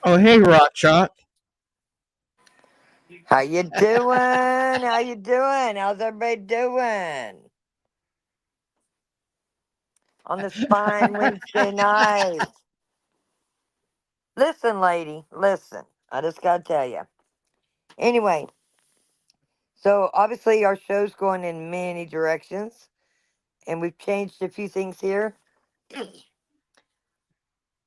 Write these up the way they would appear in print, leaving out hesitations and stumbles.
Oh, hey, Rock Shot. How you doing? How you doing? How's everybody doing on this fine Wednesday night? Listen, lady, listen. I just gotta tell you. Anyway, so obviously our show's going in many directions, and we've changed a few things here.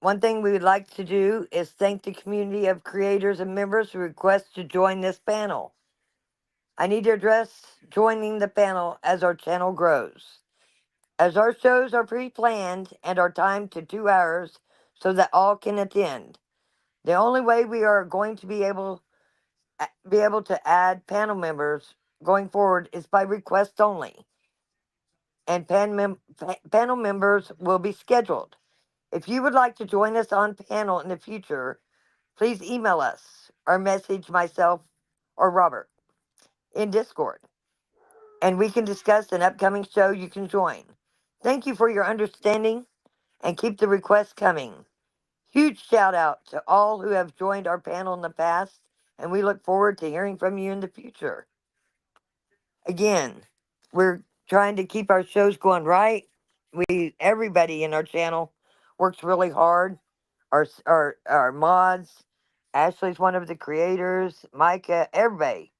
One thing we would like to do is thank the community of creators and members who request to join this panel. I need to address joining the panel as our channel grows. As our shows are pre-planned and are timed to 2 hours so that all can attend. The only way we are going to be able to add panel members going forward is by request only, and panel members will be scheduled. If you would like to join us on panel in the future, please email us or message myself or Robert in Discord, and we can discuss an upcoming show you can join. Thank you for your understanding and keep the requests coming. Huge shout out to all who have joined our panel in the past, and we look forward to hearing from you in the future. Again, we're trying to keep our shows going right. Everybody in our channel works really hard. Our mods, Ashley's one of the creators, Micah, everybody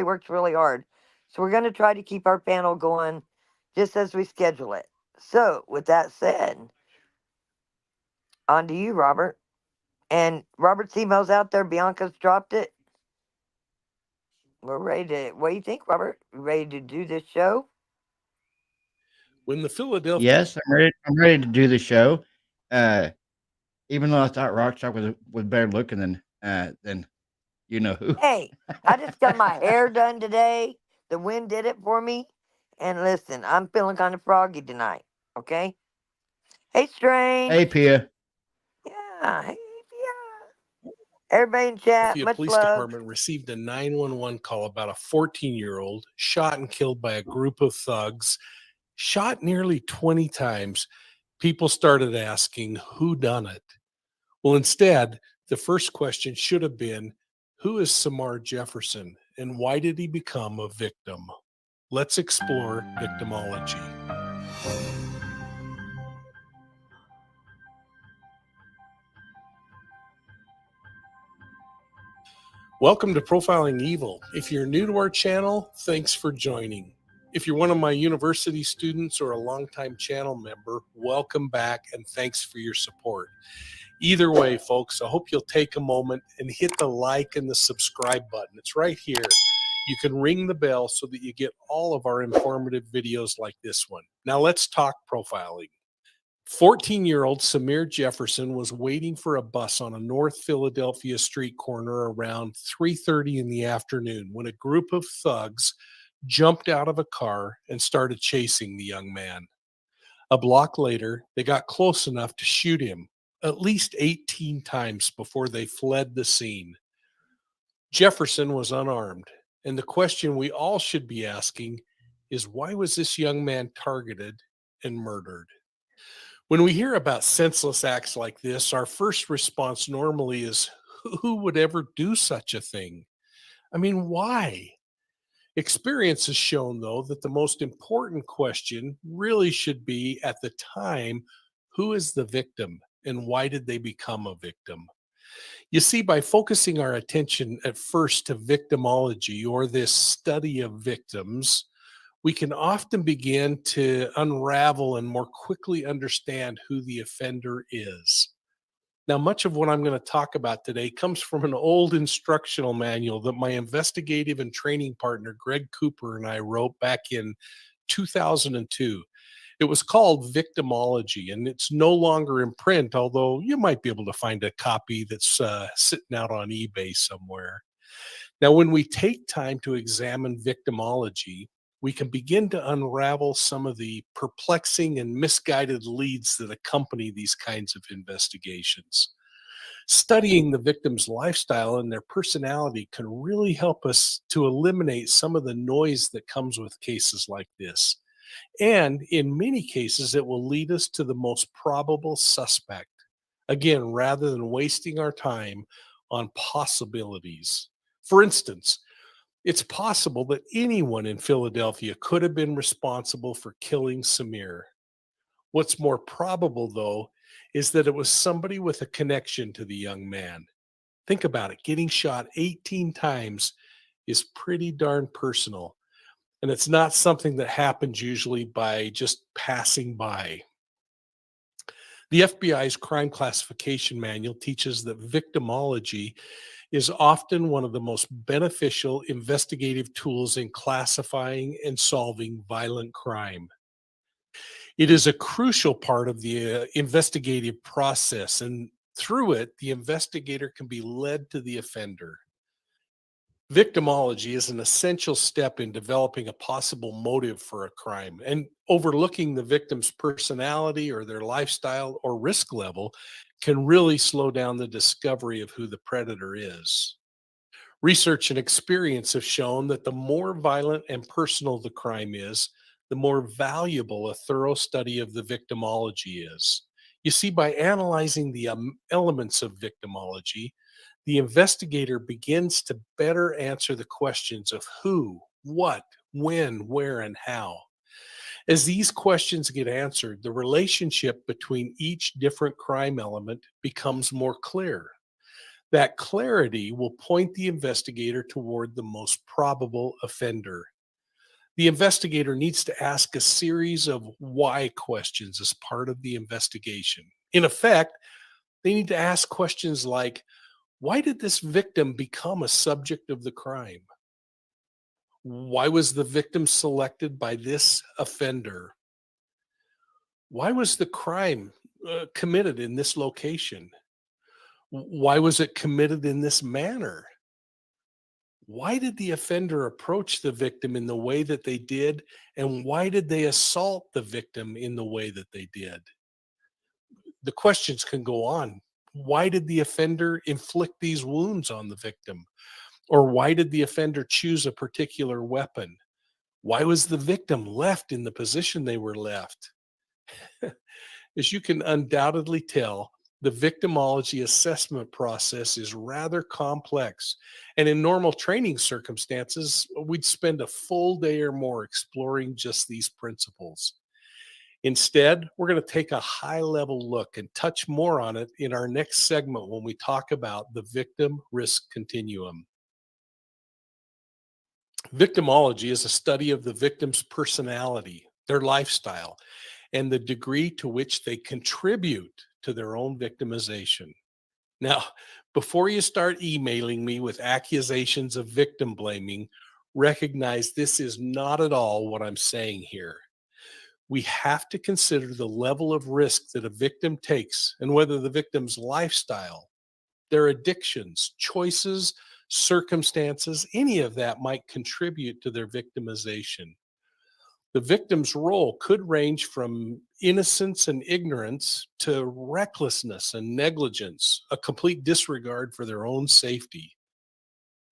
works really hard. So we're going to try to keep our panel going just as we schedule it. So, with that said, on to you, Robert. And Robert's email's out there. Bianca's dropped it. We're ready to. What do you think, Robert? You ready to do this show? When the Philadelphia Yes, I'm ready to do the show. Even though I thought Rock Shot was better looking than you know who. Hey, I just got my hair done today. The wind did it for me. And listen, I'm feeling kind of froggy tonight. Okay. Hey, Strange. Hey, Pia. Yeah. Hey, yeah. Everybody in chat. Much Police love. Department received a 911 call about a 14-year-old shot and killed by a group of thugs, shot nearly 20 times. People started asking who done it. Well, instead, the first question should have been, who is Samar Jefferson and why did he become a victim? Let's explore victimology. Welcome to Profiling Evil. If you're new to our channel, thanks for joining. If you're one of my university students or a longtime channel member, welcome back and thanks for your support. Either way, folks, I hope you'll take a moment and hit the like and the subscribe button. It's right here. You can ring the bell so that you get all of our informative videos like this one. Now let's talk profiling. 14-year-old Samir Jefferson was waiting for a bus on a North Philadelphia street corner around 3:30 in the afternoon when a group of thugs jumped out of a car and started chasing the young man. A block later, they got close enough to shoot him at least 18 times before they fled the scene. Jefferson was unarmed, and the question we all should be asking is, why was this young man targeted and murdered? When we hear about senseless acts like this, our first response normally is, who would ever do such a thing? I mean, why? Experience has shown, though, that the most important question really should be at the time, who is the victim and why did they become a victim? You see, by focusing our attention at first to victimology, or this study of victims, we can often begin to unravel and more quickly understand who the offender is. Now, much of what I'm going to talk about today comes from an old instructional manual that my investigative and training partner, Greg Cooper, and I wrote back in 2002. It was called Victimology, and it's no longer in print, although you might be able to find a copy that's sitting out on eBay somewhere. Now, when we take time to examine victimology, we can begin to unravel some of the perplexing and misguided leads that accompany these kinds of investigations. Studying the victim's lifestyle and their personality can really help us to eliminate some of the noise that comes with cases like this. And in many cases, it will lead us to the most probable suspect. Again, rather than wasting our time on possibilities. For instance, it's possible that anyone in Philadelphia could have been responsible for killing Samir. What's more probable, though, is that it was somebody with a connection to the young man. Think about it, getting shot 18 times is pretty darn personal. And it's not something that happens usually by just passing by. The FBI's crime classification manual teaches that victimology is often one of the most beneficial investigative tools in classifying and solving violent crime. It is a crucial part of the investigative process, and through it, the investigator can be led to the offender. Victimology is an essential step in developing a possible motive for a crime, and overlooking the victim's personality or their lifestyle or risk level can really slow down the discovery of who the predator is. Research and experience have shown that the more violent and personal the crime is, the more valuable a thorough study of the victimology is. You see, by analyzing the elements of victimology, the investigator begins to better answer the questions of who, what, when, where, and how. As these questions get answered, the relationship between each different crime element becomes more clear. That clarity will point the investigator toward the most probable offender. The investigator needs to ask a series of why questions as part of the investigation. In effect, they need to ask questions like, why did this victim become a subject of the crime? Why was the victim selected by this offender? Why was the crime committed in this location? Why was it committed in this manner? Why did the offender approach the victim in the way that they did? And why did they assault the victim in the way that they did? The questions can go on. Why did the offender inflict these wounds on the victim? Or why did the offender choose a particular weapon? Why was the victim left in the position they were left? As you can undoubtedly tell, the victimology assessment process is rather complex. And in normal training circumstances, we'd spend a full day or more exploring just these principles. Instead, we're going to take a high level look and touch more on it in our next segment when we talk about the victim risk continuum. Victimology is a study of the victim's personality, their lifestyle, and the degree to which they contribute to their own victimization. Now, before you start emailing me with accusations of victim blaming, recognize this is not at all what I'm saying here. We have to consider the level of risk that a victim takes and whether the victim's lifestyle, their addictions, choices, circumstances, any of that might contribute to their victimization. The victim's role could range from innocence and ignorance to recklessness and negligence, a complete disregard for their own safety.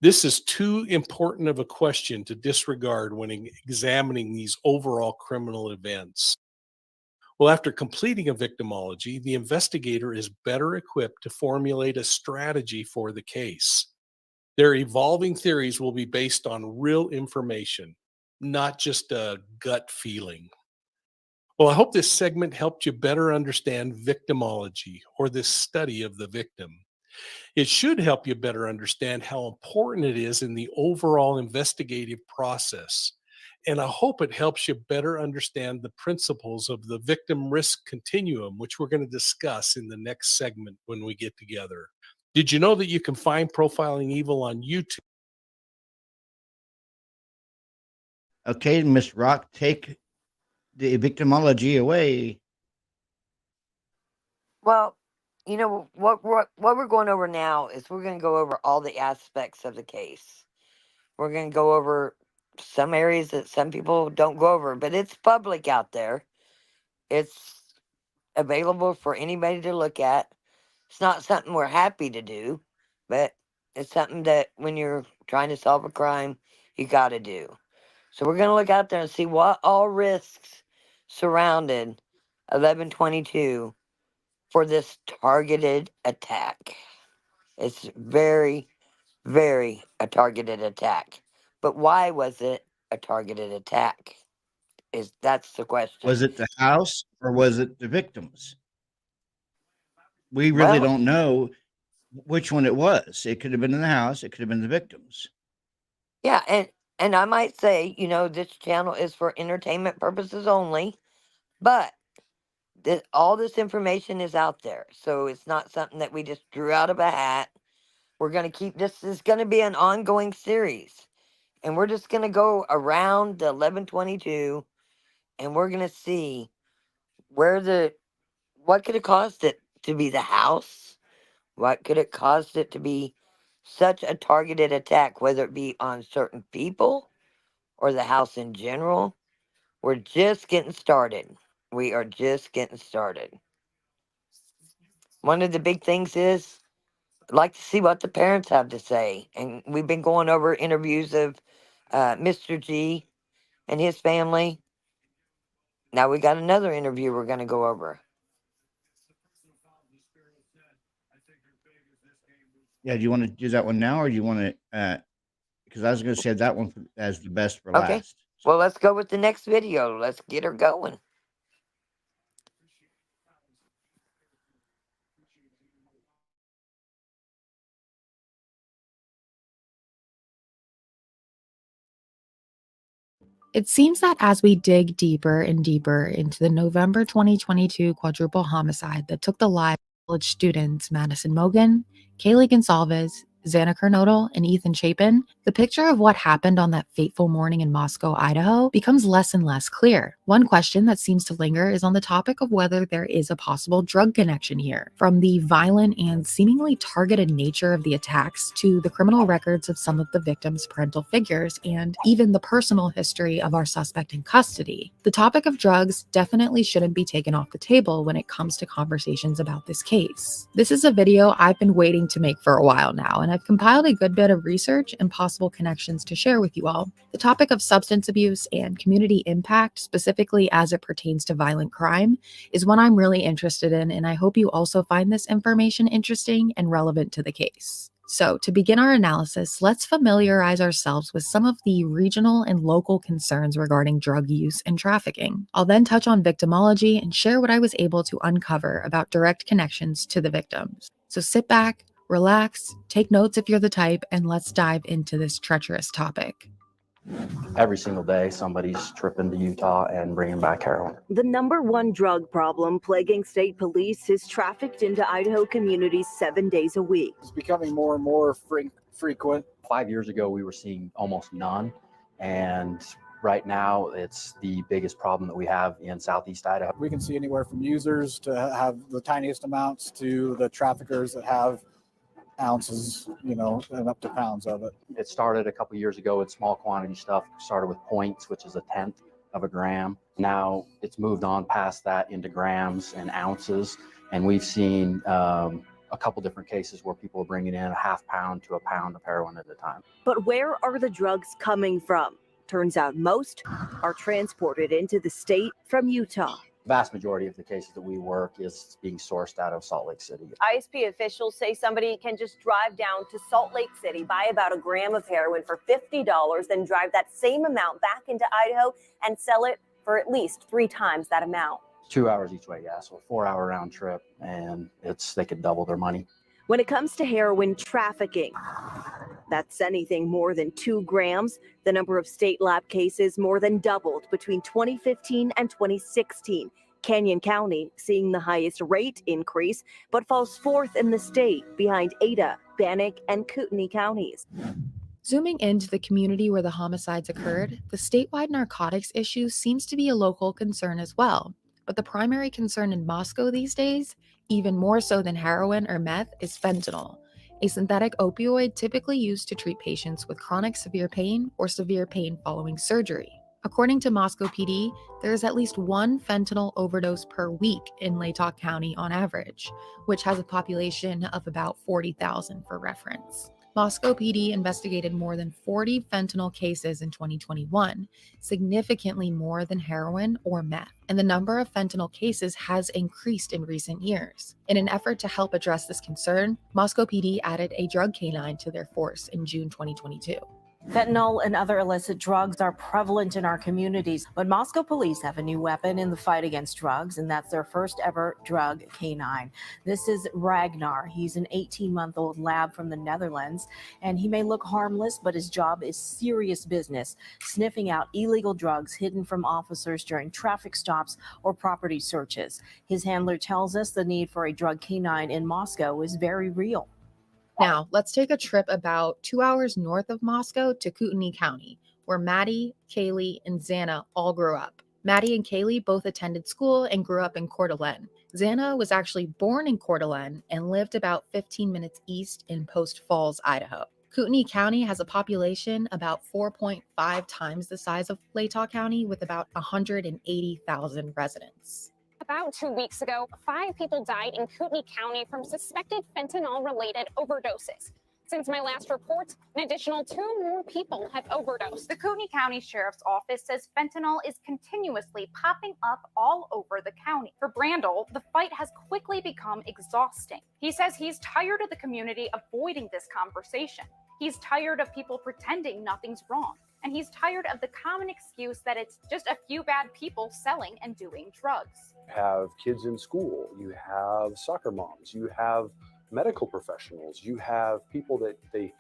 This is too important of a question to disregard when examining these overall criminal events. Well, after completing a victimology, the investigator is better equipped to formulate a strategy for the case. Their evolving theories will be based on real information, not just a gut feeling. Well, I hope this segment helped you better understand victimology, or this study of the victim. It should help you better understand how important it is in the overall investigative process. And I hope it helps you better understand the principles of the victim risk continuum, which we're going to discuss in the next segment when we get together. Did you know that you can find Profiling Evil on YouTube? Okay, Miss Rock, take the victimology away. Well, you know what we're going over now is we're going to go over all the aspects of the case. We're going to go over some areas that some people don't go over, but it's public out there. It's available for anybody to look at. It's not something we're happy to do, but it's something that when you're trying to solve a crime, you got to do. So we're going to look out there and see what all risks surrounded 1122 for this targeted attack. It's very, very a targeted attack. But why was it a targeted attack? That's the question. Was it the house or was it the victims? We really Well, don't know which one it was. It could have been in the house. It could have been the victims. yeah, and I might say, this channel is for entertainment purposes only, but all this information is out there, so it's not something that we just drew out of a hat. We're going to keep this is going to be an ongoing series, and we're just going to go around the 1122, and we're going to see what could have caused it to be the house, what could have caused it to be such a targeted attack, whether it be on certain people or the house in general. We're just getting started. We are just getting started. One of the big things is I'd like to see what the parents have to say. And we've been going over interviews of Mr. G and his family. Now we got another interview we're going to go over. Yeah, do you want to do that one now, or do you want to? Because I was going to say that one as the best for Okay. last. Well, let's go with the next video. Let's get her going. It seems that as we dig deeper and deeper into the November 2022 quadruple homicide that took the lives of college students Madison Mogen, Kaylee Gonsalves, Xana Kernodle, and Ethan Chapin, the picture of what happened on that fateful morning in Moscow, Idaho, becomes less and less clear. One question that seems to linger is on the topic of whether there is a possible drug connection here. From the violent and seemingly targeted nature of the attacks to the criminal records of some of the victims' parental figures and even the personal history of our suspect in custody, the topic of drugs definitely shouldn't be taken off the table when it comes to conversations about this case. This is a video I've been waiting to make for a while now, and I've compiled a good bit of research and possible connections to share with you all. The topic of substance abuse and community impact, specifically as it pertains to violent crime, is one I'm really interested in, and I hope you also find this information interesting and relevant to the case. So, to begin our analysis, let's familiarize ourselves with some of the regional and local concerns regarding drug use and trafficking. I'll then touch on victimology and share what I was able to uncover about direct connections to the victims. So sit back, relax, take notes if you're the type, and let's dive into this treacherous topic. Every single day, somebody's tripping to Utah and bringing back heroin. The #1 drug problem plaguing state police is trafficked into Idaho communities 7 days a week. It's becoming more and more frequent. 5 years ago, we were seeing almost none. And right now, it's the biggest problem that we have in Southeast Idaho. We can see anywhere from users to have the tiniest amounts to the traffickers that have ounces, and up to pounds of it. It started a couple years ago with small quantity stuff. Started with points, which is 1/10 of a gram. Now it's moved on past that into grams and ounces. And we've seen a couple different cases where people are bringing in a half pound to a pound of heroin at a time. But where are the drugs coming from? Turns out most are transported into the state from Utah. The vast majority of the cases that we work is being sourced out of Salt Lake City. ISP officials say somebody can just drive down to Salt Lake City, buy about a gram of heroin for $50, then drive that same amount back into Idaho and sell it for at least 3 times that amount. 2 hours each way, yeah, so a 4-hour round trip, and they could double their money. When it comes to heroin trafficking, that's anything more than 2 grams. The number of state lab cases more than doubled between 2015 and 2016. Canyon County seeing the highest rate increase, but falls 4th in the state behind Ada, Bannock, and Kootenai counties. Zooming into the community where the homicides occurred, the statewide narcotics issue seems to be a local concern as well. But the primary concern in Moscow these days, even more so than heroin or meth, is fentanyl, a synthetic opioid typically used to treat patients with chronic severe pain or severe pain following surgery. According to Moscow PD, there is at least 1 fentanyl overdose per week in Latah County on average, which has a population of about 40,000 for reference. Moscow PD investigated more than 40 fentanyl cases in 2021, significantly more than heroin or meth, and the number of fentanyl cases has increased in recent years. In an effort to help address this concern, Moscow PD added a drug canine to their force in June 2022. Fentanyl and other illicit drugs are prevalent in our communities, but Moscow police have a new weapon in the fight against drugs, and that's their first ever drug canine. This is Ragnar. He's an 18-month-old lab from the Netherlands, and he may look harmless, but his job is serious business, sniffing out illegal drugs hidden from officers during traffic stops or property searches. His handler tells us the need for a drug canine in Moscow is very real. Now, let's take a trip about 2 hours north of Moscow to Kootenai County, where Maddie, Kaylee, and Xana all grew up. Maddie and Kaylee both attended school and grew up in Coeur d'Alene. Xana was actually born in Coeur d'Alene and lived about 15 minutes east in Post Falls, Idaho. Kootenai County has a population about 4.5 times the size of Latah County, with about 180,000 residents. About 2 weeks ago, 5 people died in Kootenai County from suspected fentanyl-related overdoses. Since my last report, an additional 2 more people have overdosed. The Kootenai County Sheriff's Office says fentanyl is continuously popping up all over the county. For Brandel, the fight has quickly become exhausting. He says he's tired of the community avoiding this conversation. He's tired of people pretending nothing's wrong. And he's tired of the common excuse that it's just a few bad people selling and doing drugs. You have kids in school, you have soccer moms, you have medical professionals, you have people that they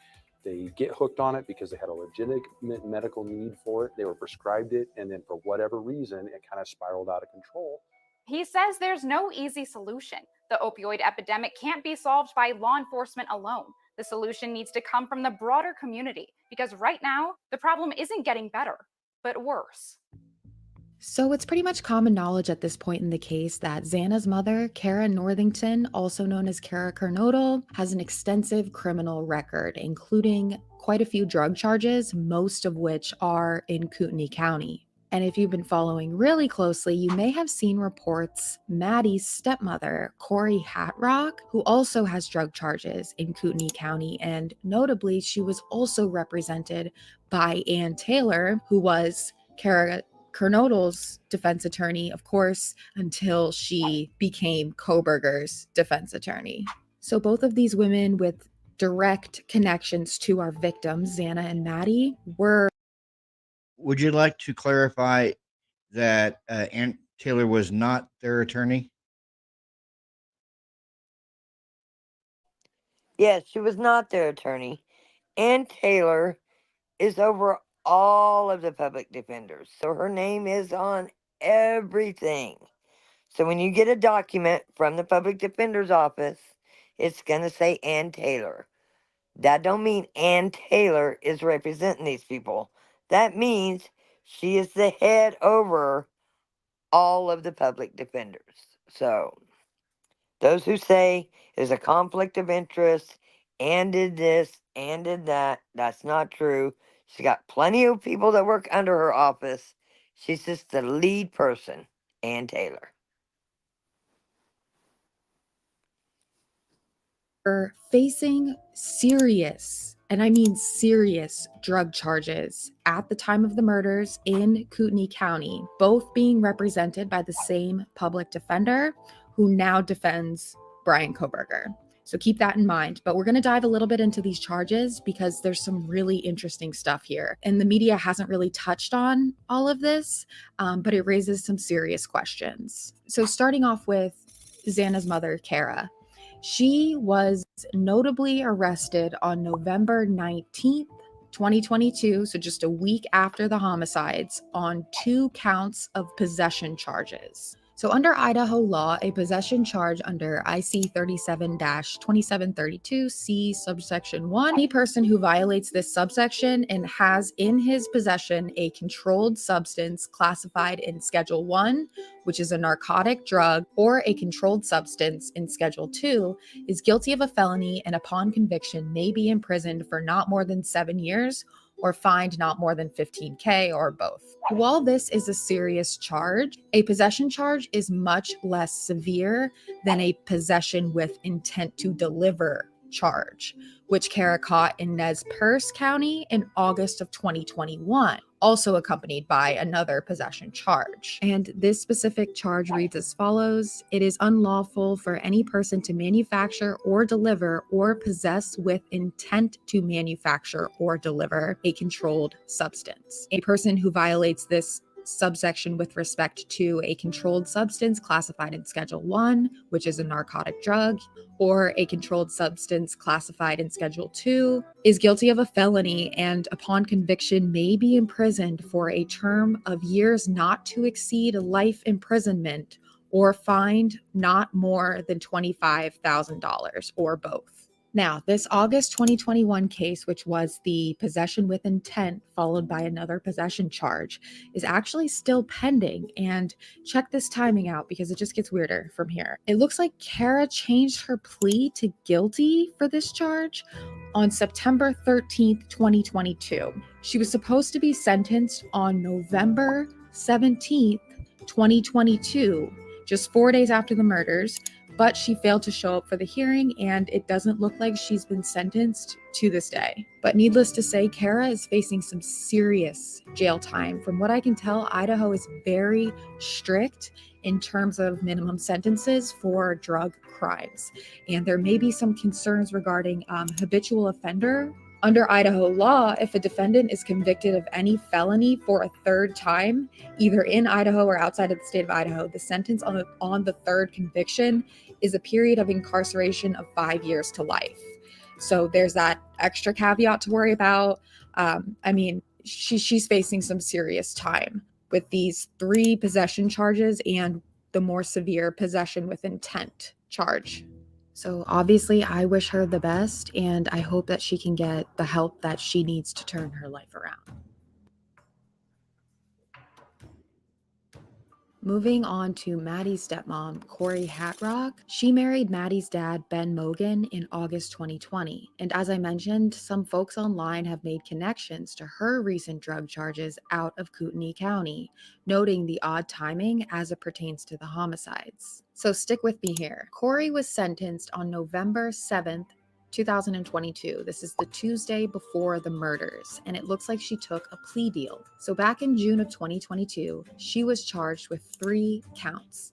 get hooked on it because they had a legitimate medical need for it, they were prescribed it, and then for whatever reason, it kind of spiraled out of control. He says there's no easy solution. The opioid epidemic can't be solved by law enforcement alone. The solution needs to come from the broader community, because right now, the problem isn't getting better, but worse. So it's pretty much common knowledge at this point in the case that Xana's mother, Kara Northington, also known as Kara Kernodle, has an extensive criminal record, including quite a few drug charges, most of which are in Kootenai County. And if you've been following really closely, you may have seen reports Maddie's stepmother, Corey Hatrock, who also has drug charges in Kootenai County. And notably, she was also represented by Ann Taylor, who was Kara Kernodle's defense attorney, of course, until she became Kohberger's defense attorney. So both of these women with direct connections to our victims, Xana and Maddie, were. Would you like to clarify that Aunt Taylor was not their attorney? Yes, she was not their attorney. Ann Taylor is over all of the public defenders, so her name is on everything. So when you get a document from the public defender's office, it's going to say Ann Taylor. That don't mean Ann Taylor is representing these people. That means she is the head over all of the public defenders. So those who say there's a conflict of interest, and did this, and did that, that's not true. She's got plenty of people that work under her office. She's just the lead person, Ann Taylor. Are facing serious, and I mean serious, drug charges at the time of the murders in Kootenai County, both being represented by the same public defender who now defends Brian Kohberger. So keep that in mind. But we're going to dive a little bit into these charges because there's some really interesting stuff here. And the media hasn't really touched on all of this, but it raises some serious questions. So starting off with Xana's mother, Kara. She was notably arrested on November 19th, 2022, so just a week after the homicides, on 2 counts of possession charges. So under Idaho law, a possession charge under IC 37-2732C subsection 1, any person who violates this subsection and has in his possession a controlled substance classified in Schedule 1, which is a narcotic drug, or a controlled substance in Schedule 2, is guilty of a felony and upon conviction may be imprisoned for not more than 7 years or fined not more than $15,000 or both. While this is a serious charge, a possession charge is much less severe than a possession with intent to deliver charge, which Kara caught in Nez Perce County in August of 2021, also accompanied by another possession charge. And this specific charge reads as follows: it is unlawful for any person to manufacture or deliver or possess with intent to manufacture or deliver a controlled substance. A person who violates this subsection with respect to a controlled substance classified in Schedule 1, which is a narcotic drug, or a controlled substance classified in Schedule 2, is guilty of a felony and upon conviction may be imprisoned for a term of years not to exceed life imprisonment or fined not more than $25,000 or both. Now, this August 2021 case, which was the possession with intent followed by another possession charge, is actually still pending. And check this timing out because it just gets weirder from here. It looks like Kara changed her plea to guilty for this charge on September 13th, 2022. She was supposed to be sentenced on November 17th, 2022, just 4 days after the murders, but she failed to show up for the hearing, and it doesn't look like she's been sentenced to this day. But needless to say, Kara is facing some serious jail time. From what I can tell, Idaho is very strict in terms of minimum sentences for drug crimes, and there may be some concerns regarding habitual offender. Under Idaho law, if a defendant is convicted of any felony for a third time, either in Idaho or outside of the state of Idaho, the sentence on the third conviction is a period of incarceration of 5 years to life. So there's that extra caveat to worry about. She's facing some serious time with these 3 possession charges and the more severe possession with intent charge. So obviously, I wish her the best, and I hope that she can get the help that she needs to turn her life around. Moving on to Maddie's stepmom, Corey Hatrock. She married Maddie's dad, Ben Mogan, in August 2020. And as I mentioned, some folks online have made connections to her recent drug charges out of Kootenai County, noting the odd timing as it pertains to the homicides. So stick with me here. Corey was sentenced on November 7th, 2022. This is the Tuesday before the murders, and it looks like she took a plea deal. So back in June of 2022, she was charged with 3 counts: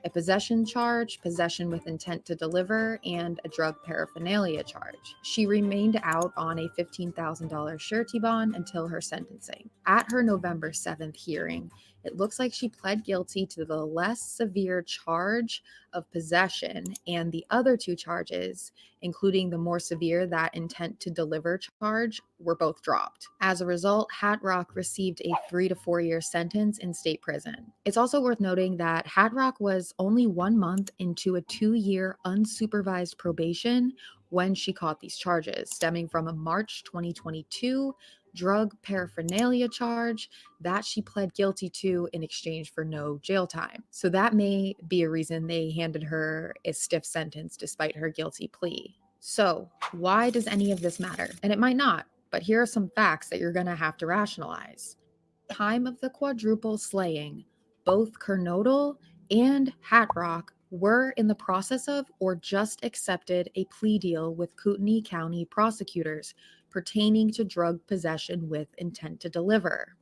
a possession charge, possession with intent to deliver, and a drug paraphernalia charge. She remained out on a $15,000 surety bond until her sentencing. At her November 7th hearing, it looks like she pled guilty to the less severe charge of possession, and the other 2 charges, including the more severe, that intent to deliver charge, were both dropped. As a result, Hatrock received a 3 to 4 year sentence in state prison. It's also worth noting that Hatrock was only 1 month into a 2-year unsupervised probation when she caught these charges, stemming from a March 2022 drug paraphernalia charge that she pled guilty to in exchange for no jail time. So that may be a reason they handed her a stiff sentence despite her guilty plea. So why does any of this matter? And it might not, but here are some facts that you're going to have to rationalize. Time of the quadruple slaying, both Kernodle and Hatrock were in the process of or just accepted a plea deal with Kootenai County prosecutors pertaining to drug possession with intent to deliver.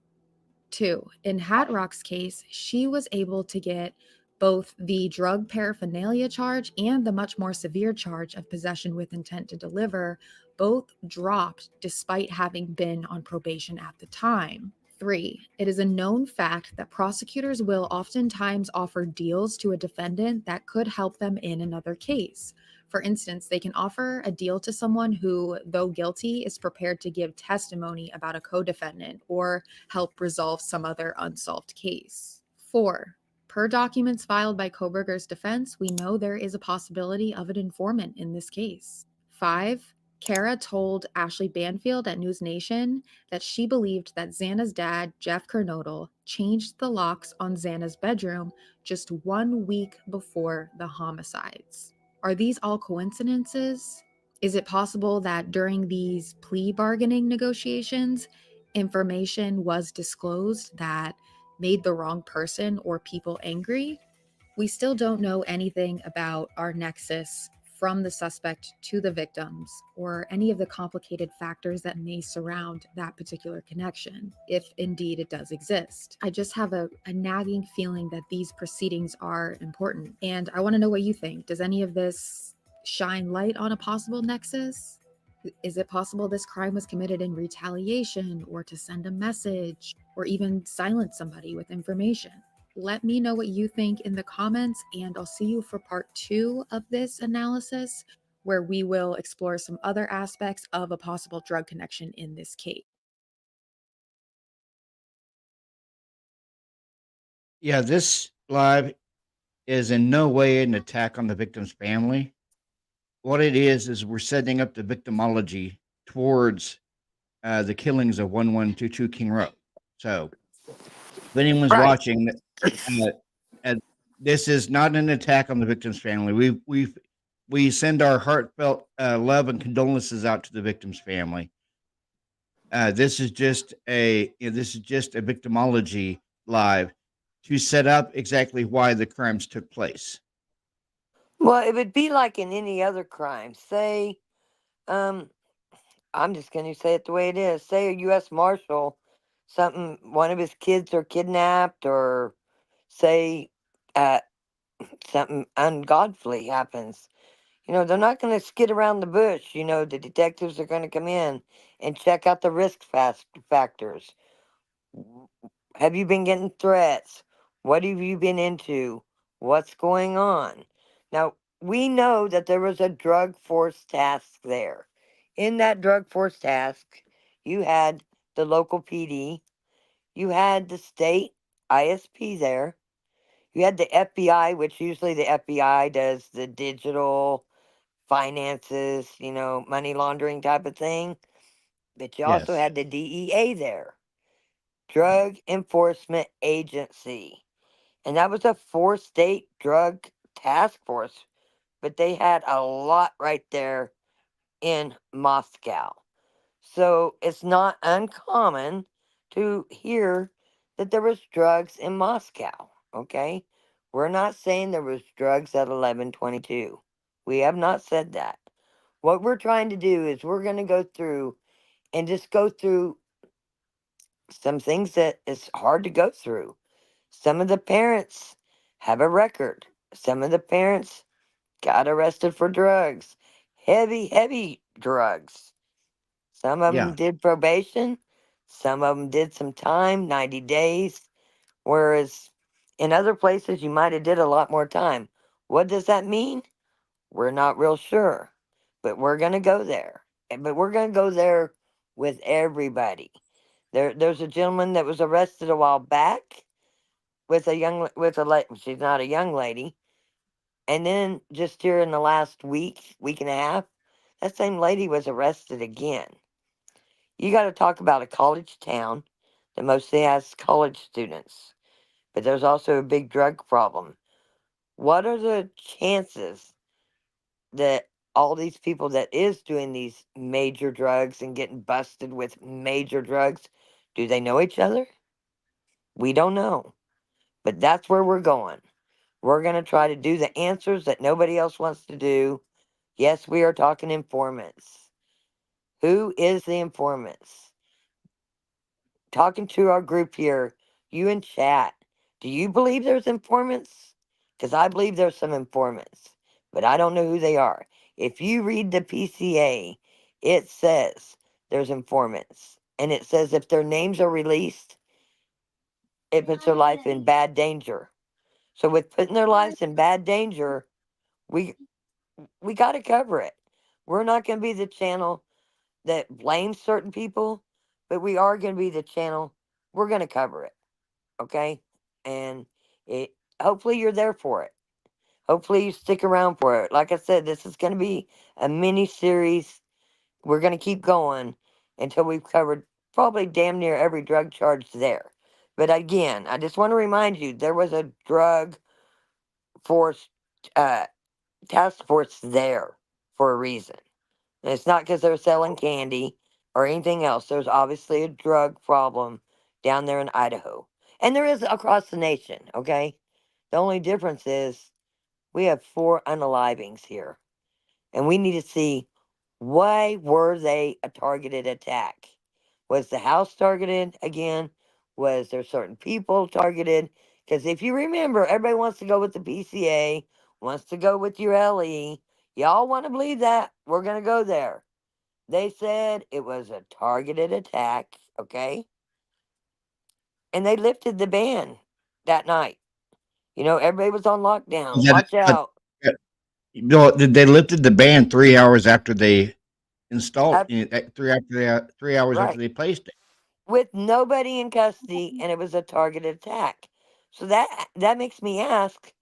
2, in Hatrock's case, she was able to get both the drug paraphernalia charge and the much more severe charge of possession with intent to deliver, both dropped despite having been on probation at the time. 3, it is a known fact that prosecutors will oftentimes offer deals to a defendant that could help them in another case. For instance, they can offer a deal to someone who, though guilty, is prepared to give testimony about a co-defendant or help resolve some other unsolved case. 4, per documents filed by Koberger's defense, we know there is a possibility of an informant in this case. 5, Kara told Ashley Banfield at News Nation that she believed that Xana's dad, Jeff Kernodle, changed the locks on Xana's bedroom just 1 week before the homicides. Are these all coincidences? Is it possible that during these plea bargaining negotiations, information was disclosed that made the wrong person or people angry? We still don't know anything about our nexus from the suspect to the victims, or any of the complicated factors that may surround that particular connection, if indeed it does exist. I just have a nagging feeling that these proceedings are important, and I want to know what you think. Does any of this shine light on a possible nexus? Is it possible this crime was committed in retaliation, or to send a message, or even silence somebody with information? Let me know what you think in the comments, and I'll see you for part 2 of this analysis, where we will explore some other aspects of a possible drug connection in this case. Yeah, this live is in no way an attack on the victim's family. What it is we're setting up the victimology towards the killings of 1122 King Road. So, if anyone's Right. watching, uh, this is not an attack on the victim's family. We send our heartfelt love and condolences out to the victim's family. This is just a victimology live to set up exactly why the crimes took place. Well, it would be like in any other crime. Say, I'm just going to say it the way it is. Say a U.S. Marshal, one of his kids are kidnapped, or say something ungodly happens. They're not going to skid around the bush. The detectives are going to come in and check out the risk factors. Have you been getting threats? What have you been into? What's going on? Now, we know that there was a drug force task there. In that drug force task, you had the local PD, you had the state ISP there, you had the FBI, which usually the FBI does the digital finances, money laundering type of thing. But you also Yes. had the DEA there, Drug Enforcement Agency. And that was a 4-state drug task force. But they had a lot right there in Moscow. So it's not uncommon to hear that there was drugs in Moscow. Okay? We're not saying there was drugs at 1122. We have not said that. What we're trying to do is we're going to go through and just go through some things that is hard to go through. Some of the parents have a record. Some of the parents got arrested for drugs, heavy, heavy drugs. Some of them Yeah. did probation. Some of them did some time, 90 days. Whereas in other places, you might have did a lot more time. What does that mean? We're not real sure, but we're going to go there. But we're going to go there with everybody. There's a gentleman that was arrested a while back with she's not a young lady, and then just here in the last week and a half, that same lady was arrested again. You got to talk about a college town that mostly has college students, but there's also a big drug problem. What are the chances that all these people that is doing these major drugs and getting busted with major drugs, do they know each other? We don't know. But that's where we're going. We're going to try to do the answers that nobody else wants to do. Yes, we are talking informants. Who is the informants? Talking to our group here, you in chat. Do you believe there's informants? Because I believe there's some informants, but I don't know who they are. If you read the PCA, it says there's informants. And it says if their names are released, it puts their life in bad danger. So with putting their lives in bad danger, we we got to cover it. We're not going to be the channel that blames certain people, but we are going to be the channel. We're going to cover it, okay? And it hopefully you're there for it. Hopefully you stick around for it. Like I said, this is going to be a mini series. We're going to keep going until we've covered probably damn near every drug charge there. But again, I just want to remind you there was a drug force uh, task force there for a reason. And it's not because they're selling candy or anything else. There's obviously a drug problem down there in Idaho. And there is across the nation, okay? The only difference is we have 4 unalivings here. And we need to see, why were they a targeted attack? Was the house targeted again? Was there certain people targeted? Because if you remember, everybody wants to go with the PCA, wants to go with your LE. Y'all want to believe that? We're going to go there. They said it was a targeted attack, okay? And they lifted the ban that night. You know, everybody was on lockdown. Yeah, Watch out. no, they lifted the ban 3 hours after they installed Up, it. 3 hours after right. they placed it. With nobody in custody, and it was a targeted attack. So that makes me ask,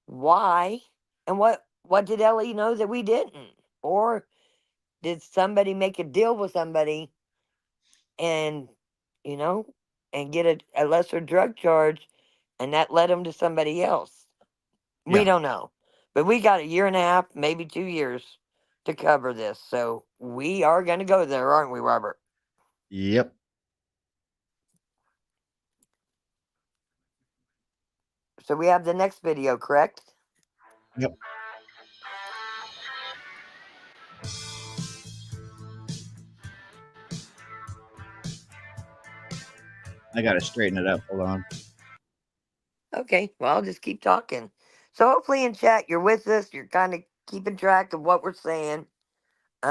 why, and what did Ellie know that we didn't? Or did somebody make a deal with somebody and, you know, and get a lesser drug charge, and that led them to somebody else? We Yeah. don't know. But we got a year and a half, maybe 2 years to cover this. So we are going to go there, aren't we, Robert? Yep. So we have the next video, correct? Yep. I gotta straighten it up. Hold on. Okay, well, I'll just keep talking. So hopefully in chat you're with us. You're kind of keeping track of what we're saying. We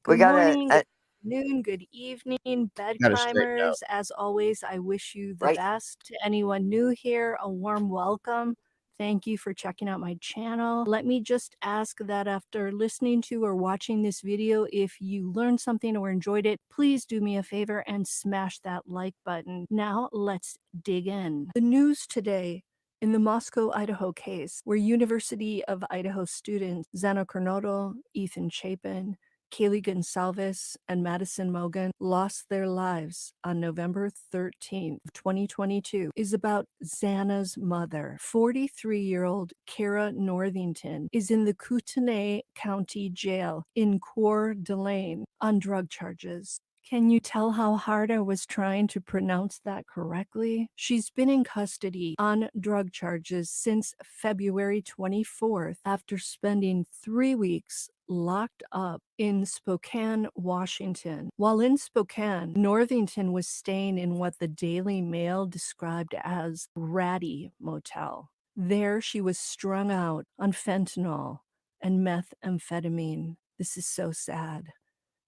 Good got morning, a good afternoon, good evening, bed Gotta straighten it out. climbers. As always, I wish you the right. best. To anyone new here, a warm welcome. Thank you for checking out my channel. Let me just ask that after listening to or watching this video, if you learned something or enjoyed it, please do me a favor and smash that like button. Now let's dig in. The news today: in the Moscow, Idaho case, where University of Idaho students Xana Kernodle, Ethan Chapin, Kaylee Gonsalves, and Madison Mogan lost their lives on November 13th, 2022, is about Xana's mother. 43-year-old Kara Northington is in the Kootenai County Jail in Coeur d'Alene on drug charges. Can you tell how hard I was trying to pronounce that correctly? She's been in custody on drug charges since February 24th after spending 3 weeks locked up in Spokane, Washington. While in Spokane, Northington was staying in what the Daily Mail described as ratty motel. There she was strung out on fentanyl and methamphetamine. This is so sad.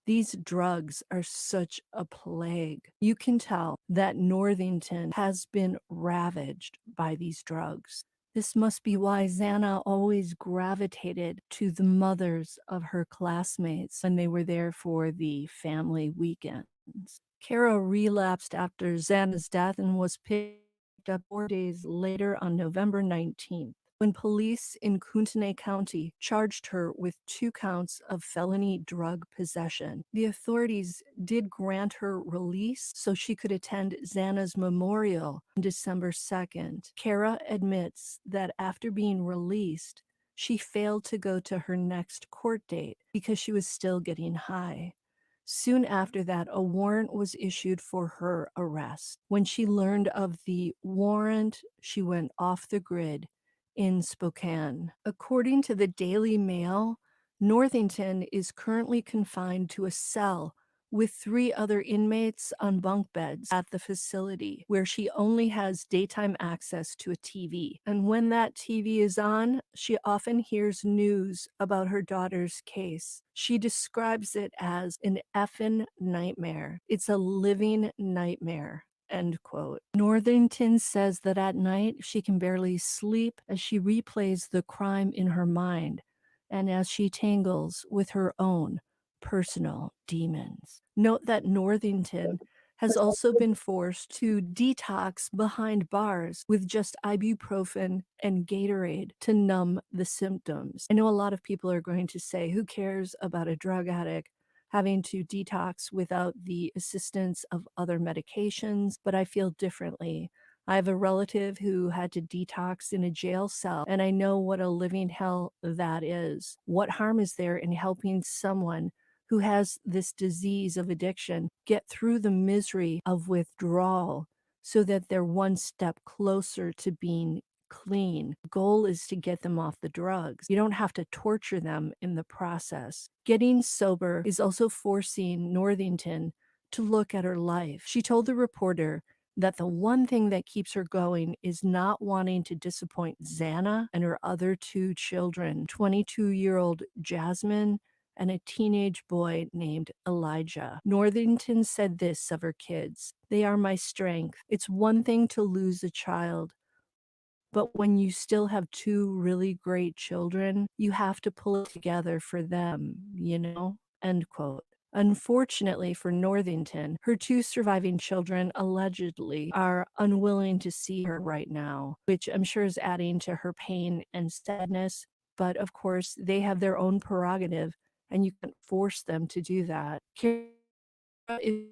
These drugs are such a plague. You can tell that Northington has been ravaged by these drugs. This must be why Xana always gravitated to the mothers of her classmates when they were there for the family weekends. Kara relapsed after Xana's death and was picked up 4 days later on November 19th, when police in Kootenai County charged her with 2 counts of felony drug possession. The authorities did grant her release so she could attend Xana's memorial on December 2nd. Kara admits that after being released, she failed to go to her next court date because she was still getting high. Soon after that, a warrant was issued for her arrest. When she learned of the warrant, she went off the grid in Spokane. According to the Daily Mail, Northington is currently confined to a cell with 3 other inmates on bunk beds at the facility, where she only has daytime access to a TV. And when that TV is on, she often hears news about her daughter's case. She describes it as an effing nightmare. It's a living nightmare. End quote. Northington says that at night she can barely sleep as she replays the crime in her mind and as she tangles with her own personal demons. Note that Northington has also been forced to detox behind bars with just ibuprofen and Gatorade to numb the symptoms. I know a lot of people are going to say, who cares about a drug addict having to detox without the assistance of other medications, but I feel differently. I have a relative who had to detox in a jail cell, and I know what a living hell that is. What harm is there in helping someone who has this disease of addiction get through the misery of withdrawal so that they're one step closer to being clean. The goal is to get them off the drugs. You don't have to torture them in the process. Getting sober is also forcing Northington to look at her life. She told the reporter that the one thing that keeps her going is not wanting to disappoint Xana and her other two children, 22-year-old Jasmine and a teenage boy named Elijah. Northington said this of her kids: "They are my strength. It's one thing to lose a child, but when you still have two really great children, you have to pull it together for them, you know?" End quote. Unfortunately for Northington, her two surviving children allegedly are unwilling to see her right now, which I'm sure is adding to her pain and sadness. But of course, they have their own prerogative, and you can't force them to do that. Kara is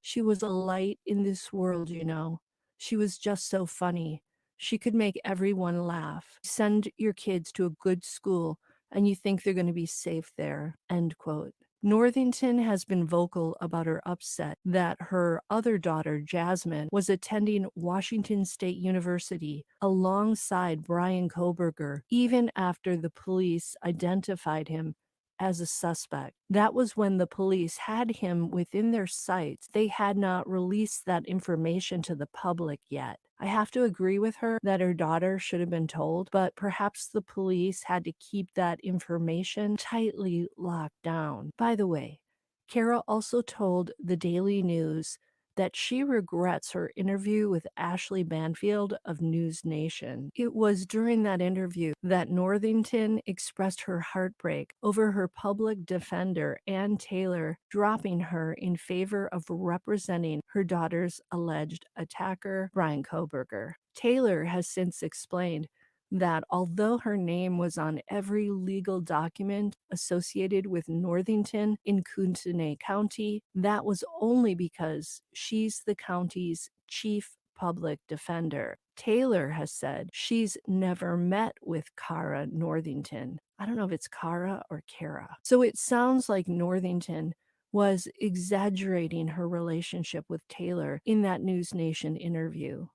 She was a light in this world, you know. She was just so funny. She could make everyone laugh. Send your kids to a good school and you think they're going to be safe there. End quote. Northington has been vocal about her upset that her other daughter, Jasmine, was attending Washington State University alongside Brian Koberger, even after the police identified him as a suspect. That was when the police had him within their sights. They had not released that information to the public yet. I have to agree with her that her daughter should have been told, but perhaps the police had to keep that information tightly locked down. By the way, Kara also told the Daily News that she regrets her interview with Ashley Banfield of News Nation. It was during that interview that Northington expressed her heartbreak over her public defender, Ann Taylor, dropping her in favor of representing her daughter's alleged attacker, Brian Koberger. Taylor has since explained that although her name was on every legal document associated with Northington in Kootenai County, that was only because she's the county's chief public defender. Taylor has said she's never met with Kara Northington. I don't know if it's Kara or Kara. So it sounds like Northington was exaggerating her relationship with Taylor in that News Nation interview.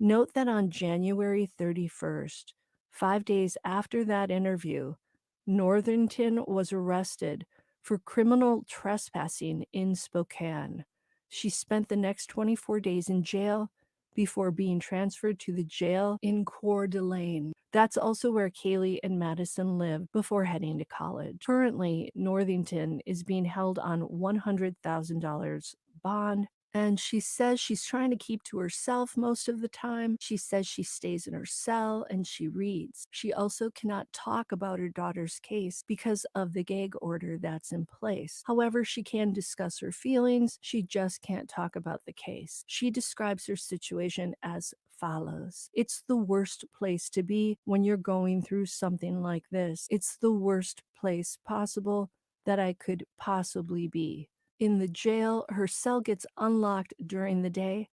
Note that on January 31st, 5 days after that interview, Northington was arrested for criminal trespassing in Spokane. She spent the next 24 days in jail before being transferred to the jail in Coeur d'Alene. That's also where Kaylee and Madison lived before heading to college. Currently, Northington is being held on $100,000 bond, and she says she's trying to keep to herself most of the time. She says she stays in her cell and she reads. She also cannot talk about her daughter's case because of the gag order that's in place. However, she can discuss her feelings. She just can't talk about the case. She describes her situation as follows: "It's the worst place to be when you're going through something like this. It's the worst place possible that I could possibly be." In the jail, her cell gets unlocked during the day.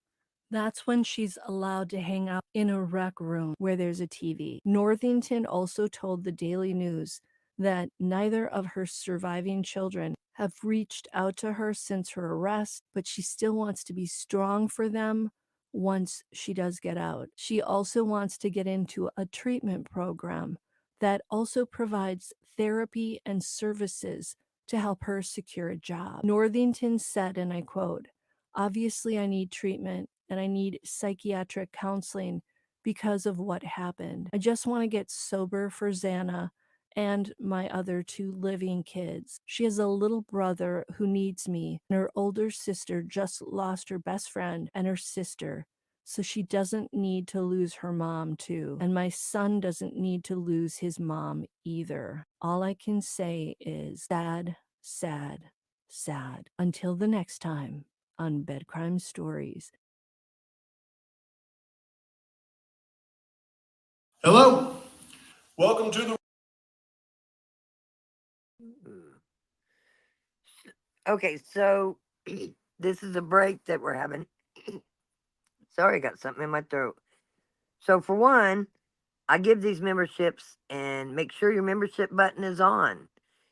That's when she's allowed to hang out in a rec room where there's a TV. Northington also told the Daily News that neither of her surviving children have reached out to her since her arrest, but she still wants to be strong for them once she does get out. She also wants to get into a treatment program that also provides therapy and services to help her secure a job. Northington said, and I quote, "Obviously, I need treatment and I need psychiatric counseling because of what happened. I just want to get sober for Xana and my other two living kids. She has a little brother who needs me, and her older sister just lost her best friend and her sister. So she doesn't need to lose her mom too. And my son doesn't need to lose his mom either. All I can say is sad, sad, sad. Until the next time on Bed Crime Stories." Hello. Welcome to the Okay, so this is a break that we're having. Sorry, I got something in my throat. So for one, I give these memberships, and make sure your membership button is on.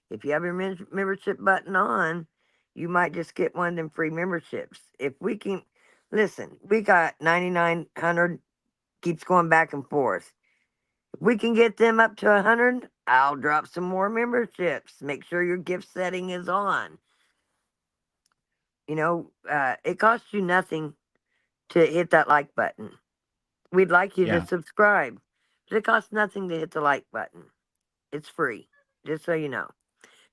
If you have your membership button on, you might just get one of them free memberships. If we can, listen, we got 9,900 keeps going back and forth. If we can get them up to 100, I'll drop some more memberships. Make sure your gift setting is on. It costs you nothing to hit that like button. We'd like you to Yeah. subscribe, but it costs nothing to hit the like button. It's free, just so you know.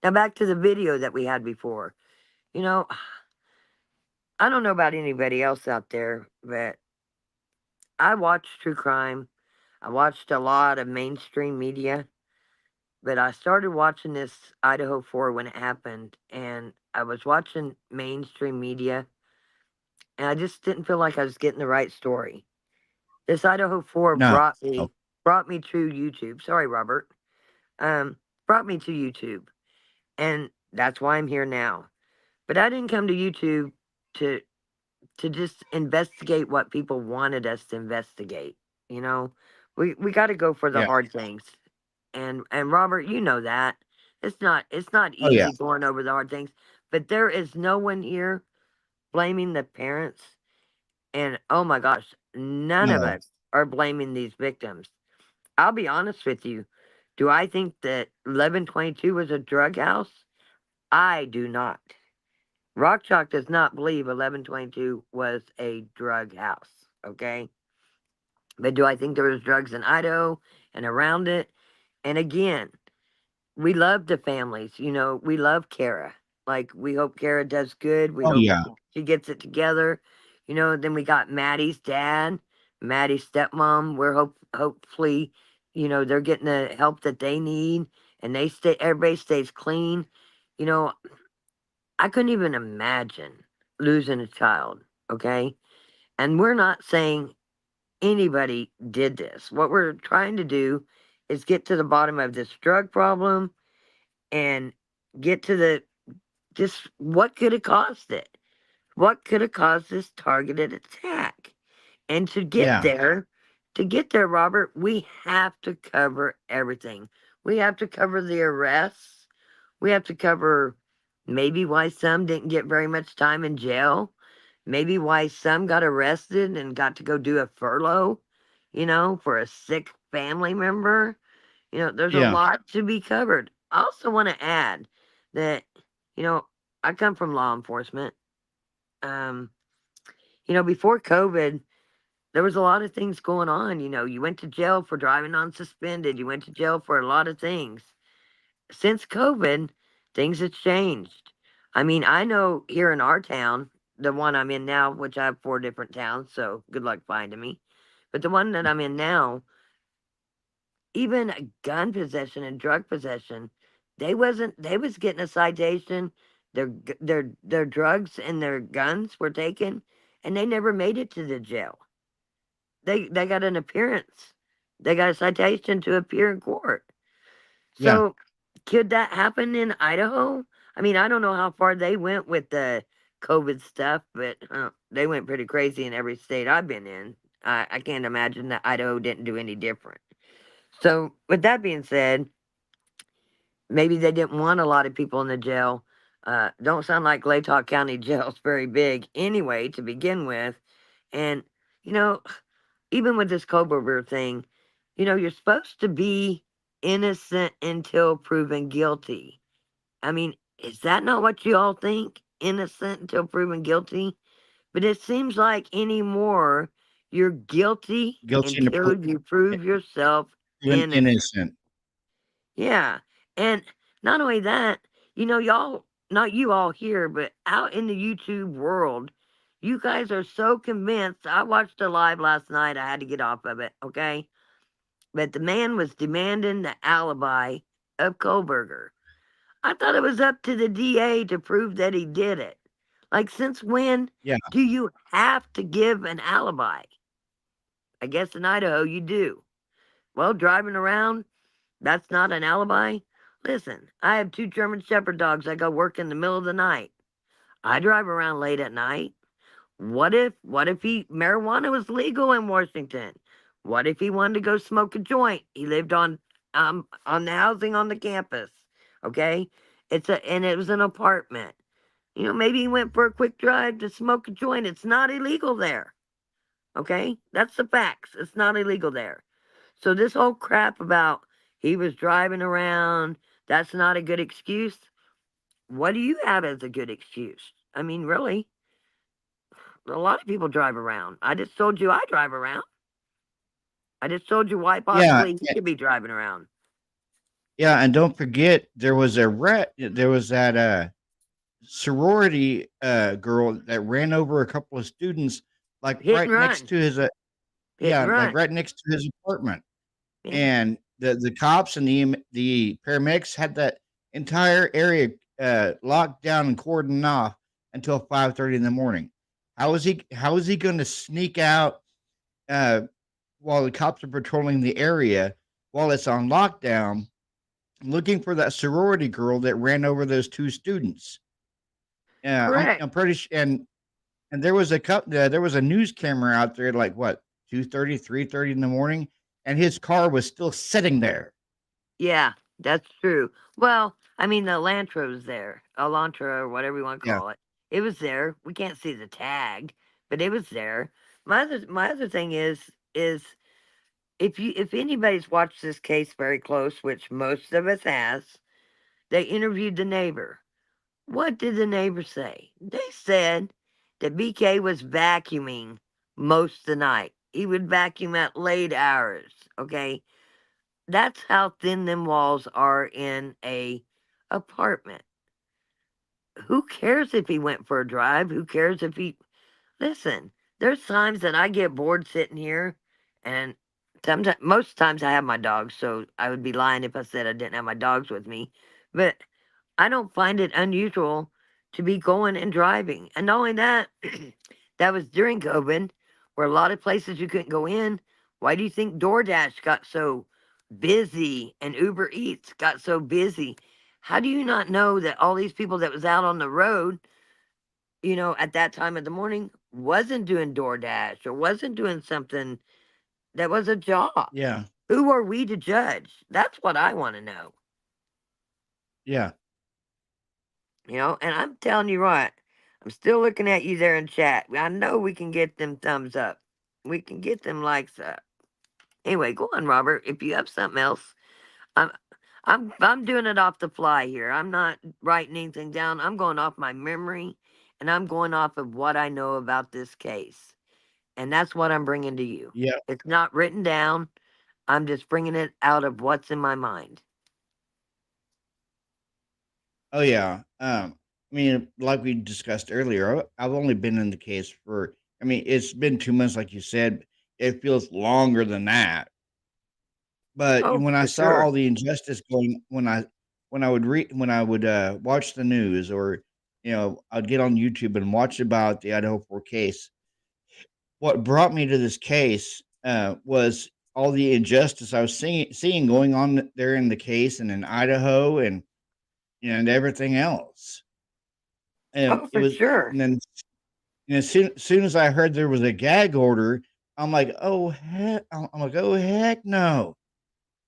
Now back to the video that we had before. You know, I don't know about anybody else out there, but I watch true crime. I watched a lot of mainstream media, but I started watching this Idaho4 when it happened, and I was watching mainstream media, and I just didn't feel like I was getting the right story. This Idaho4 No. brought me to YouTube. Sorry, Robert. Brought me to YouTube, and that's why I'm here now. But I didn't come to YouTube to just investigate what people wanted us to investigate. You know, we got to go for the Yeah. hard things. And Robert, you know that it's not Oh yeah. easy going over the hard things. But there is no one here blaming the parents. And oh my gosh, none of No. us are blaming these victims. I'll be honest with you. Do I think that 1122 was a drug house? I do not. Rock Chalk does not believe 1122 was a drug house. Okay. But do I think there was drugs in Idaho and around it? And again, we love the families. We love Kara. Like, we hope Kara does good. We Oh hope yeah. she gets it together. Then we got Maddie's dad, Maddie's stepmom. We're hopefully, they're getting the help that they need, and everybody stays clean. You know, I couldn't even imagine losing a child. Okay. And we're not saying anybody did this. What we're trying to do is get to the bottom of this drug problem and get to just what could have caused it? What could have caused this targeted attack? And Yeah. to get there, Robert, we have to cover everything. We have to cover the arrests. We have to cover maybe why some didn't get very much time in jail. Maybe why some got arrested and got to go do a furlough, for a sick family member. There's a Yeah. lot to be covered. I also want to add that, I come from law enforcement. Um, before COVID, there was a lot of things going on. You went to jail for driving unsuspended. You went to jail for a lot of things. Since COVID, things have changed. I mean, I know here in our town, the one I'm in now, which I have 4 different towns, so good luck finding me. But the one that I'm in now, even a gun possession and drug possession, they was getting a citation. Their drugs and their guns were taken, and they never made it to the jail. They got an appearance. They got a citation to appear in court. Yeah. So could that happen in Idaho? I mean, I don't know how far they went with the COVID stuff, but they went pretty crazy in every state I've been in. I can't imagine that Idaho didn't do any different. So, with that being said, maybe they didn't want a lot of people in the jail. Don't sound like Latah County Jail's very big anyway to begin with. And, you know, even with this Koberger thing, you're supposed to be innocent until proven guilty. I mean, is that not what you all think? Innocent until proven guilty? But it seems like anymore you're guilty Guilty and until you prove yourself proven innocent. innocent. Yeah. And not only that, y'all, not you all here, but out in the YouTube world, you guys are so convinced. I watched a live last night. I had to get off of it, okay? But the man was demanding the alibi of Kohlberger. I thought it was up to the DA to prove that he did it. Like, since when Yeah. do you have to give an alibi? I guess in Idaho you do. Well, driving around, that's not an alibi. Listen, I have 2 German Shepherd dogs that go work in the middle of the night. I drive around late at night. What if marijuana was legal in Washington? What if he wanted to go smoke a joint? He lived on the housing on the campus. Okay? And it was an apartment. Maybe he went for a quick drive to smoke a joint. It's not illegal there. Okay? That's the facts. It's not illegal there. So this whole crap about he was driving around, that's not a good excuse. What do you have as a good excuse? I mean, really? A lot of people drive around. I just told you I drive around. I just told you why Yeah, possibly he could be driving around. yeah, and don't forget there was that sorority girl that ran over a couple of students, like Hit and right next run. to his Hit and like run. right next to his apartment. Yeah. And the cops and the paramedics had that entire area locked down and cordoned off until 5:30 in the morning. How is he going to sneak out uh, while the cops are patrolling the area while it's on lockdown, looking for that sorority girl that ran over those two students? Yeah, Correct. I'm pretty sure. And there was there was a news camera out there, like what, 2:30, 3:30 in the morning, and his car was still sitting there. Yeah, that's true. Well, I mean, the Elantra was there. Elantra, or whatever you want to Yeah. call it. It was there. We can't see the tag, but it was there. My other thing is if anybody's watched this case very close, which most of us has, they interviewed the neighbor. What did the neighbor say? They said that BK was vacuuming most of the night. He would vacuum at late hours. Okay, that's how thin them walls are in a apartment. Who cares if he went for a drive? Who cares if he listen? There's times that I get bored sitting here, and sometimes, most times I have my dogs, so I would be lying if I said I didn't have my dogs with me. But I don't find it unusual to be going and driving. And not only that, that was during COVID, where a lot of places you couldn't go in. Why do you think DoorDash got so busy and Uber Eats got so busy? How do you not know that all these people that was out on the road, at that time of the morning wasn't doing DoorDash or wasn't doing something that was a job? Yeah. Who are we to judge? That's what I want to know. Yeah. And I'm telling you what, I'm still looking at you there in chat. I know we can get them thumbs up. We can get them likes up. Anyway, go on, Robert. If you have something else, I'm I'm doing it off the fly here. I'm not writing anything down. I'm going off my memory, and I'm going off of what I know about this case, and that's what I'm bringing to you. Yeah. It's not written down. I'm just bringing it out of what's in my mind. Oh yeah. I mean, like we discussed earlier, I've only been in the case for. I mean, it's been 2 months, like you said. It feels longer than that. But Oh, when I for saw sure. all the injustice going, when I would watch the news, or I'd get on YouTube and watch about the Idaho 4 case. What brought me to this case was all the injustice I was seeing going on there in the case and in Idaho and everything else. And Oh, it for was, sure. and then as soon as I heard there was a gag order, I'm like, oh heck no!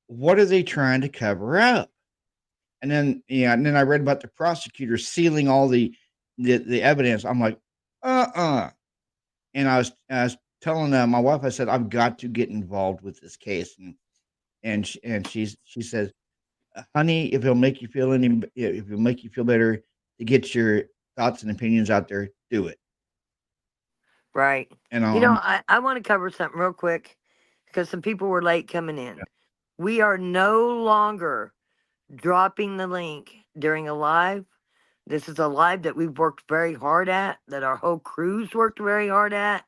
What are they trying to cover up? And then I read about the prosecutor sealing all the evidence. I'm like, and I was telling my wife, I said, I've got to get involved with this case, she says, honey, if it'll make you feel better to get your thoughts and opinions out there, do it. Right. And I want to cover something real quick because some people were late coming in. Yeah. We are no longer dropping the link during a live. This is a live that we've worked very hard at, that our whole crew's worked very hard at.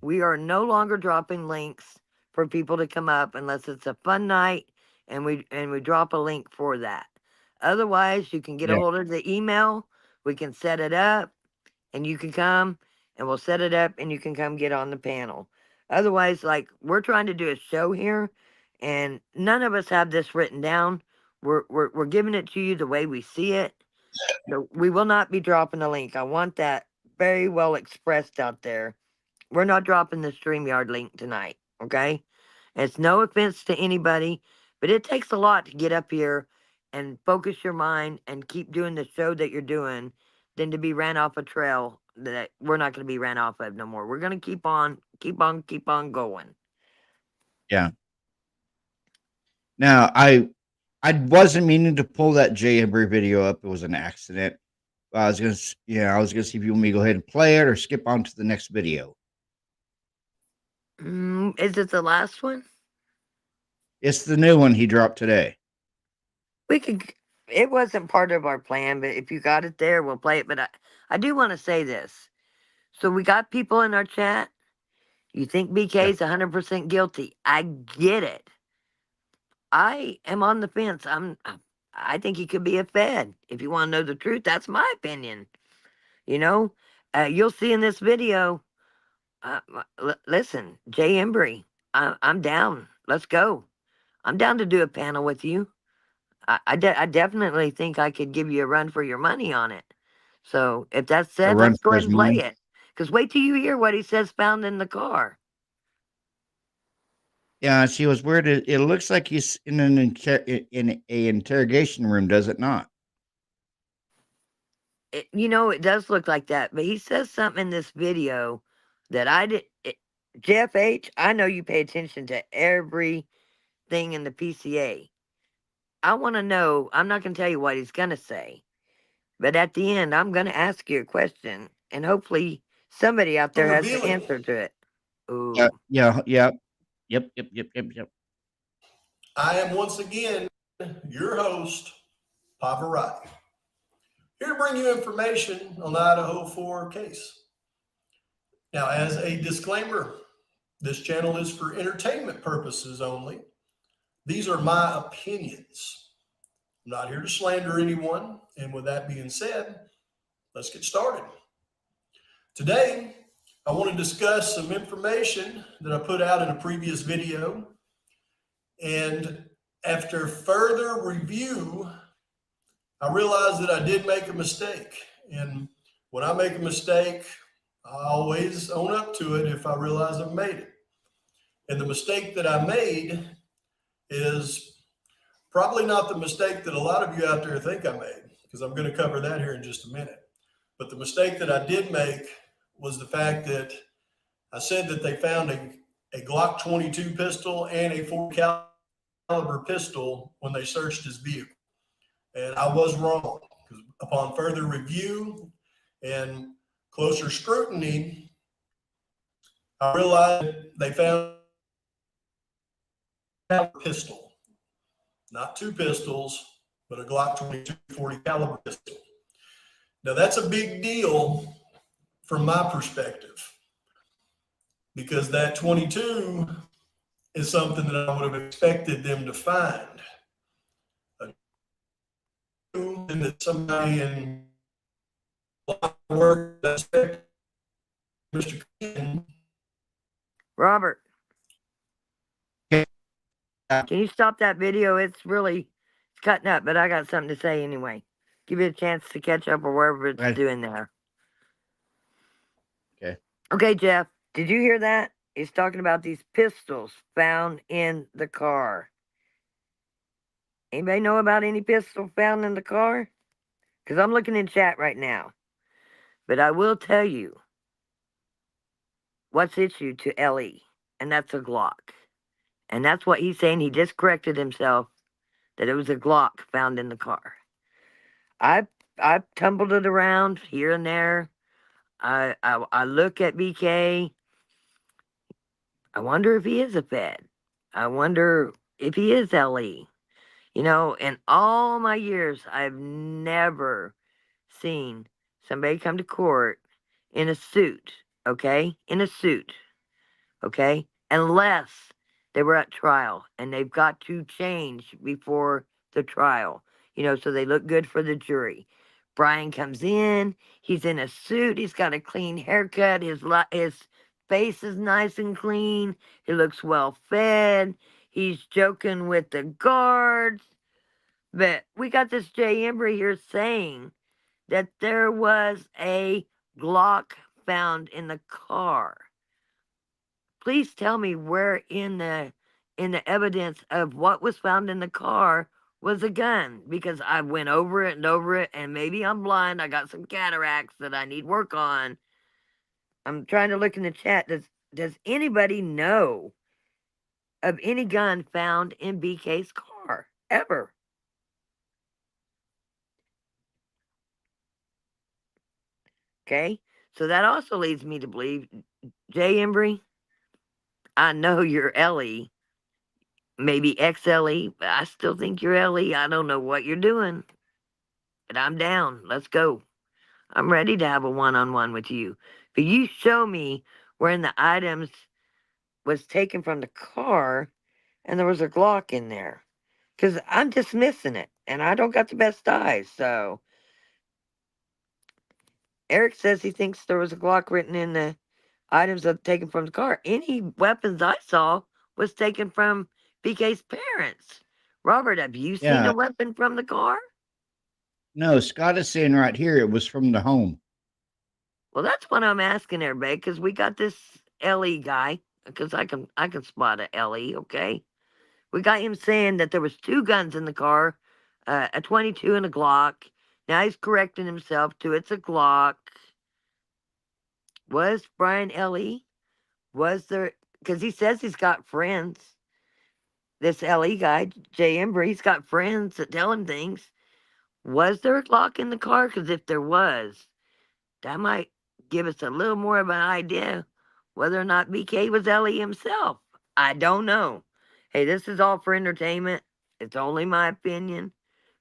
We are no longer dropping links for people to come up unless it's a fun night and we drop a link for that. Otherwise, you can get a Yeah. hold of the email. We can set it up and you can come and we'll set it up and you can come get on the panel. Otherwise, like, we're trying to do a show here and none of us have this written down. We're giving it to you the way we see it. So we will not be dropping the link. I want that very well expressed out there. We're not dropping the StreamYard link tonight, okay? It's no offense to anybody, but it takes a lot to get up here and focus your mind and keep doing the show that you're doing than to be ran off a trail that we're not going to be ran off of no more. We're going to keep on going. Yeah. Now, I wasn't meaning to pull that Jay Embry video up. It was an accident. I was gonna see if you want me to go ahead and play it or skip on to the next video. Is it the last one? It's the new one he dropped today. We could. It wasn't part of our plan, but if you got it there, we'll play it. But I do want to say this. So we got people in our chat. You think BK is 100% guilty? I get it. I am on the fence. I think he could be a Fed. If you want to know the truth, that's my opinion. You know, you'll see in this video. Listen, Jay Embry, I'm down. Let's go. I'm down to do a panel with you. I definitely think I could give you a run for your money on it. So if that's said, run let's go for ahead his and play money? it. Because wait till you hear what he says found in the car. Yeah, see, what's weird. It looks like he's in an interrogation room, does it not? It does look like that. But he says something in this video that I did. Jeff H., I know you pay attention to everything in the PCA. I want to know. I'm not going to tell you what he's going to say. But at the end, I'm going to ask you a question. And hopefully somebody out there has the answer to it. Ooh. Yeah. Yep. I am once again your host, Pavarotti, here to bring you information on the Idaho4 case. Now, as a disclaimer, this channel is for entertainment purposes only. These are my opinions. I'm not here to slander anyone. And with that being said, let's get started. Today, I want to discuss some information that I put out in a previous video. And after further review, I realized that I did make a mistake. And when I make a mistake, I always own up to it if I realize I've made it. And the mistake that I made is probably not the mistake that a lot of you out there think I made, because I'm going to cover that here in just a minute. But the mistake that I did make was the fact that I said that they found a Glock 22 pistol and a 40 caliber pistol when they searched his vehicle. And I was wrong, because upon further review and closer scrutiny, I realized they found a pistol, not two pistols, but a Glock 22 40 caliber pistol. Now that's a big deal from my perspective, because that 22 is something that I would have expected them to find. And that somebody in work, Mr. Ken. Robert, can you stop that video? It's cutting up, but I got something to say anyway. Give you a chance to catch up or wherever it's doing there. Okay. Okay, Jeff, did you hear that? He's talking about these pistols found in the car. Anybody know about any pistol found in the car? Because I'm looking in chat right now. But I will tell you what's issued to LE, and that's a Glock. And that's what he's saying. He just corrected himself that it was a Glock found in the car. I've tumbled it around here and there. I look at BK. I wonder if he is a Fed. I wonder if he is LE. In all my years, I've never seen somebody come to court in a suit, okay? In a suit, okay? Unless they were at trial, and they've got to change before the trial, so they look good for the jury. Brian comes in, he's in a suit, he's got a clean haircut, his face is nice and clean, he looks well fed, he's joking with the guards. But we got this Jay Embry here saying that there was a Glock found in the car. Please tell me where in the evidence of what was found in the car was a gun, because I went over it, and maybe I'm blind. I got some cataracts that I need work on, I'm trying to look in the chat. Does anybody know of any gun found in BK's car ever? Okay, so that also leads me to believe, Jay Embry, I know you're Ellie, maybe XLE, but I still think you're Ellie. I don't know what you're doing, but I'm down. Let's go. I'm ready to have a one-on-one with you. But you show me where the items was taken from the car and there was a Glock in there. Because I'm dismissing it, and I don't got the best eyes, so. Eric says he thinks there was a Glock written in the items that taken from the car. Any weapons I saw was taken from BK's parents. Robert, have you seen Yeah. a weapon from the car? No, Scott is saying right here it was from the home. Well, that's what I'm asking everybody, because we got this LE guy, because I can spot a LE, okay? We got him saying that there was 2 guns in the car, a 22 and a Glock. Now he's correcting himself to it's a Glock. Was Brian LE? Was there, because he says he's got friends. This LE guy, Jay Embry, he's got friends that tell him things. Was there a Glock in the car? Because if there was, that might give us a little more of an idea whether or not BK was LE himself. I don't know. Hey, this is all for entertainment. It's only my opinion,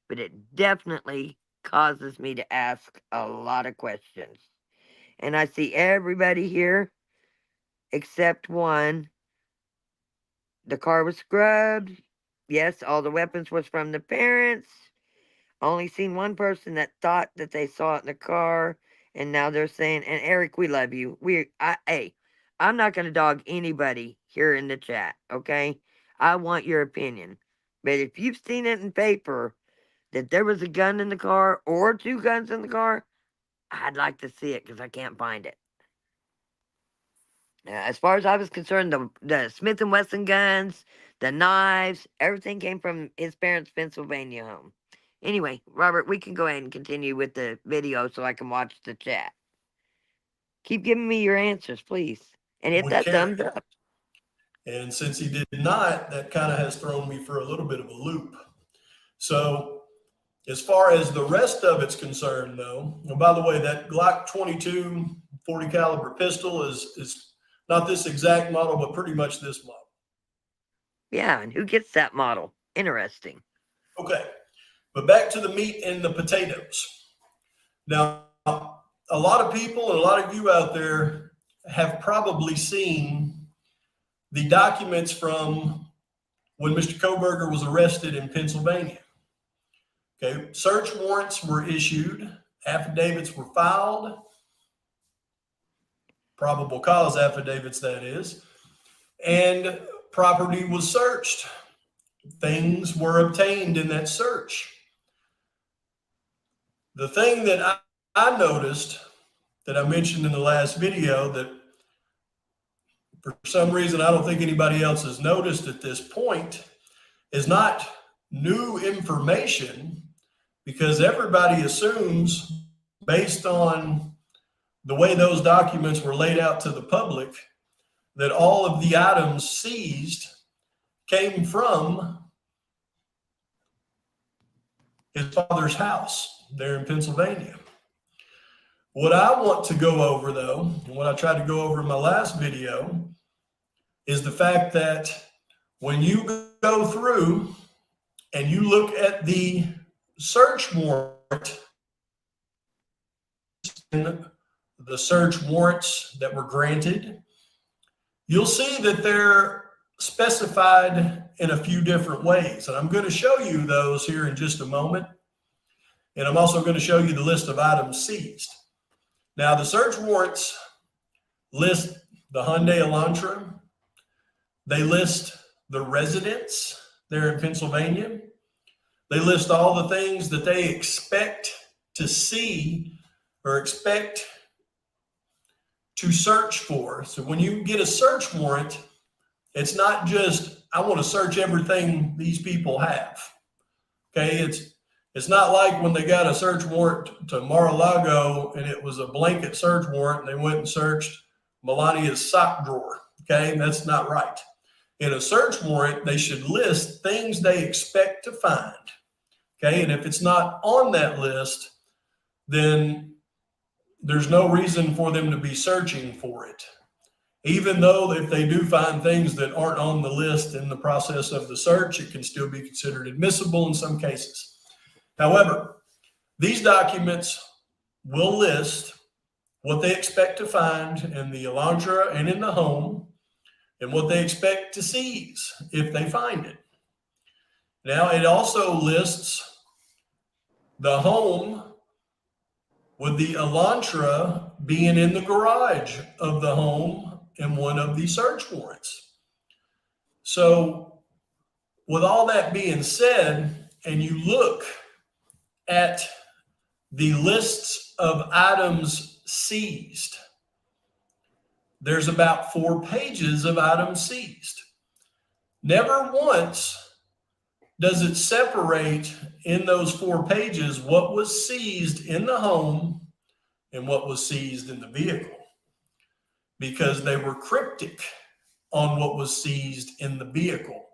but it definitely causes me to ask a lot of questions. And I see everybody here except one. The car was scrubbed. Yes, all the weapons was from the parents. Only seen one person that thought that they saw it in the car, and now they're saying, and Eric, we love you. Hey, I'm not going to dog anybody here in the chat, okay? I want your opinion. But if you've seen it in paper that there was a gun in the car or 2 guns in the car, I'd like to see it because I can't find it. As far as I was concerned, the Smith & Wesson guns, the knives, everything came from his parents' Pennsylvania home. Anyway, Robert, we can go ahead and continue with the video so I can watch the chat. Keep giving me your answers, please. And hit that thumbs up. And since he did not, that kind of has thrown me for a little bit of a loop. So as far as the rest of it's concerned, though, and by the way, that Glock 22 40 caliber pistol is not this exact model, but pretty much this model. Yeah, and who gets that model? Interesting. Okay, but back to the meat and the potatoes. Now, a lot of people and a lot of you out there have probably seen the documents from when Mr. Koberger was arrested in Pennsylvania. Okay, search warrants were issued, affidavits were filed, probable cause affidavits, that is, and property was searched. Things were obtained in that search. The thing that I noticed that I mentioned in the last video that for some reason I don't think anybody else has noticed at this point is not new information, because everybody assumes, based on the way those documents were laid out to the public, that all of the items seized came from his father's house there in Pennsylvania. What I want to go over, though, and what I tried to go over in my last video, is the fact that when you go through and you look at the search warrant and the search warrants that were granted, you'll see that they're specified in a few different ways. And I'm going to show you those here in just a moment. And I'm also going to show you the list of items seized. Now, the search warrants list the Hyundai Elantra. They list the residence there in Pennsylvania. They list all the things that they expect to see or expect to search for. So when you get a search warrant, it's not just, I want to search everything these people have. Okay, it's not like when they got a search warrant to Mar-a-Lago and it was a blanket search warrant and they went and searched Melania's sock drawer. Okay, that's not right. In a search warrant, they should list things they expect to find. Okay, and if it's not on that list, then there's no reason for them to be searching for it. Even though if they do find things that aren't on the list in the process of the search, it can still be considered admissible in some cases. However, these documents will list what they expect to find in the Elantra and in the home, and what they expect to seize if they find it. Now, it also lists the home with the Elantra being in the garage of the home in one of the search warrants. So, with all that being said, and you look at the lists of items seized, there's about 4 pages of items seized. Never once does it separate in those 4 pages what was seized in the home and what was seized in the vehicle, because they were cryptic on what was seized in the vehicle.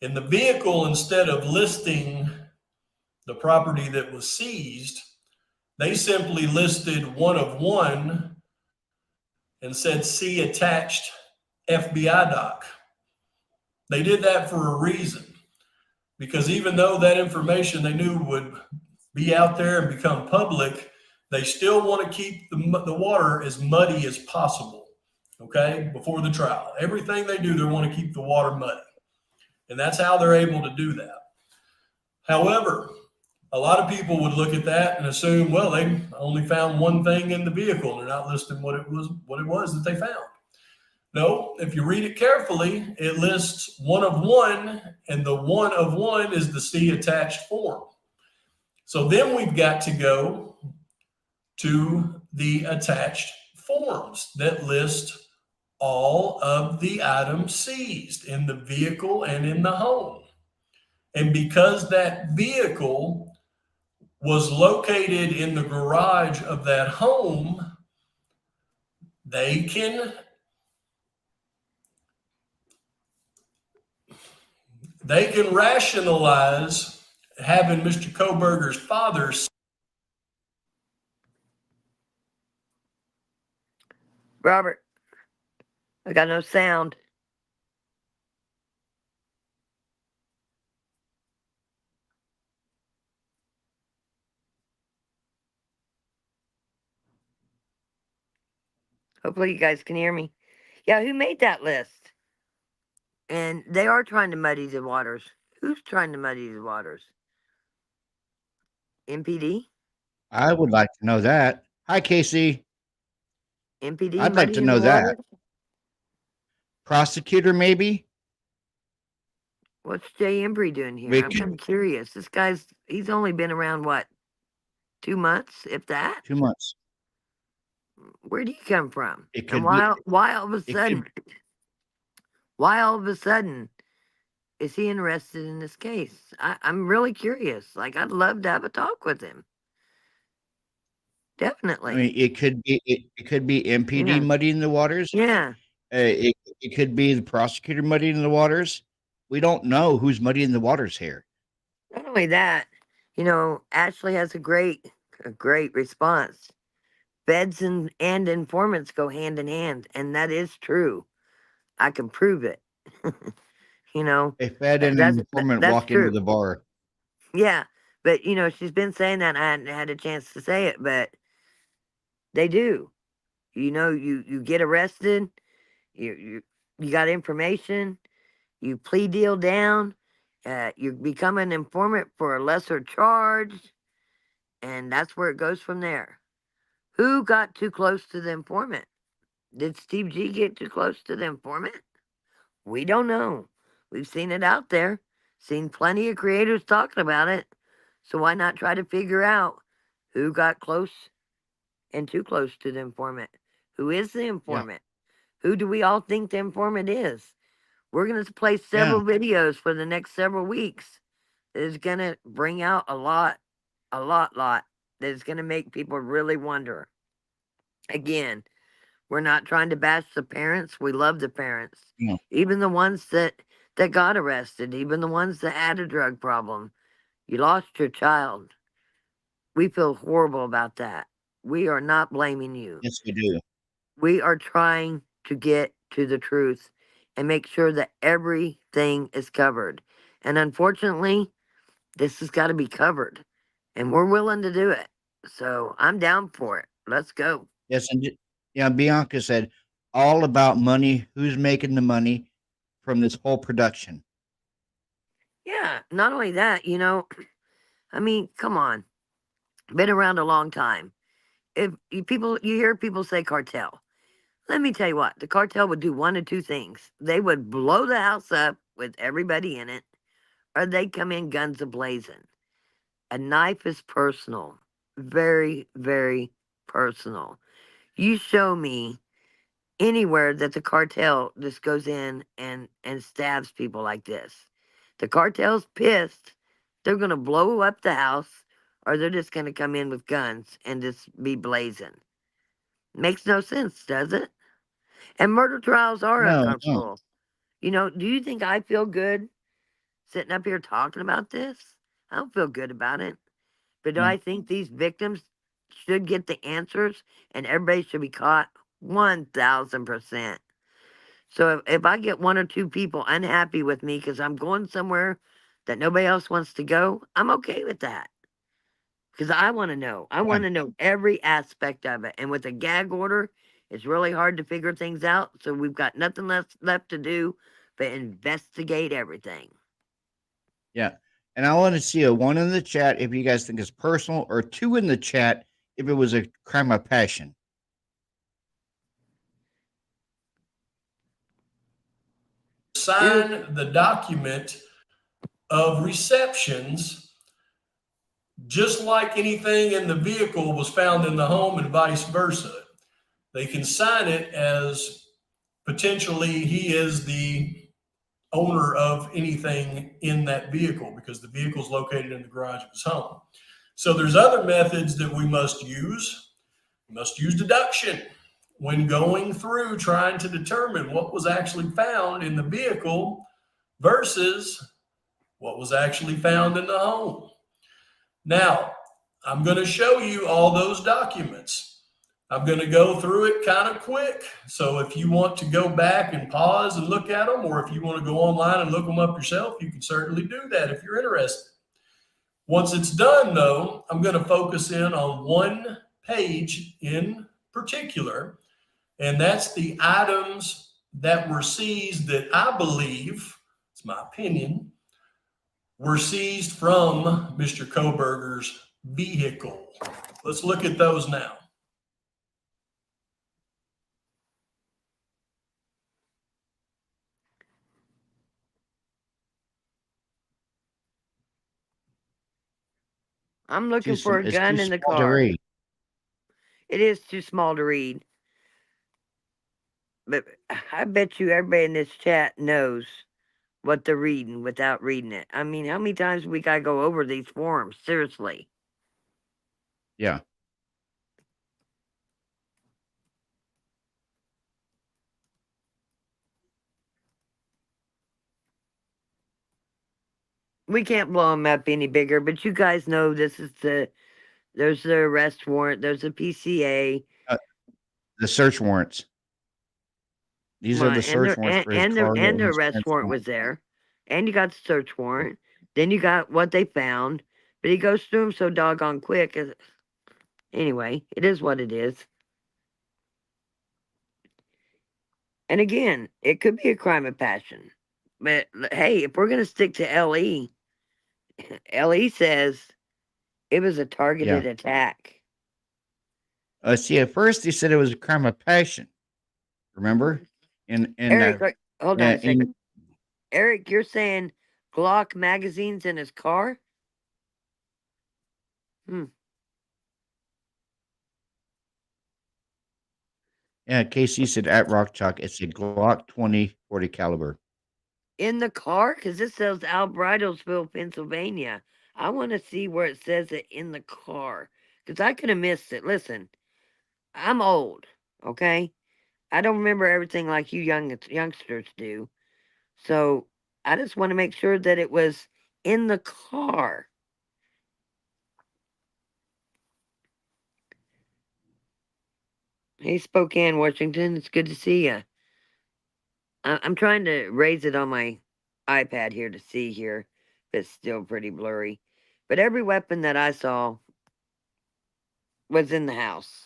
In the vehicle, instead of listing the property that was seized, they simply listed one of one and said, "See attached FBI doc." They did that for a reason, because even though that information they knew would be out there and become public, they still want to keep the water as muddy as possible, okay, before the trial. Everything they do, they want to keep the water muddy. And that's how they're able to do that. However, a lot of people would look at that and assume, well, they only found one thing in the vehicle. They're not listing what it was that they found. No, if you read it carefully, it lists one of one, and the one of one is the C attached form. So then we've got to go to the attached forms that list all of the items seized in the vehicle and in the home. And because that vehicle was located in the garage of that home, they can rationalize having Mr. Koberger's father. Robert, I got no sound. Hopefully you guys can hear me. Yeah, who made that list? And they are trying to muddy the waters. Who's trying to muddy the waters? MPD? I would like to know that. Hi, Casey. MPD I'd like to muddying know the that. waters? Prosecutor, maybe? What's Jay Embry doing here? We I'm could- kind of curious. This he's only been around, what, 2 months, if that? 2 months. Where do you come from? It And could why all of a it sudden, could, why all of a sudden is he interested in this case? I'm really curious. Like, I'd love to have a talk with him. I Definitely. mean, it could be MPD Yeah. muddying the waters. Yeah. It could be the prosecutor muddying the waters. We don't know who's muddying the waters here. Not only that, Ashley has a great response. Feds and informants go hand in hand, and that is true. I can prove it. A Fed and an informant that's walk into true. the bar. Yeah, but she's been saying that. And I hadn't had a chance to say it, but they do. You get arrested. You got information. You plea deal down. You become an informant for a lesser charge, and that's where it goes from there. Who got too close to the informant? Did Steve G get too close to the informant? We don't know. We've seen it out there. Seen plenty of creators talking about it. So why not try to figure out who got close and too close to the informant? Who is the informant? Who do we all think the informant is? We're going to play several videos for the next several weeks that is going to bring out a lot that is going to make people really wonder. Again, We're not trying to bash the parents. We love the parents. No. Even the ones that got arrested, even the ones that had a drug problem. You lost your child. We feel horrible about that. We are not blaming you. Yes, we do. We are trying to get to the truth and make sure that everything is covered. And unfortunately, this has got to be covered. And we're willing to do it. So I'm down for it. Let's go. Yes, and yeah, Bianca said all about money. Who's making the money from this whole production? Yeah, not only that, I mean, come on. Been around a long time. If you hear people say cartel. Let me tell you what, the cartel would do one of two things. They would blow the house up with everybody in it, or they'd come in guns a-blazing. A knife is personal. Very, very personal. You show me anywhere that the cartel just goes in and stabs people like this. The cartel's pissed. They're going to blow up the house, or they're just going to come in with guns and just be blazing. Makes no sense, does it? And murder trials are No, uncomfortable. Do you think I feel good sitting up here talking about this? I don't feel good about it. But do no. I think these victims should get the answers and everybody should be caught? 1000%. So if I get one or two people unhappy with me because I'm going somewhere that nobody else wants to go, I'm okay with that. Because I want to know. I want to know every aspect of it. And with a gag order, it's really hard to figure things out. So we've got nothing left to do but investigate everything. Yeah. And I want to see a 1 in the chat if you guys think it's personal, or 2 in the chat if it was a crime of passion. Sign the document of receptions, just like anything in the vehicle was found in the home and vice versa. They can sign it as potentially he is the owner of anything in that vehicle, because the vehicle is located in the garage of his home. So there's other methods that we must use. We must use deduction when going through trying to determine what was actually found in the vehicle versus what was actually found in the home. Now, I'm going to show you all those documents. I'm going to go through it kind of quick. So if you want to go back and pause and look at them, or if you want to go online and look them up yourself, you can certainly do that if you're interested. Once it's done, though, I'm going to focus in on one page in particular, and that's the items that were seized that I believe, it's my opinion, were seized from Mr. Koberger's vehicle. Let's look at those now. I'm looking for a gun in the car. It is too small to read. But I bet you everybody in this chat knows what they're reading without reading it. I mean, how many times we got to go over these forms? Seriously. Yeah. We can't blow them up any bigger, but you guys know this is there's the arrest warrant, there's a PCA. The search warrants. These are the search warrants for his car. And the arrest warrant was there. And you got the search warrant. Then you got what they found. But he goes through them so doggone quick. Anyway, it is what it is. And again, it could be a crime of passion. But hey, if we're going to stick to LE, LE says it was a targeted attack. See, at first he said it was a crime of passion. Remember? Eric, hold on a second. Eric, you're saying Glock magazines in his car? Yeah, Casey said at Rock Chalk, it's a Glock 20/40 caliber. In the car? Because this says Albrightsville, Pennsylvania. I want to see where it says it in the car. Because I could have missed it. Listen, I'm old, okay? I don't remember everything like you youngsters do. So I just want to make sure that it was in the car. Hey, Spokane, Washington. It's good to see you. I'm trying to raise it on my iPad here to see here if it's still pretty blurry. But every weapon that I saw was in the house.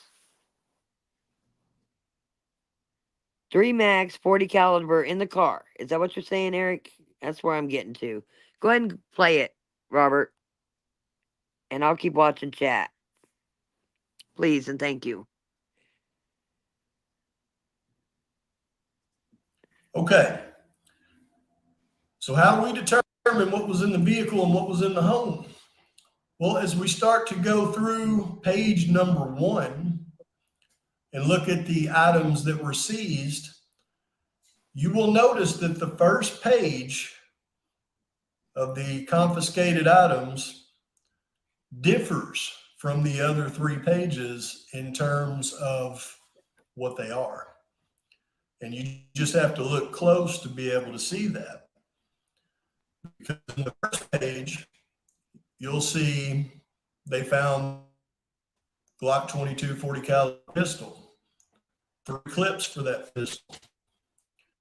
3 mags, 40 caliber in the car. Is that what you're saying, Eric? That's where I'm getting to. Go ahead and play it, Robert. And I'll keep watching chat. Please and thank you. Okay. So how do we determine what was in the vehicle and what was in the home? Well, as we start to go through page number 1 and look at the items that were seized, you will notice that the first page of the confiscated items differs from the other 3 pages in terms of what they are. And you just have to look close to be able to see that. Because in the first page, you'll see they found Glock 22 40 caliber pistol, 3 clips for that pistol.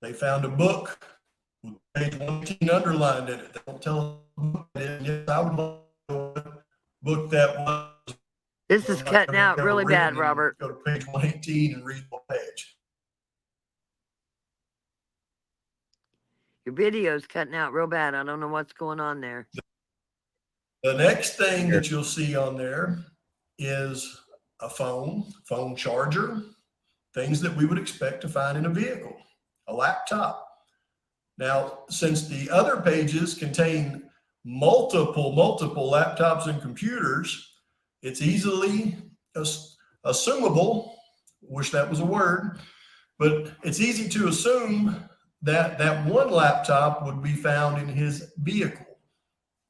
They found a book with page 118 underlined in it. They don't tell us yes, I would know what book that was. This is cutting out really bad, Robert. Go to page 118 and read the page. Your video's cutting out real bad. I don't know what's going on there. The next thing that you'll see on there is a phone charger, things that we would expect to find in a vehicle, a laptop. Now, since the other pages contain multiple laptops and computers, it's easily assumable, wish that was a word, but it's easy to assume that that one laptop would be found in his vehicle.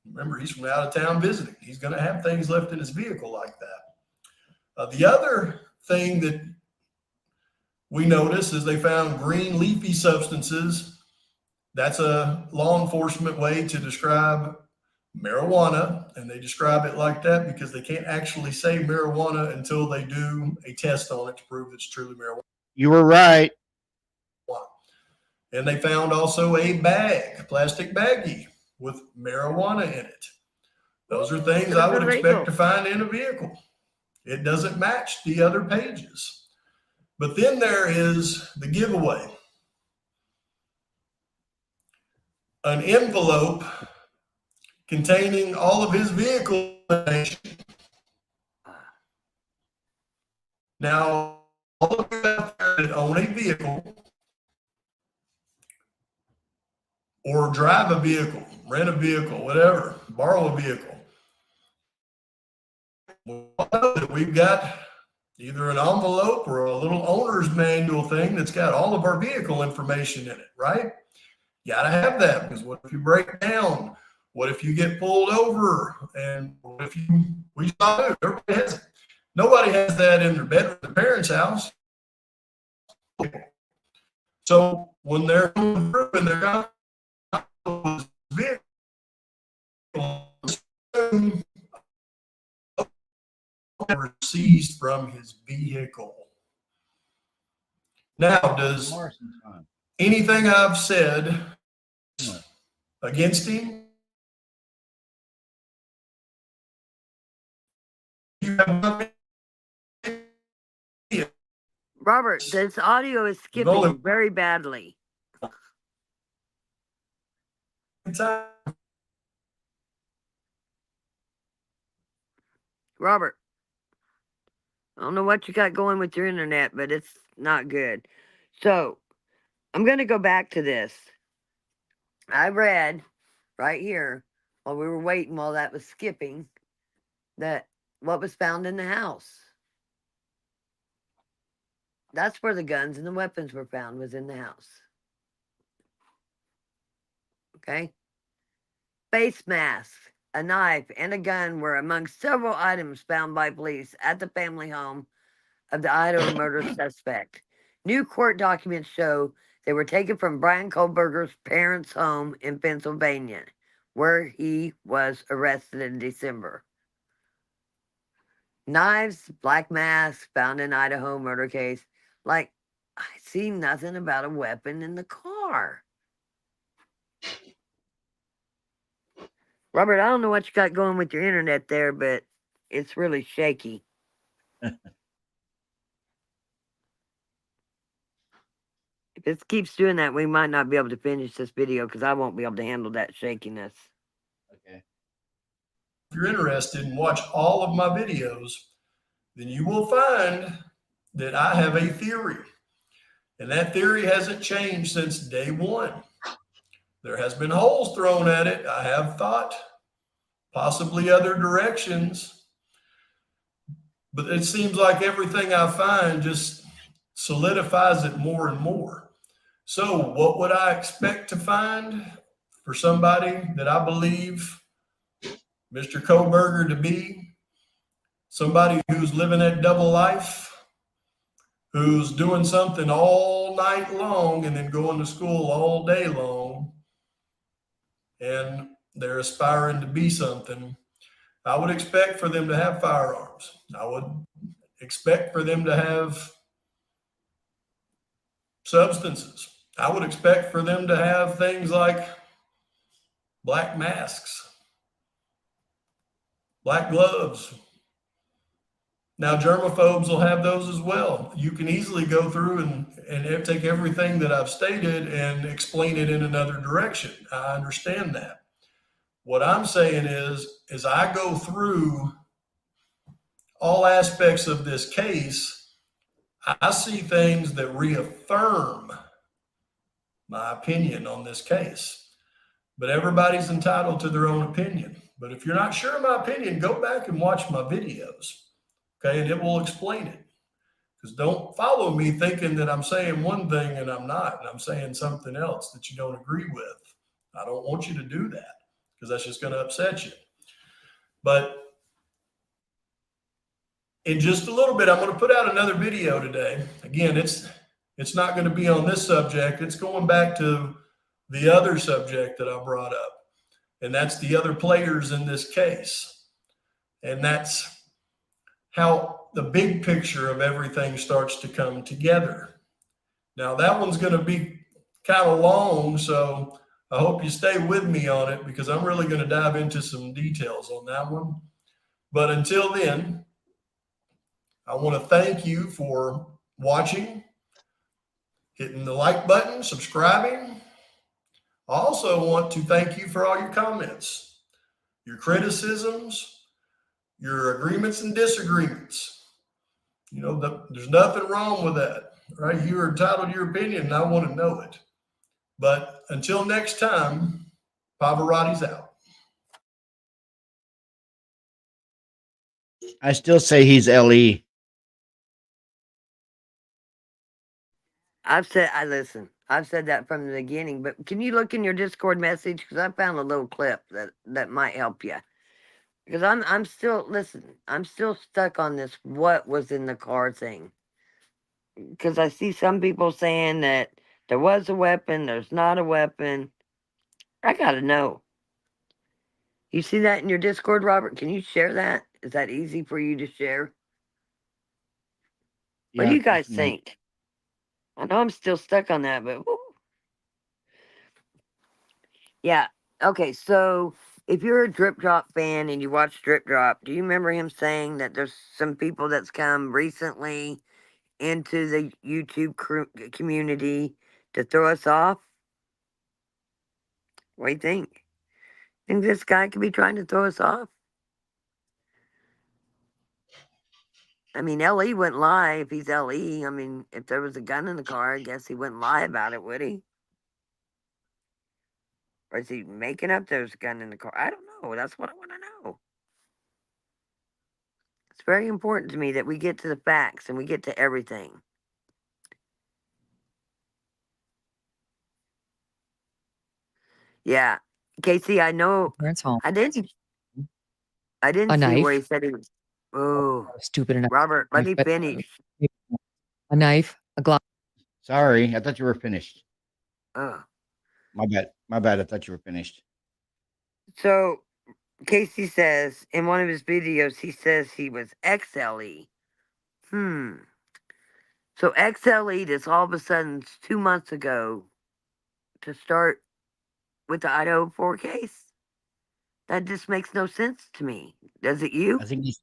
Remember, he's from out of town visiting. He's going to have things left in his vehicle like that. The other thing that we notice is they found green leafy substances. That's a law enforcement way to describe marijuana, and they describe it like that because they can't actually say marijuana until they do a test on it to prove it's truly marijuana. You were right. And they found also a bag, a plastic baggie with marijuana in it. Those are things I would expect to find in a vehicle. It doesn't match the other pages. But then there is the giveaway. An envelope containing all of his vehicle information. Now, all of you out there that own a vehicle or drive a vehicle, rent a vehicle, whatever, borrow a vehicle, we've got either an envelope or a little owner's manual thing that's got all of our vehicle information in it, right? You gotta have that, because what if you break down? What if you get pulled over? And what if we saw it? Everybody has it. Nobody has that in their bedroom, their parents' house. So when they're going through and they're got vehicle, seized from his vehicle. Now, does anything I've said against him? Robert, this audio is skipping very badly. Robert, I don't know what you got going with your internet, but it's not good. So, I'm going to go back to this. I read right here while we were waiting, while that was skipping, that what was found in the house. That's where the guns and the weapons were found, was in the house. Okay? Face mask, a knife, and a gun were among several items found by police at the family home of the Idaho murder suspect. New court documents show they were taken from Brian Kohlberger's parents' home in Pennsylvania, where he was arrested in December. Knives, black masks found in Idaho murder case. Like, I see nothing about a weapon in the car. Robert, I don't know what you got going with your internet there, but it's really shaky. If this keeps doing that, we might not be able to finish this video because I won't be able to handle that shakiness. Okay. If you're interested and watch all of my videos, then you will find that I have a theory. And that theory hasn't changed since day one. There has been holes thrown at it. I have thought possibly other directions, but it seems like everything I find just solidifies it more and more. So what would I expect to find for somebody that I believe Mr. Kohlberger to be? Somebody who's living that double life, who's doing something all night long and then going to school all day long, and they're aspiring to be something. I would expect for them to have firearms. I would expect for them to have substances. I would expect for them to have things like black masks, black gloves. Now, germaphobes will have those as well. You can easily go through and take everything that I've stated and explain it in another direction. I understand that. What I'm saying is I go through all aspects of this case. I see things that reaffirm my opinion on this case. But everybody's entitled to their own opinion. But if you're not sure of my opinion, go back and watch my videos. Okay, and it will explain it. Because don't follow me thinking that I'm saying one thing and I'm not, and I'm saying something else that you don't agree with. I don't want you to do that because that's just going to upset you. But in just a little bit, I'm going to put out another video today. Again, it's not going to be on this subject. It's going back to the other subject that I brought up, and that's the other players in this case. And that's how the big picture of everything starts to come together. Now, that one's going to be kind of long, so I hope you stay with me on it because I'm really going to dive into some details on that one. But until then, I want to thank you for watching, hitting the like button, subscribing. I also want to thank you for all your comments, your criticisms, your agreements and disagreements. You know, there's nothing wrong with that, right? You are entitled to your opinion, and I want to know it. But until next time, Pavarotti's out. I still say he's LE. I've said that from the beginning, but can you look in your Discord message? Because I found a little clip that might help you. Because I'm still stuck on this what was in the car thing. Because I see some people saying that there was a weapon, there's not a weapon. I gotta know. You see that in your Discord, Robert? Can you share that? Is that easy for you to share? What do you guys think? I know I'm still stuck on that, but woo. Yeah. Okay, so if you're a Drip Drop fan and you watch Drip Drop, do you remember him saying that there's some people that's come recently into the YouTube community to throw us off? What do you think? Think this guy could be trying to throw us off? I mean, LE wouldn't lie if he's LE. I mean, if there was a gun in the car, I guess he wouldn't lie about it, would he? Or is he making up there's a gun in the car? I don't know. That's what I want to know. It's very important to me that we get to the facts and we get to everything. Yeah. Casey, I know. Parents' home. I didn't A see knife. where he said he was. Oh, Stupid enough. Robert, let me But finish. a knife, a glove. Sorry, I thought you were finished. Oh. My bad. My bad. I thought you were finished. So Casey says in one of his videos, he says he was XLE. So XLE is all of a sudden 2 months ago to start with the Idaho4 case. That just makes no sense to me. Does it you? I think he's.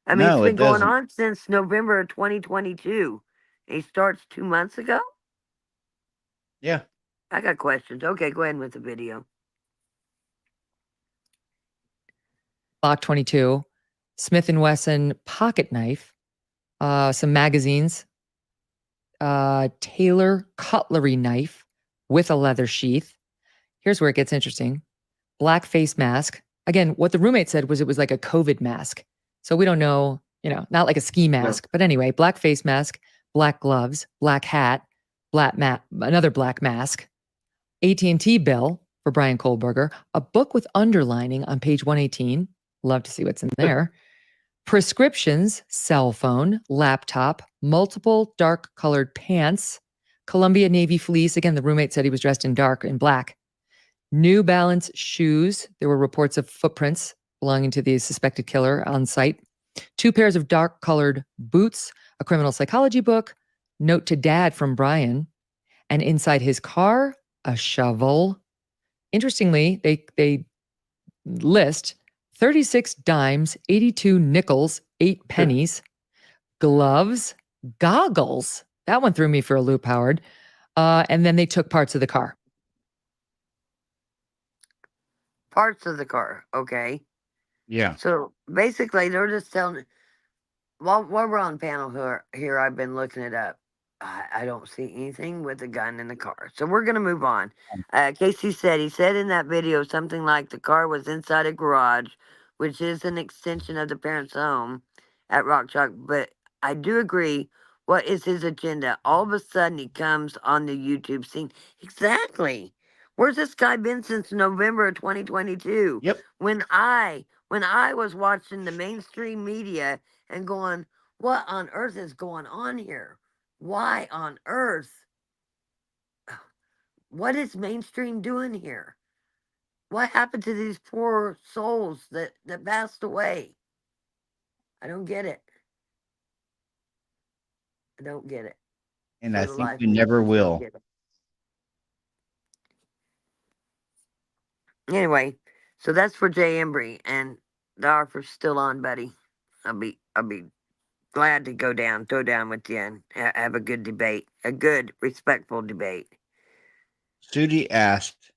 I mean, it's No, it been going doesn't. on since November of 2022. He starts 2 months ago? Yeah. I got questions. Okay, go ahead with the video. Glock 22, Smith & Wesson pocket knife, some magazines, Taylor cutlery knife with a leather sheath. Here's where it gets interesting. Black face mask. Again, what the roommate said was it was like a COVID mask. So we don't know, not like a ski mask. No. But anyway, black face mask, black gloves, black hat, another black mask, AT&T bill for Brian Kohlberger, a book with underlining on page 118. Love to see what's in there. Prescriptions, cell phone, laptop, multiple dark colored pants, Columbia Navy fleece. Again, the roommate said he was dressed in dark and black. New Balance shoes. There were reports of footprints belonging to the suspected killer on site. 2 pairs of dark colored boots, a criminal psychology book, note to dad from Brian, and inside his car, a shovel. Interestingly, they list 36 dimes, 82 nickels, 8 pennies, gloves, goggles. That one threw me for a loop, Howard. And then they took parts of the car. Parts of the car, okay. Yeah. So basically, they're just telling. While we're on panel here, I've been looking it up. I don't see anything with a gun in the car. So we're going to move on. Casey said, he said in that video something like the car was inside a garage, which is an extension of the parents' home at Rock Chalk. But I do agree. What is his agenda? All of a sudden, he comes on the YouTube scene. Exactly. Where's this guy been since November of 2022? Yep. When I was watching the mainstream media and going, what on earth is going on here? Why on earth? What is mainstream doing here? What happened to these poor souls that passed away? I don't get it. I don't get it. And I think we never will. Anyway, so that's for Jay Embry, and the offer's still on, buddy. I'll be glad to go down with you and have a good debate, a good, respectful debate. Sudi asked,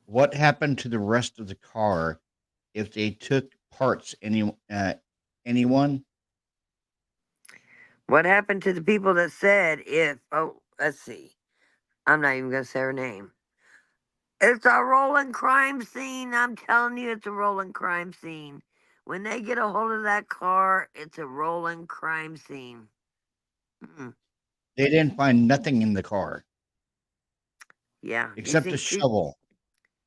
what happened to the rest of the car if they took parts? Anyone? What happened to the people that said let's see. I'm not even going to say her name. It's a rolling crime scene. I'm telling you, it's a rolling crime scene. When they get a hold of that car, it's a rolling crime scene. They didn't find nothing in the car. Yeah. Except a shovel.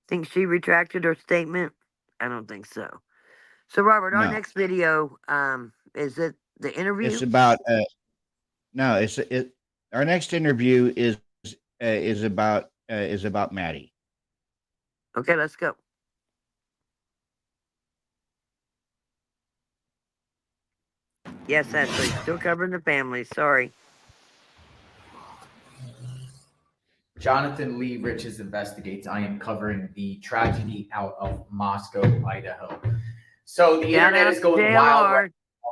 Think she retracted her statement? I don't think so. So, Robert, our next video, is it the interview? It's about our next interview is about Maddie. Okay, let's go. Yes, Ashley, still covering the family. Sorry. Jonathan Lee Riches Investigates. I am covering the tragedy out of Moscow, Idaho. So the internet is going wild right now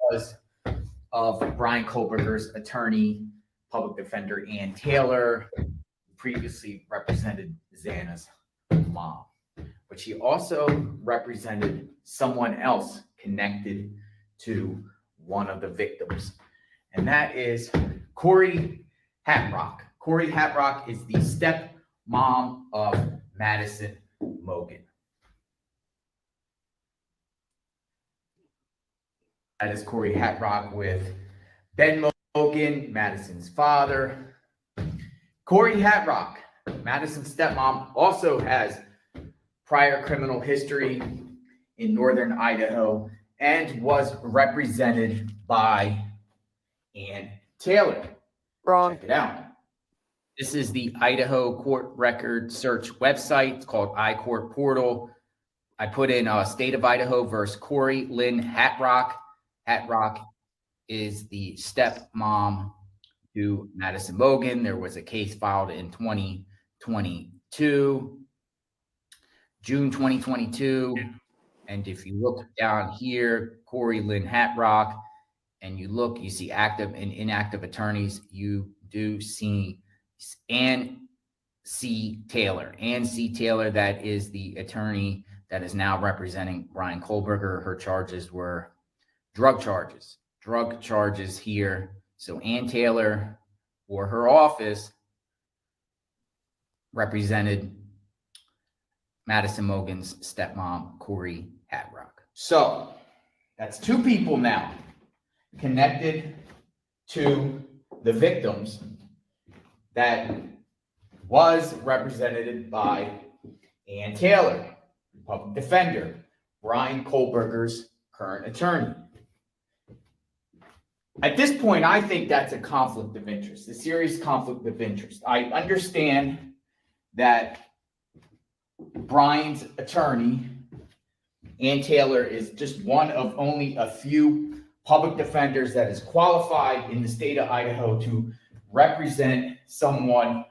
because of Brian Kohlberger's attorney, public defender Ann Taylor, who previously represented Xana's mom. But she also represented someone else connected to one of the victims, and that is Corey Hatrock. Corey Hatrock is the stepmom of Madison Mogen. That is Corey Hatrock with Ben Mogen, Madison's father. Corey Hatrock, Madison's stepmom, also has prior criminal history in northern Idaho and was represented by Ann Taylor. Wrong. Check it out. This is the Idaho court record search website. It's called iCourt Portal. I put in State of Idaho versus Corey Lynn Hatrock. Hatrock is the stepmom to Madison Mogen. There was a case filed in 2022, June 2022. And if you look down here, Corey Lynn Hatrock, and you look, you see active and inactive attorneys, you do see Ann C. Taylor. Ann C. Taylor, that is the attorney that is now representing Brian Kohlberger. Her charges were drug charges here. So Ann Taylor, or her office, represented Madison Mogen's stepmom, Corey Hatrock. So that's two people now connected to the victims that was represented by Ann Taylor, public defender, Brian Kohlberger's current attorney. At this point, I think that's a conflict of interest, a serious conflict of interest. I understand that Brian's attorney, Ann Taylor, is just one of only a few public defenders that is qualified in the state of Idaho to represent someone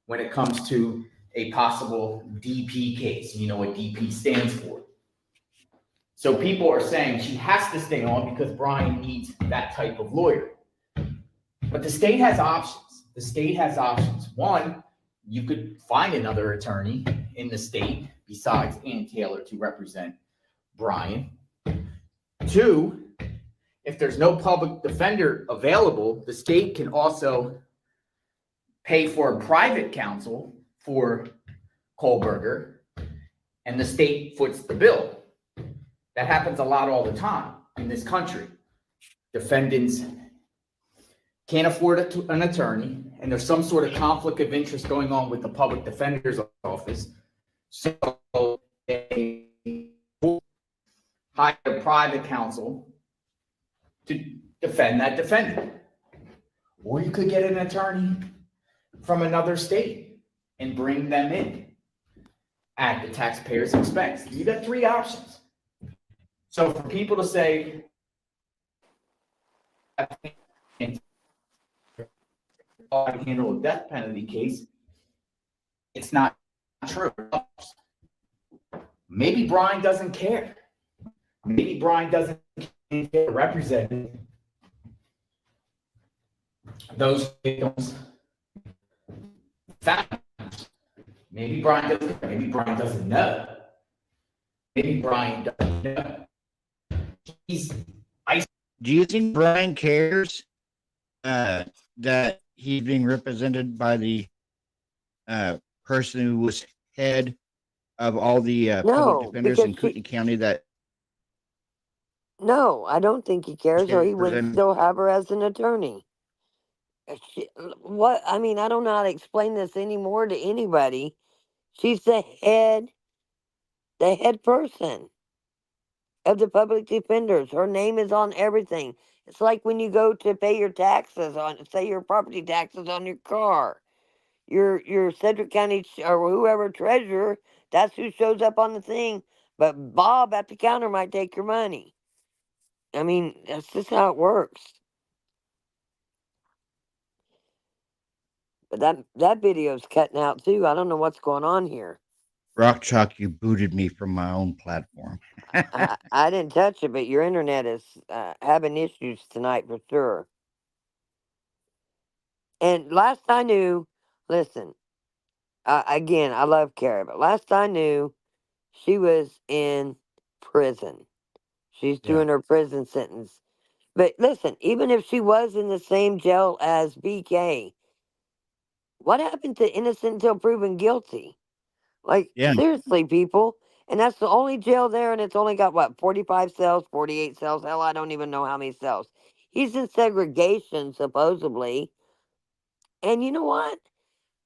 when it comes to a possible DP case. You know what DP stands for. So people are saying she has to stay on because Brian needs that type of lawyer. But the state has options. The state has options. One, you could find another attorney in the state besides Ann Taylor to represent Brian. Two, if there's no public defender available, the state can also pay for a private counsel for Kohlberger, and the state foots the bill. That happens a lot all the time in this country. Defendants can't afford an attorney, and there's some sort of conflict of interest going on with the public defender's office. So they hire a private counsel to defend that defendant. Or you could get an attorney from another state and bring them in at the taxpayer's expense. You got three options. So for people to say, I can handle a death penalty case, it's not true. Maybe Brian doesn't care. Maybe Brian doesn't care to represent those victims. Maybe Brian doesn't care. Maybe Brian doesn't know. Maybe Brian doesn't know. Do you think Brian cares that he's being represented by the person who was head of all the public defenders in Kootenai County? No, I don't think he cares, or he would still have her as an attorney. What? I mean, I don't know how to explain this anymore to anybody. She's the head person of the public defenders. Her name is on everything. It's like when you go to pay your taxes on, say, your property taxes on your car. Your Sedgwick County or whoever treasurer, that's who shows up on the thing. But Bob at the counter might take your money. I mean, that's just how it works. But that video's cutting out too. I don't know what's going on here. Rock Chalk, you booted me from my own platform. I didn't touch it, but your internet is having issues tonight for sure. And last I knew, listen, again, I love Carrie, but last I knew, she was in prison. She's doing her prison sentence. But listen, even if she was in the same jail as BK, what happened to innocent until proven guilty? Like, seriously, people. And that's the only jail there, and it's only got, what, 45 cells, 48 cells? Hell, I don't even know how many cells. He's in segregation, supposedly. And you know what?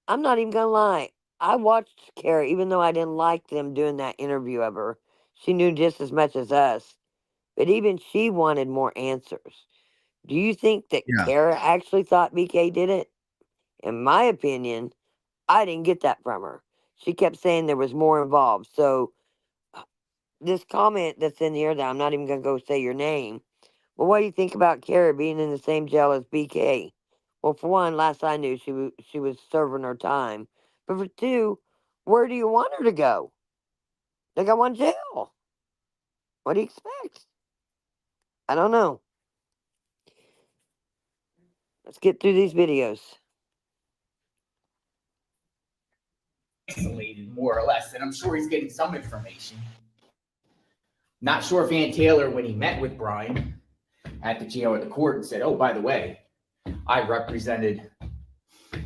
I'm not even going to lie. I watched Carrie, even though I didn't like them doing that interview of her. She knew just as much as us. But even she wanted more answers. Do you think that Yeah. Kara actually thought BK did it? In my opinion, I didn't get that from her. She kept saying there was more involved. So this comment that's in here that I'm not even going to go say your name. Well, what do you think about Kara being in the same jail as BK? Well, for one, last I knew, she was serving her time. But for two, where do you want her to go? They got one jail. What do you expect? I don't know. Let's get through these videos. Isolated, more or less, and I'm sure he's getting some information. Not sure if Ann Taylor, when he met with Brian at the jail or the court, said, "Oh, by the way, I represented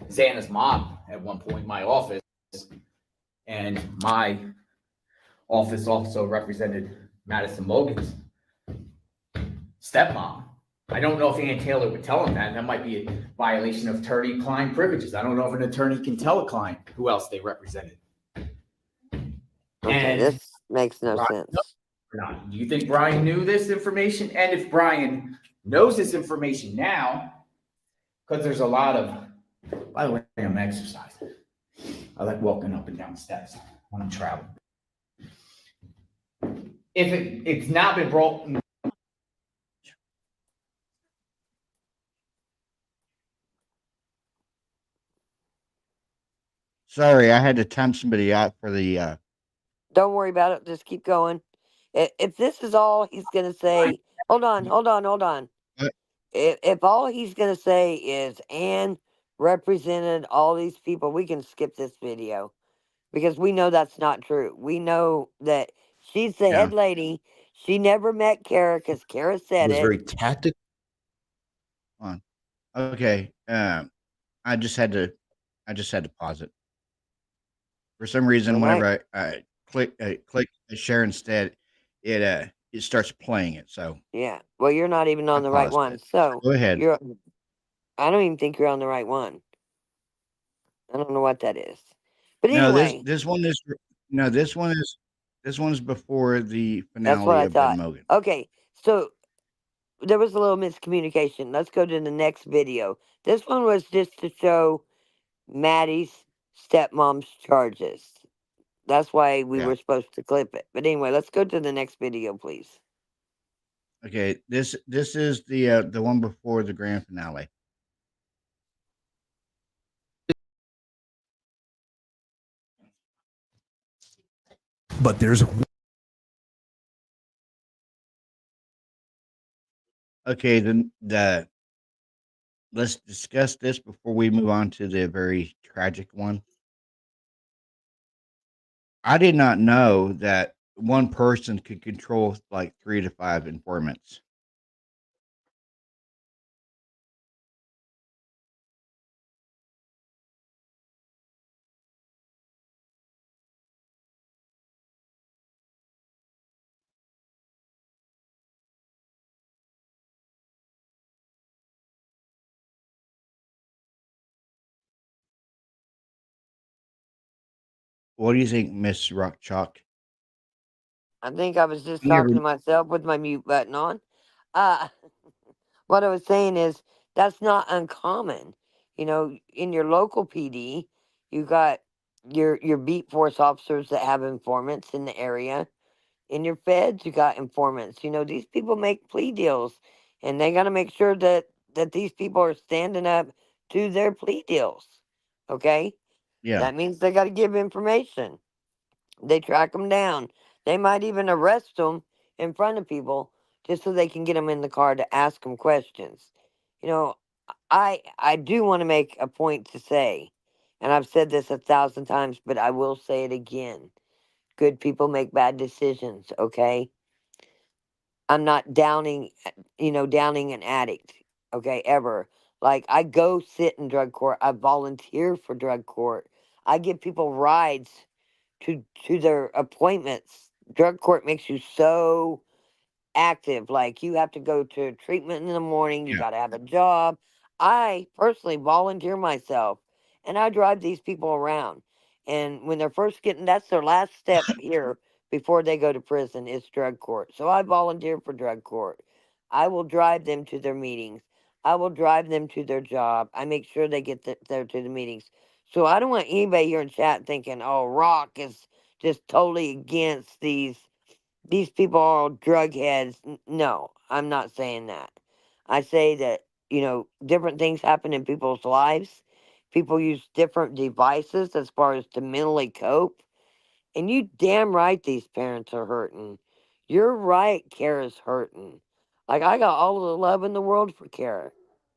Xana's mom at one point in my office, and my office also represented Madison Mogan's stepmom." I don't know if Ann Taylor would tell him that, and that might be a violation of attorney-client privileges. I don't know if an attorney can tell a client who else they represented. Okay, And this makes no Brian, sense. or not. Do you think Brian knew this information? And if Brian knows this information now, because there's a lot of, by the way, I'm exercising. I like walking up and down steps when I'm traveling. If it's not been brought. Sorry, I had to time somebody out for the. Don't worry about it. Just keep going. If this is all he's going to say, hold on. If all he's going to say is Ann represented all these people, we can skip this video because we know that's not true. We know that she's the head lady. She never met Kara because Kara said was it. very tactical. On. Okay. I just had to pause it. For some reason, All whenever I click share instead, it starts playing it. So Yeah. Well, you're not even on the right paused one. it. So Go ahead. I don't even think you're on the right one. I don't know what that is. But No, anyway, this one is no, this one's before the that's what finale I of the thought. Mogan. Okay. So there was a little miscommunication. Let's go to the next video. This one was just to show Maddie's stepmom's charges. That's why we were supposed to clip it. But anyway, let's go to the next video, please. Okay, this is the one before the grand finale. But there's Okay, then let's discuss this before we move on to the very tragic one. I did not know that one person could control like 3 to 5 informants. What do you think, Miss Rock Chalk? I think I was just Never- talking to myself with my mute button on. What I was saying is that's not uncommon. You know, in your local PD, you got your beat force officers that have informants in the area. In your feds, you got informants. You know, these people make plea deals, and they got to make sure that these people are standing up to their plea deals. Okay, Yeah. that means they got to give information. They track them down. They might even arrest them in front of people just so they can get them in the car to ask them questions. You know, I do want to make a point to say, and I've said this 1,000 times, but I will say it again. Good people make bad decisions, okay? I'm not downing an addict, okay, ever. Like, I go sit in drug court. I volunteer for drug court. I give people rides to their appointments. Drug court makes you so active. Like, you have to go to treatment in the morning. You Yeah. got to have a job. I personally volunteer myself, and I drive these people around. And when they're first getting, that's their last step here before they go to prison is drug court. So I volunteer for drug court. I will drive them to their meetings. I will drive them to their job. I make sure they get there to the meetings. So I don't want anybody here in chat thinking, "Oh, Rock is just totally against these people are all drug heads." No, I'm not saying that. I say that, different things happen in people's lives. People use different devices as far as to mentally cope. And you damn right these parents are hurting. You're right, Kara's hurting. Like, I got all the love in the world for Kara.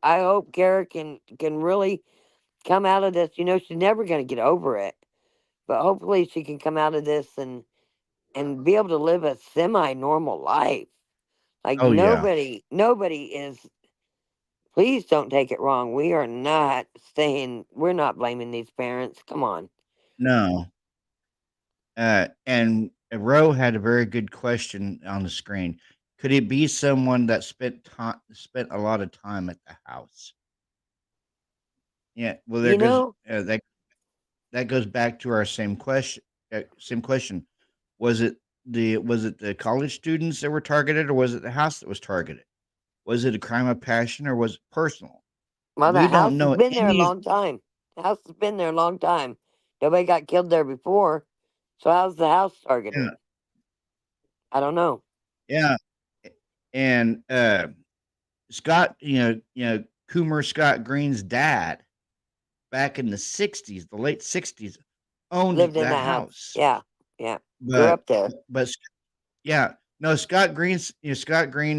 I hope Kara can really come out of this. She's never going to get over it. But hopefully she can come out of this and be able to live a semi-normal life. Like, Oh yeah. nobody is. Please don't take it wrong. We are not saying, we're not blaming these parents. Come on. No. And Roe had a very good question on the screen. Could it be someone that spent a lot of time at the house? Yeah. Well, there You goes know, that goes back to our same question. Same question. Was it the college students that were targeted, or was it the house that was targeted? Was it a crime of passion, or was it personal? well, We the house don't has know been there a any. long time. The house has been there a long time. Nobody got killed there before. So how's the house Yeah. targeted? I don't know. Yeah. And Scott, Coomer Scott Green's dad back in the 60s, the late 60s, owned Lived in that that house. house. Yeah. Yeah. Grew But up there. but yeah, no, Scott Green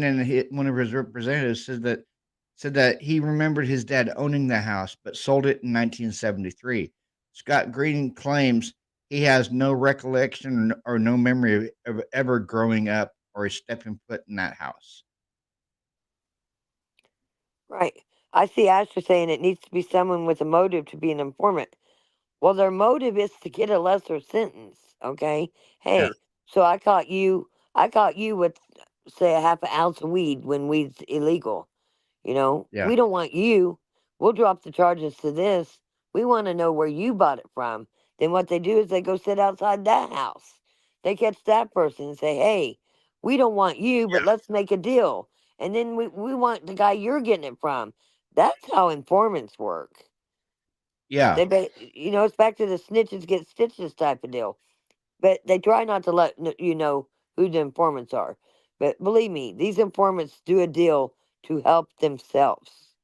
and one of his representatives said that he remembered his dad owning the house, but sold it in 1973. Scott Green claims he has no recollection or no memory of ever growing up or stepping foot in that house. Right. I see Asher saying it needs to be someone with a motive to be an informant. Well, their motive is to get a lesser sentence. Okay. Yeah. Hey, so I caught you with, say, a half an ounce of weed when weed's illegal. Yeah. We don't want you. We'll drop the charges to this. We want to know where you bought it from. Then what they do is they go sit outside that house. They catch that person and say, "Hey, we don't want you, but let's make a deal." And then we want the guy you're getting it from. That's how informants work. Yeah. It's back to the snitches get stitches type of deal. But they try not to let you know who the informants are. But believe me, these informants do a deal to help themselves.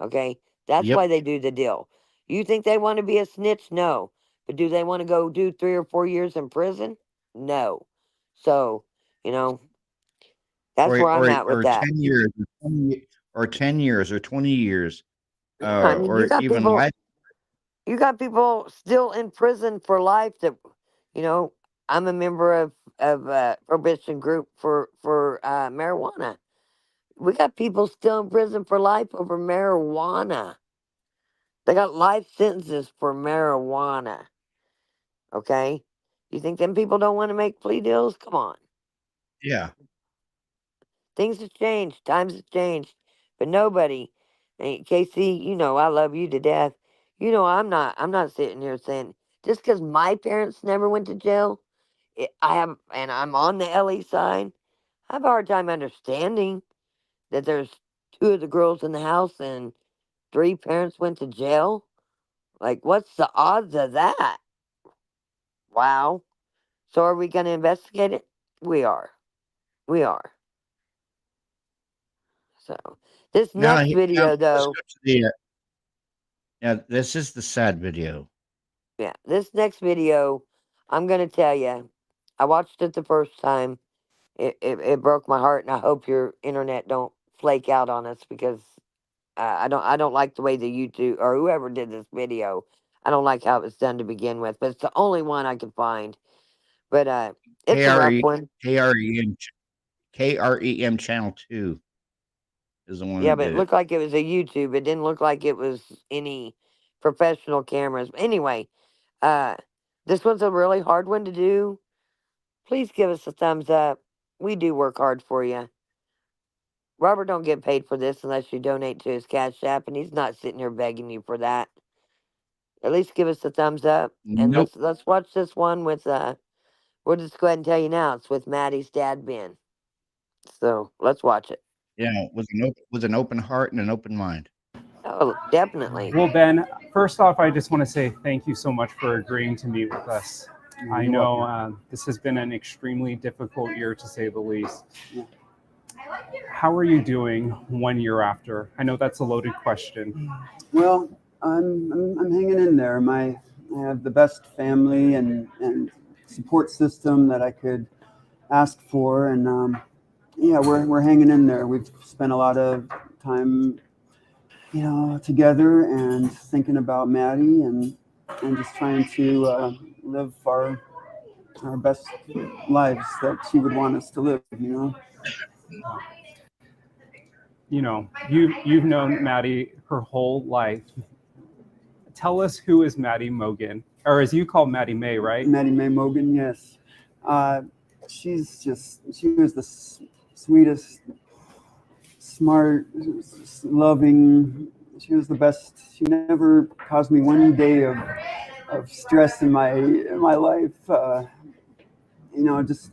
Okay? That's Yep. why they do the deal. You think they want to be a snitch? No. But do they want to go do 3 or 4 years in prison? No. So, that's Or where I'm or at with or that. 10 years or 10 years or 20 years, Yeah, I mean, or even life. you got people still in prison for life that, you know, I'm a member of prohibition group for marijuana. We got people still in prison for life over marijuana. They got life sentences for marijuana. Okay? You think them people don't want to make plea deals? Come on. Yeah. Things have changed. Times have changed. But nobody, Casey, I love you to death. I'm not sitting here saying just because my parents never went to jail, and I'm on the LE side, I have a hard time understanding that there's two of the girls in the house and three parents went to jail. Like, what's the odds of that? Wow. So are we going to investigate it? We are. We are. So this Now, next now video, let's though, go to the. Yeah, this is the sad video. yeah, this next video, I'm going to tell you, I watched it the first time. It broke my heart, and I hope your internet don't flake out on us because I don't like the way the YouTube or whoever did this video. I don't like how it was done to begin with, but it's the only one I could find. But it's a rough KRE one. KREM KREM channel 2 is the one Yeah, that but it did it. looked like it was a YouTube. It didn't look like it was any professional cameras. Anyway, uh, this one's a really hard one to do. Please give us a thumbs up. We do work hard for you. Robert don't get paid for this unless you donate to his Cash App, and he's not sitting here begging you for that. At least give us a thumbs up, and Nope. let's watch this one with we'll just go ahead and tell you now. It's with Maddie's dad, Ben. So let's watch it. With an open heart and an open mind. Oh, definitely. Well, Ben, first off, I just want to say thank you so much for agreeing to meet with us. I know this has been an extremely difficult year, to say the least. How are you doing 1 year after? I know that's a loaded question. Well, I'm hanging in there. I have the best family and support system that I could ask for, and yeah, we're hanging in there. We've spent a lot of time, together and thinking about Maddie and just trying to live our best lives that she would want us to live. You've known Maddie her whole life. Tell us, who is Maddie Mogan, or as you call Maddie May, right? Maddie May Mogan, yes. She was the sweetest, smart, loving. She was the best. She never caused me one day of stress in my life.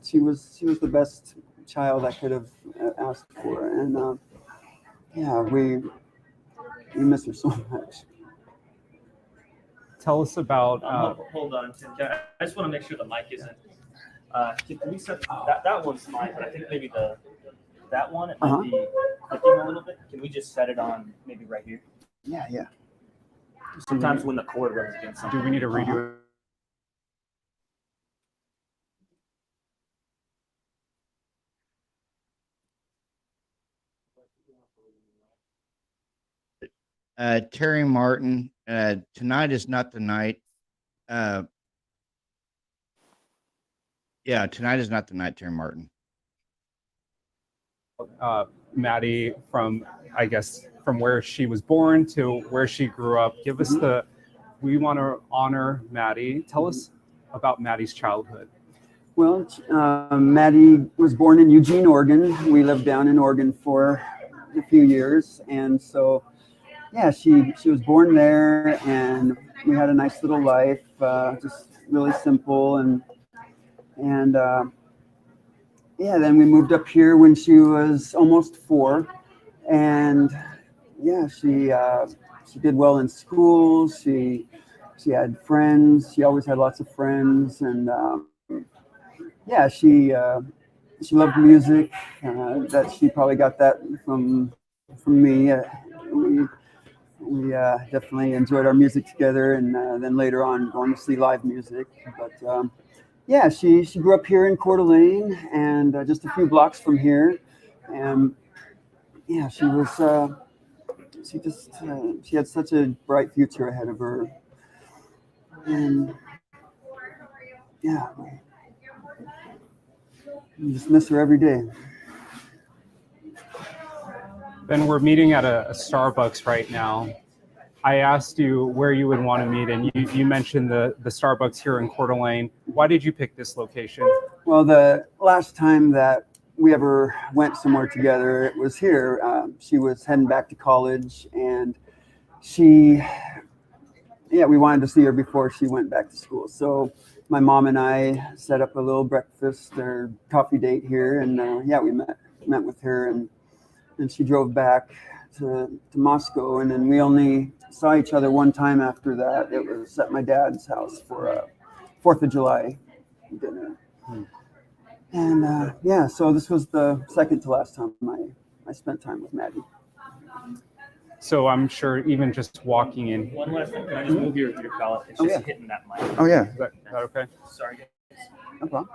She was the best child I could have asked for, and yeah, we miss her so much. Tell us about. Hold on, Tim. I just want to make sure the mic isn't. Can we set that one's fine, but I think maybe that one it might be clicking a little bit. Can we just set it on maybe right here? Yeah. Sometimes when the cord runs against something. Do we need to redo it? Terry Martin, tonight is not the night. Tonight is not the night, Terry Martin. Maddie from where she was born to where she grew up. Give us we want to honor Maddie. Tell us about Maddie's childhood. Well, Maddie was born in Eugene, Oregon. We lived down in Oregon for a few years, and so yeah, she was born there, and we had a nice little life, just really simple, and yeah, then we moved up here when she was almost 4, and yeah, she did well in school. She had friends. She always had lots of friends, and yeah, she loved music. That she probably got that from me. We definitely enjoyed our music together, and then later on going to see live music. But yeah, she grew up here in Coeur d'Alene, and just a few blocks from here. And yeah, she had such a bright future ahead of her. And yeah, we just miss her every day. Ben, we're meeting at a Starbucks right now. I asked you where you would want to meet, and you mentioned the Starbucks here in Coeur d'Alene. Why did you pick this location? Well, the last time that we ever went somewhere together, it was here. She was heading back to college, and we wanted to see her before she went back to school. So my mom and I set up a little breakfast or coffee date here, and yeah, we met with her, and she drove back to Moscow, and then we only saw each other one time after that. It was at my dad's house for a 4th of July dinner. And yeah, so this was the second to last time I spent time with Maddie. So I'm sure even just walking in. One last thing. Can I just move your ballot? It's just hitting that mic. Oh yeah. Is that okay? Sorry, guys. No problem.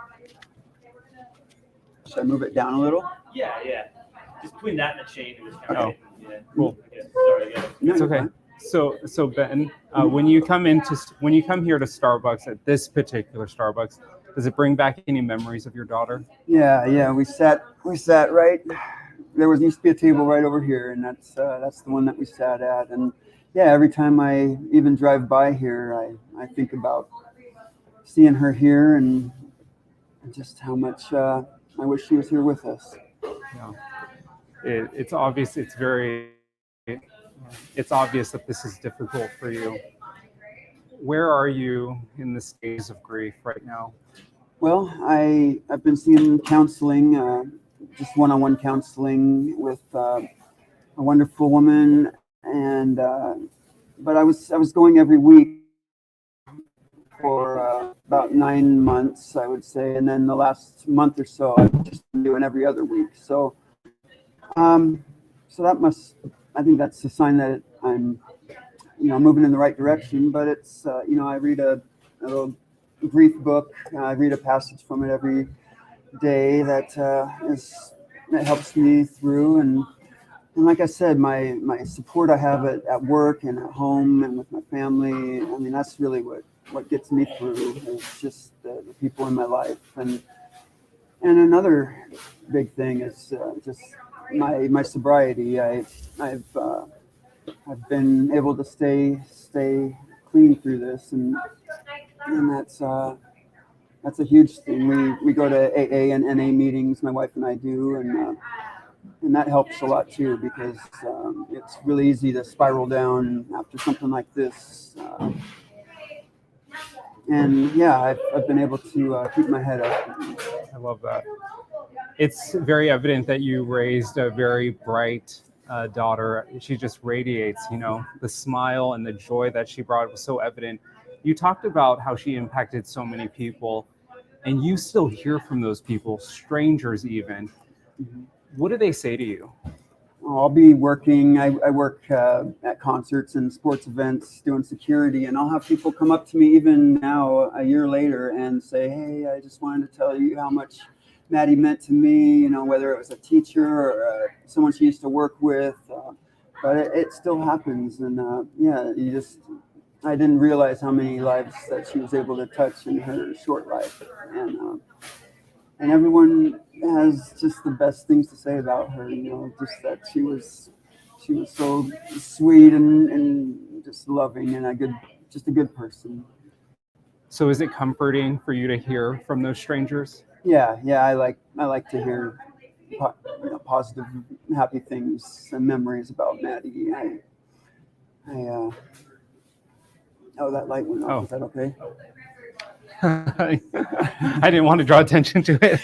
Should I move it down a little? Yeah. Just between that and the chain, it was kind of hitting. Yeah. Cool. Yeah. Sorry, guys. It's okay. So Ben, when you come here to Starbucks at this particular Starbucks, does it bring back any memories of your daughter? Yeah. We sat right. There used to be a table right over here, and that's the one that we sat at. And yeah, every time I even drive by here, I think about seeing her here and just how much I wish she was here with us. Yeah. It's obvious. It's obvious that this is difficult for you. Where are you in the stage of grief right now? Well, I've been seeing counseling just one-on-one counseling with a wonderful woman, and but I was going every week for about 9 months, I would say, and then the last month or so I've just been doing every other week. So so that I think that's a sign that I'm moving in the right direction. But it's I read a little brief book. I read a passage from it every day that helps me through. And like I said, my support I have at work and at home and with my family. I mean, that's really what gets me through. It's just the people in my life. And another big thing is just my sobriety. I've been able to stay clean through this, and that's a huge thing. We go to AA and NA meetings, my wife and I do, and that helps a lot too, because it's really easy to spiral down after something like this. And yeah, I've been able to keep my head up. I love that. It's very evident that you raised a very bright daughter. She just radiates, the smile and the joy that she brought was so evident. You talked about how she impacted so many people, and you still hear from those people, strangers even. What do they say to you? I'll be working. I work at concerts and sports events doing security, and I'll have people come up to me even now, a year later, and say, "Hey, I just wanted to tell you how much Maddie meant to me," whether it was a teacher or someone she used to work with. But it still happens. And I didn't realize how many lives that she was able to touch in her short life. And everyone has just the best things to say about her, just that she was so sweet and just loving and a good person. So is it comforting for you to hear from those strangers? Yeah, I like to hear positive, happy things and memories about Maddie. That light went off. Oh. Is that okay? I didn't want to draw attention to it.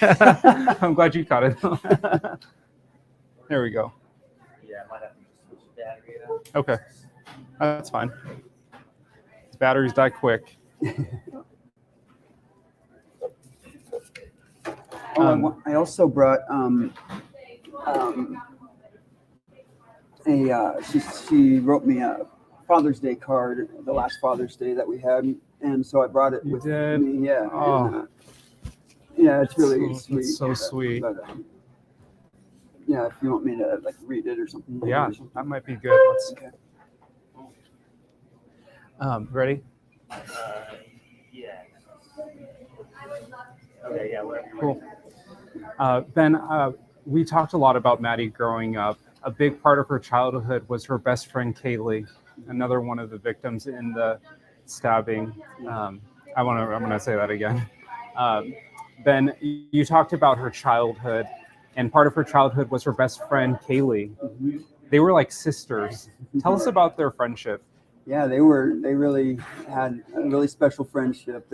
I'm glad you caught it. There we go. Yeah, I might have to switch the battery out. Okay, that's fine. Batteries die quick. I also brought she wrote me a Father's Day card, the last Father's Day that we had, and so I brought it with me. Yeah. Oh. And, yeah, it's really sweet. It's so sweet. But, yeah, if you want me to read it or something. Yeah, that might be good. Let's. Okay. Ready? Yeah. Okay, yeah, whatever. Cool. Ben, we talked a lot about Maddie growing up. A big part of her childhood was her best friend Kaylee, another one of the victims in the stabbing. I'm gonna say that again. Ben, you talked about her childhood, and part of her childhood was her best friend Kaylee. Mm-hmm. They were like sisters. Tell us about their friendship. Yeah, they really had a really special friendship.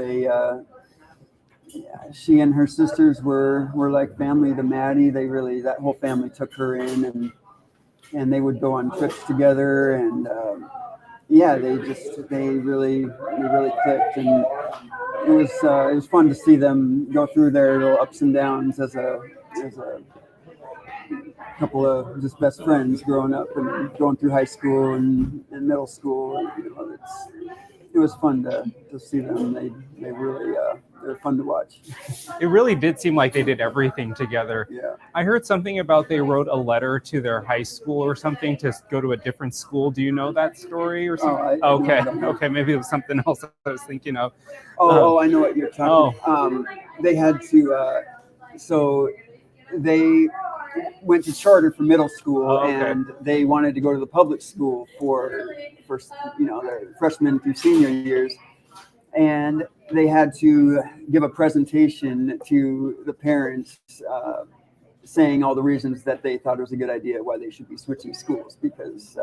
She and her sisters were like family to Maddie. That whole family took her in, and they would go on trips together, and they really clicked, and it was fun to see them go through their little ups and downs as a couple of just best friends growing up and going through high school and middle school. And, it was fun to see them. They really they're fun to watch. It really did seem like they did everything together. Yeah. I heard something about they wrote a letter to their high school or something to go to a different school. Do you know that story or something? Okay, maybe it was something else I was thinking of. I know what you're talking about. They had to, so they went to charter for middle school, and they wanted to go to the public school for their freshman through senior years, and they had to give a presentation to the parents saying all the reasons that they thought it was a good idea why they should be switching schools, because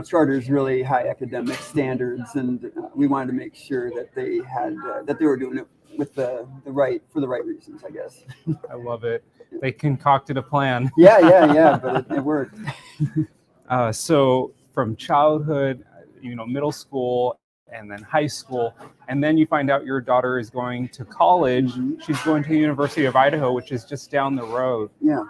charters really high academic standards, and we wanted to make sure that they had that they were doing it with the right reasons, I guess. I love it. They concocted a plan. Yeah, but it worked. So from childhood, middle school, and then high school, and then you find out your daughter is going to college. She's going to the University of Idaho, which is just down the road. Yeah.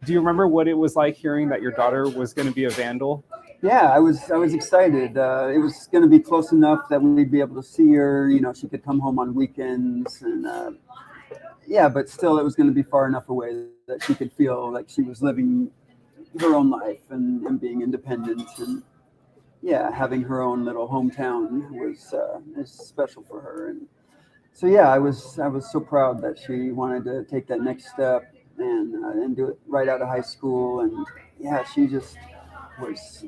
Do you remember what it was like hearing that your daughter was going to be a vandal? Yeah, I was excited. It was going to be close enough that we'd be able to see her. She could come home on weekends, and but still, it was going to be far enough away that she could feel like she was living her own life and being independent, and having her own little hometown was special for her. And so I was so proud that she wanted to take that next step and do it right out of high school. And she just was.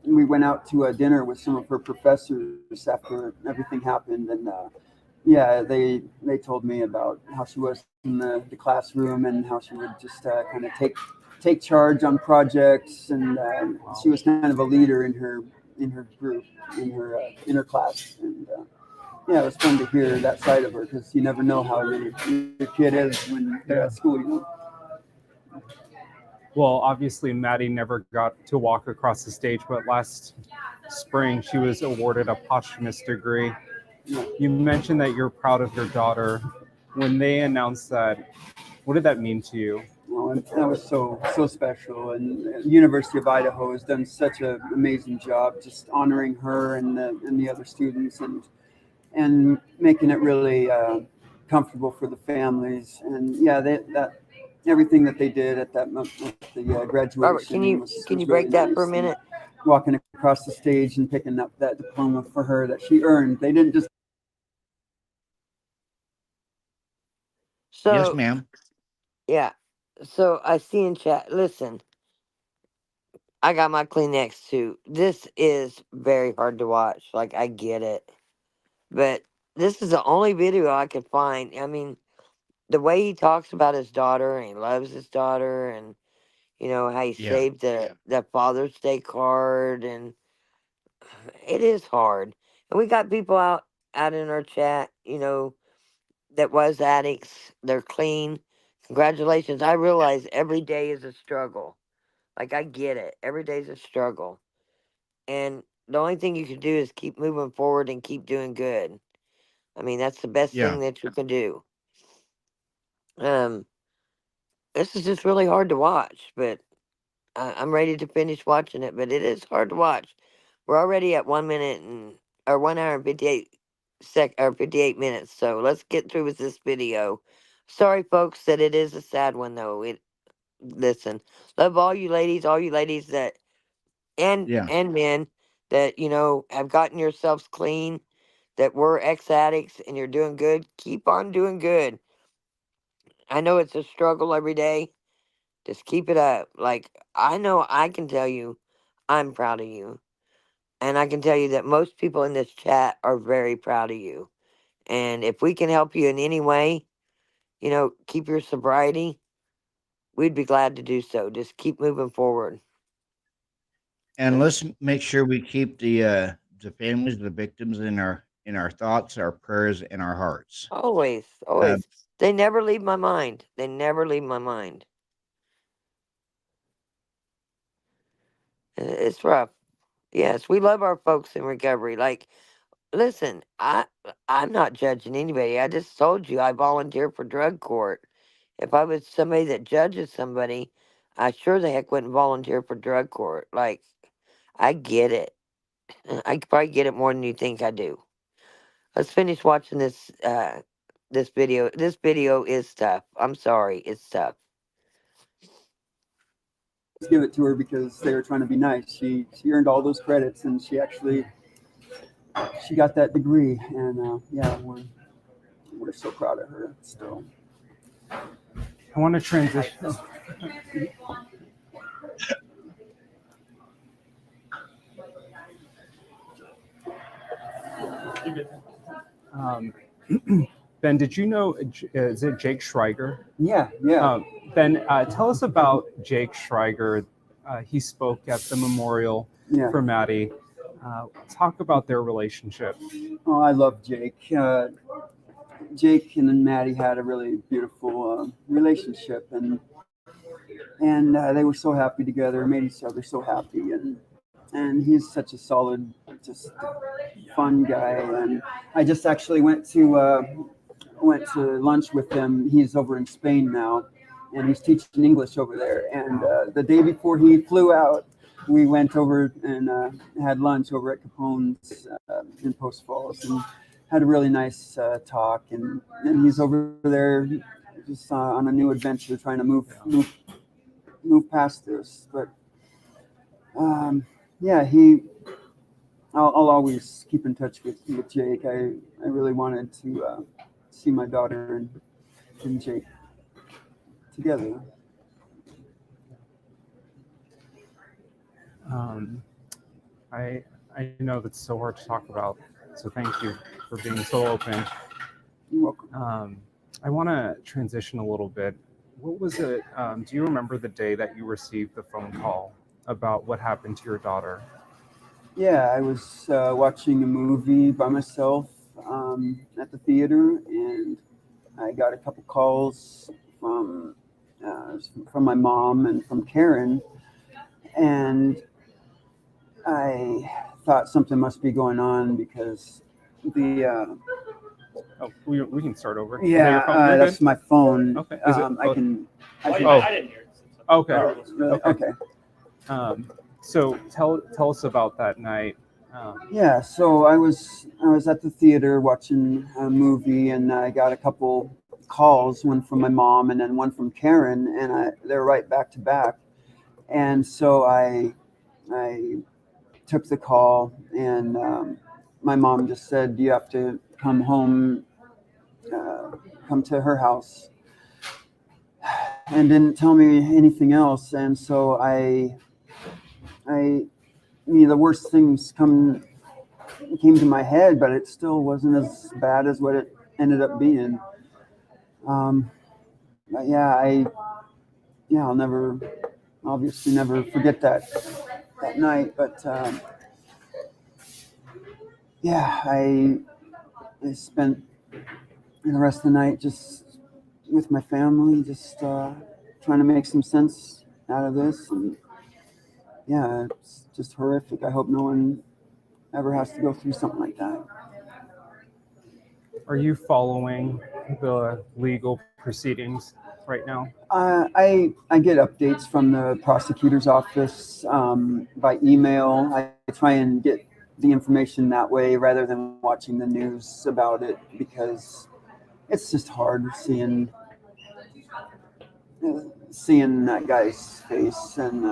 We went out to a dinner with some of her professors after everything happened, and they told me about how she was in the classroom and how she would just kind of take charge on projects, and she was kind of a leader in her group, in her class. And it was fun to hear that side of her, because you never know how your kid is when they're at school. Well, obviously, Maddie never got to walk across the stage, but last spring she was awarded a posthumous degree. You mentioned that you're proud of your daughter. When they announced that, what did that mean to you? Well, that was so special, and the University of Idaho has done such an amazing job just honoring her and the other students, and making it really comfortable for the families. And that everything that they did at the graduation. Robert, can you really break that nice. for a minute? And walking across the stage and picking up that diploma for her that she earned. They didn't just. So, yes, ma'am. Yeah. So I see in chat. Listen, I got my Kleenex too. This is very hard to watch. Like, I get it, but this is the only video I could find. I mean, the way he talks about his daughter and he loves his daughter, and how he saved the Father's Day card, and it is hard. And we got people out in our chat, that was addicts. They're clean. Congratulations. I realize every day is a struggle. Like, I get it. Every day's a struggle. And the only thing you can do is keep moving forward and keep doing good. I mean, that's the best thing that you can do. This is just really hard to watch, but I'm ready to finish watching it, but it is hard to watch. We're already at 1 minute or 1 hour and 58 minutes. So let's get through with this video. Sorry, folks, that it is a sad one, though. Listen, love all you ladies that and men that have gotten yourselves clean, that were ex-addicts, and you're doing good. Keep on doing good. I know it's a struggle every day. Just keep it up. Like, I know I can tell you I'm proud of you, and I can tell you that most people in this chat are very proud of you. And if we can help you in any way, keep your sobriety, we'd be glad to do so. Just keep moving forward. And let's make sure we keep the families of the victims in our thoughts, our prayers, and our hearts. Always. They never leave my mind. They never leave my mind. It's rough. Yes, we love our folks in recovery. Like, listen, I'm not judging anybody. I just told you I volunteer for drug court. If I was somebody that judges somebody, I sure the heck wouldn't volunteer for drug court. Like, I get it. I could probably get it more than you think I do. Let's finish watching this video. This video is tough. I'm sorry, it's tough. Give it to her because they were trying to be nice. She earned all those credits, and she got that degree. And we're so proud of her still. I want to transition. Ben, did you know, is it Jake Schreiger? Yeah. Ben, tell us about Jake Schreiger, he spoke at the memorial Yeah. for Maddie. Talk about their relationship. Oh, I love Jake. Jake and then Maddie had a really beautiful relationship, and they were so happy together, made each other so happy, and he's such a solid, just fun guy. And I just actually went to lunch with him. He's over in Spain now, and he's teaching English over there. And the day before he flew out, we went over and had lunch over at Capone's in Post Falls, and had a really nice talk. And he's over there just on a new adventure, trying to move past this. But yeah, I'll always keep in touch with Jake. I really wanted to see my daughter and Jake together. I know that's so hard to talk about, so thank you for being so open. You're welcome. I want to transition a little bit. What was it? Do you remember the day that you received the phone call about what happened to your daughter? Yeah, I was watching a movie by myself at the theater, and I got a couple calls from my mom and from Karen, and I thought something must be going on because the we can start over. Yeah, that's my phone. Okay. I can. I didn't hear it. Okay. Really? Okay. So tell us about that night. Yeah, so I was at the theater watching a movie, and I got a couple calls, one from my mom and then one from Karen, and they're right back to back. And so I took the call, and my mom just said, "You have to come home, come to her house," and didn't tell me anything else. And so the worst things came to my head, but it still wasn't as bad as what it ended up being. But yeah, I'll obviously never forget that night. But yeah, I spent the rest of the night just with my family, just trying to make some sense out of this. And yeah, it's just horrific. I hope no one ever has to go through something like that. Are you following the legal proceedings right now? I get updates from the prosecutor's office by email. I try and get the information that way rather than watching the news about it, because it's just hard seeing that guy's face. And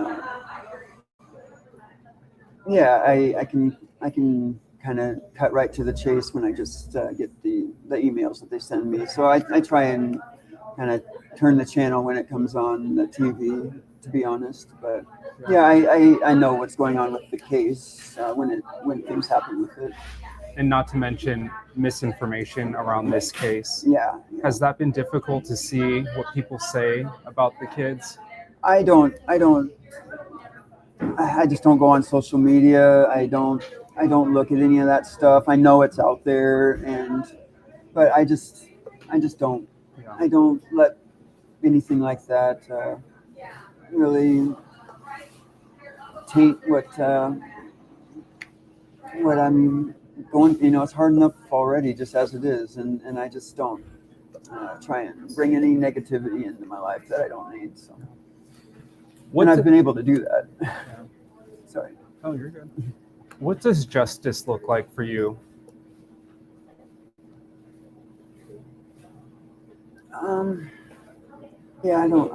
yeah, I can kind of cut right to the chase when I just get the emails that they send me. So I try and kind of turn the channel when it comes on the TV, to be honest. But yeah, I know what's going on with the case when things happen with it. And not to mention misinformation around this case. Yeah. Has that been difficult to see what people say about the kids? I just don't go on social media. I don't look at any of that stuff. I know it's out there, but I just don't. Yeah. I don't let anything like that really taint what I'm going. It's hard enough already just as it is, and I just don't try and bring any negativity into my life that I don't need. So. And I've been able to do that. Yeah. Sorry. Oh, you're good. What does justice look like for you? Yeah, I don't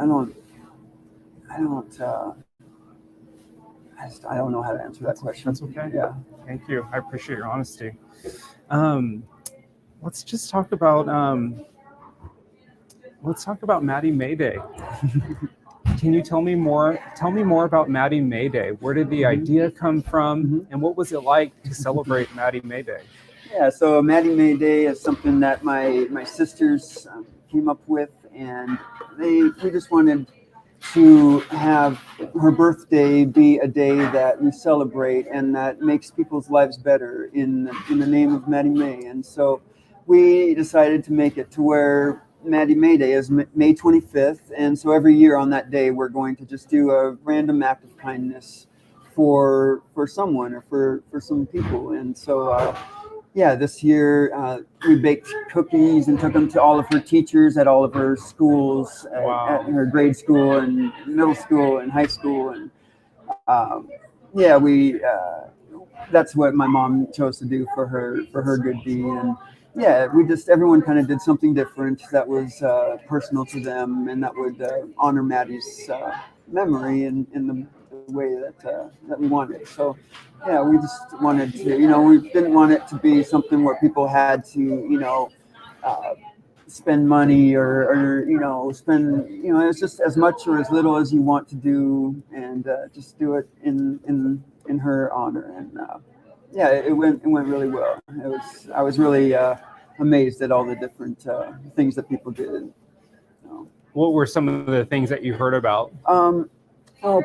know how to answer that question. That's okay. Yeah. Thank you. I appreciate your honesty. Let's just talk about Maddie Mayday. Can you tell me more about Maddie Mayday? Where did the idea come from, and what was it like to celebrate Maddie Mayday? Yeah, so Maddie Mayday is something that my sisters came up with, and we just wanted to have her birthday be a day that we celebrate and that makes people's lives better in the name of Maddie May. And so we decided to make it to where Maddie May Day is May 25th. And so every year on that day, we're going to just do a random act of kindness for someone or for some people. And so, yeah, this year we baked cookies and took them to all of her teachers at all of her schools, at her grade school and middle school and high school. And yeah, that's what my mom chose to do for her good deed. And yeah, everyone kind of did something different that was personal to them and that would honor Maddie's memory in the way that we wanted. So yeah, we just wanted to, we didn't want it to be something where people had to, spend money or spend, it's just as much or as little as you want to do, and just do it in her honor. And yeah, it went really well. I was really amazed at all the different things that people did. What were some of the things that you heard about?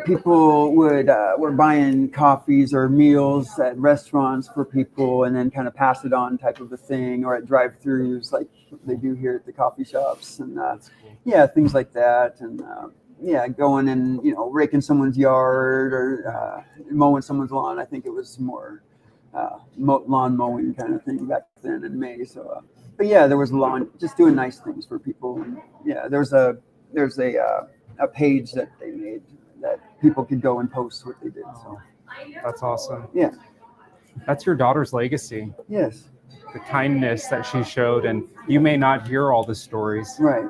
People were buying coffees or meals at restaurants for people and then kind of pass it on type of a thing, or at drive-throughs like they do here at the coffee shops. And yeah, things like that. And yeah, going and, raking someone's yard or mowing someone's lawn. I think it was more lawn mowing kind of thing back then in May. So, but yeah, there was just doing nice things for people. And yeah, there's a page that they made that people could go and post what they did. So that's awesome. Yeah. That's your daughter's legacy. Yes. The kindness that she showed, and you may not hear all the stories. Right.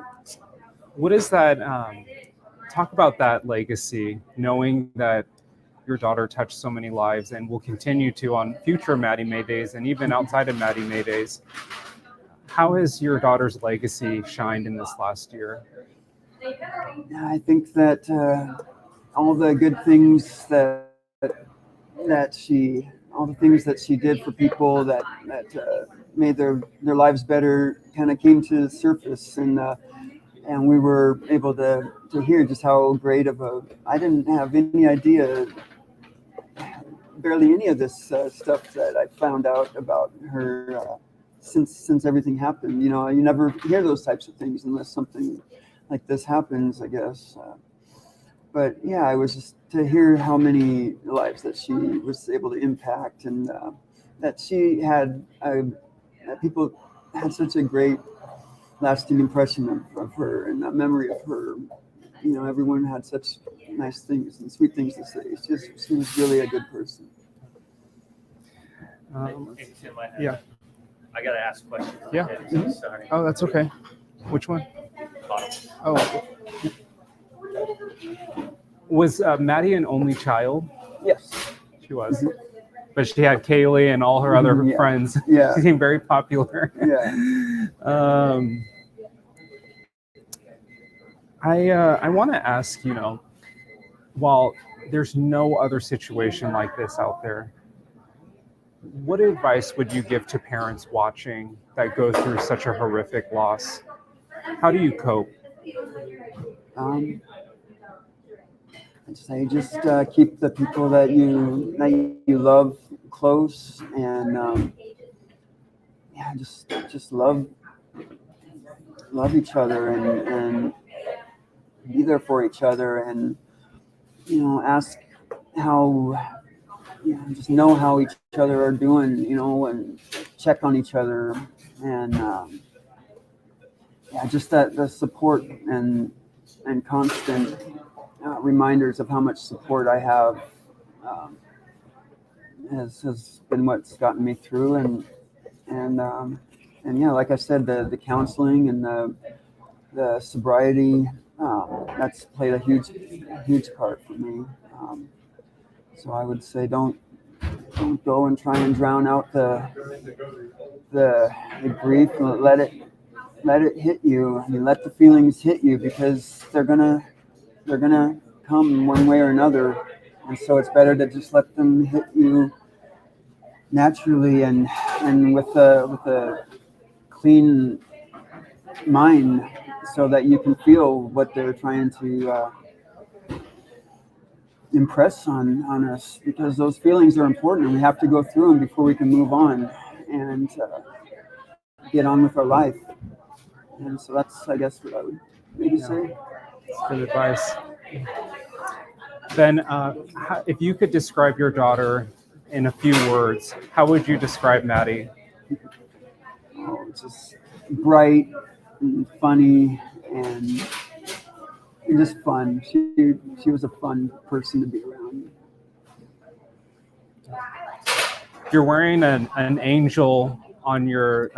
What is that? Talk about that legacy, knowing that your daughter touched so many lives and will continue to on future Maddie May Days and even outside of Maddie May Days. How has your daughter's legacy shined in this last year? I think that all the good things that she did for people that made their lives better kind of came to the surface, and we were able to hear just how great I didn't have any idea, barely any of this stuff that I found out about her since everything happened. You never hear those types of things unless something like this happens, I guess. But yeah, I was just to hear how many lives that she was able to impact, and that she had that people had such a great lasting impression of her and a memory of her. Everyone had such nice things and sweet things to say. She was really a good person. Hey, Tim, Yeah. I got to ask a question. Yeah. Mm-hmm. Sorry. Oh, that's okay. Which one? Oh. Was Maddie an only child? Yes. She was. But she had Kaylee and all her other friends. Yeah. She seemed very popular. Yeah. I want to ask, while there's no other situation like this out there, what advice would you give to parents watching that go through such a horrific loss? How do you cope? I'd say just keep the people that you love close, and yeah, just love each other and be there for each other, and ask how, just know how each other are doing, and check on each other, and yeah, just the support and constant reminders of how much support I have has been what's gotten me through, and yeah, like I said, the counseling and the sobriety, that's played a huge part for me. So I would say don't go and try and drown out the grief, and let it hit you. I mean, let the feelings hit you, because they're gonna come one way or another, and so it's better to just let them hit you naturally and with a clean mind, so that you can feel what they're trying to impress on us, because those feelings are important and we have to go through them before we can move on and get on with our life. And so that's, I guess, what I would maybe say. That's good advice. Then, if you could describe your daughter in a few words, how would you describe Maddie? Oh, just bright and funny and just fun. She was a fun person to be around. You're wearing an angel on you're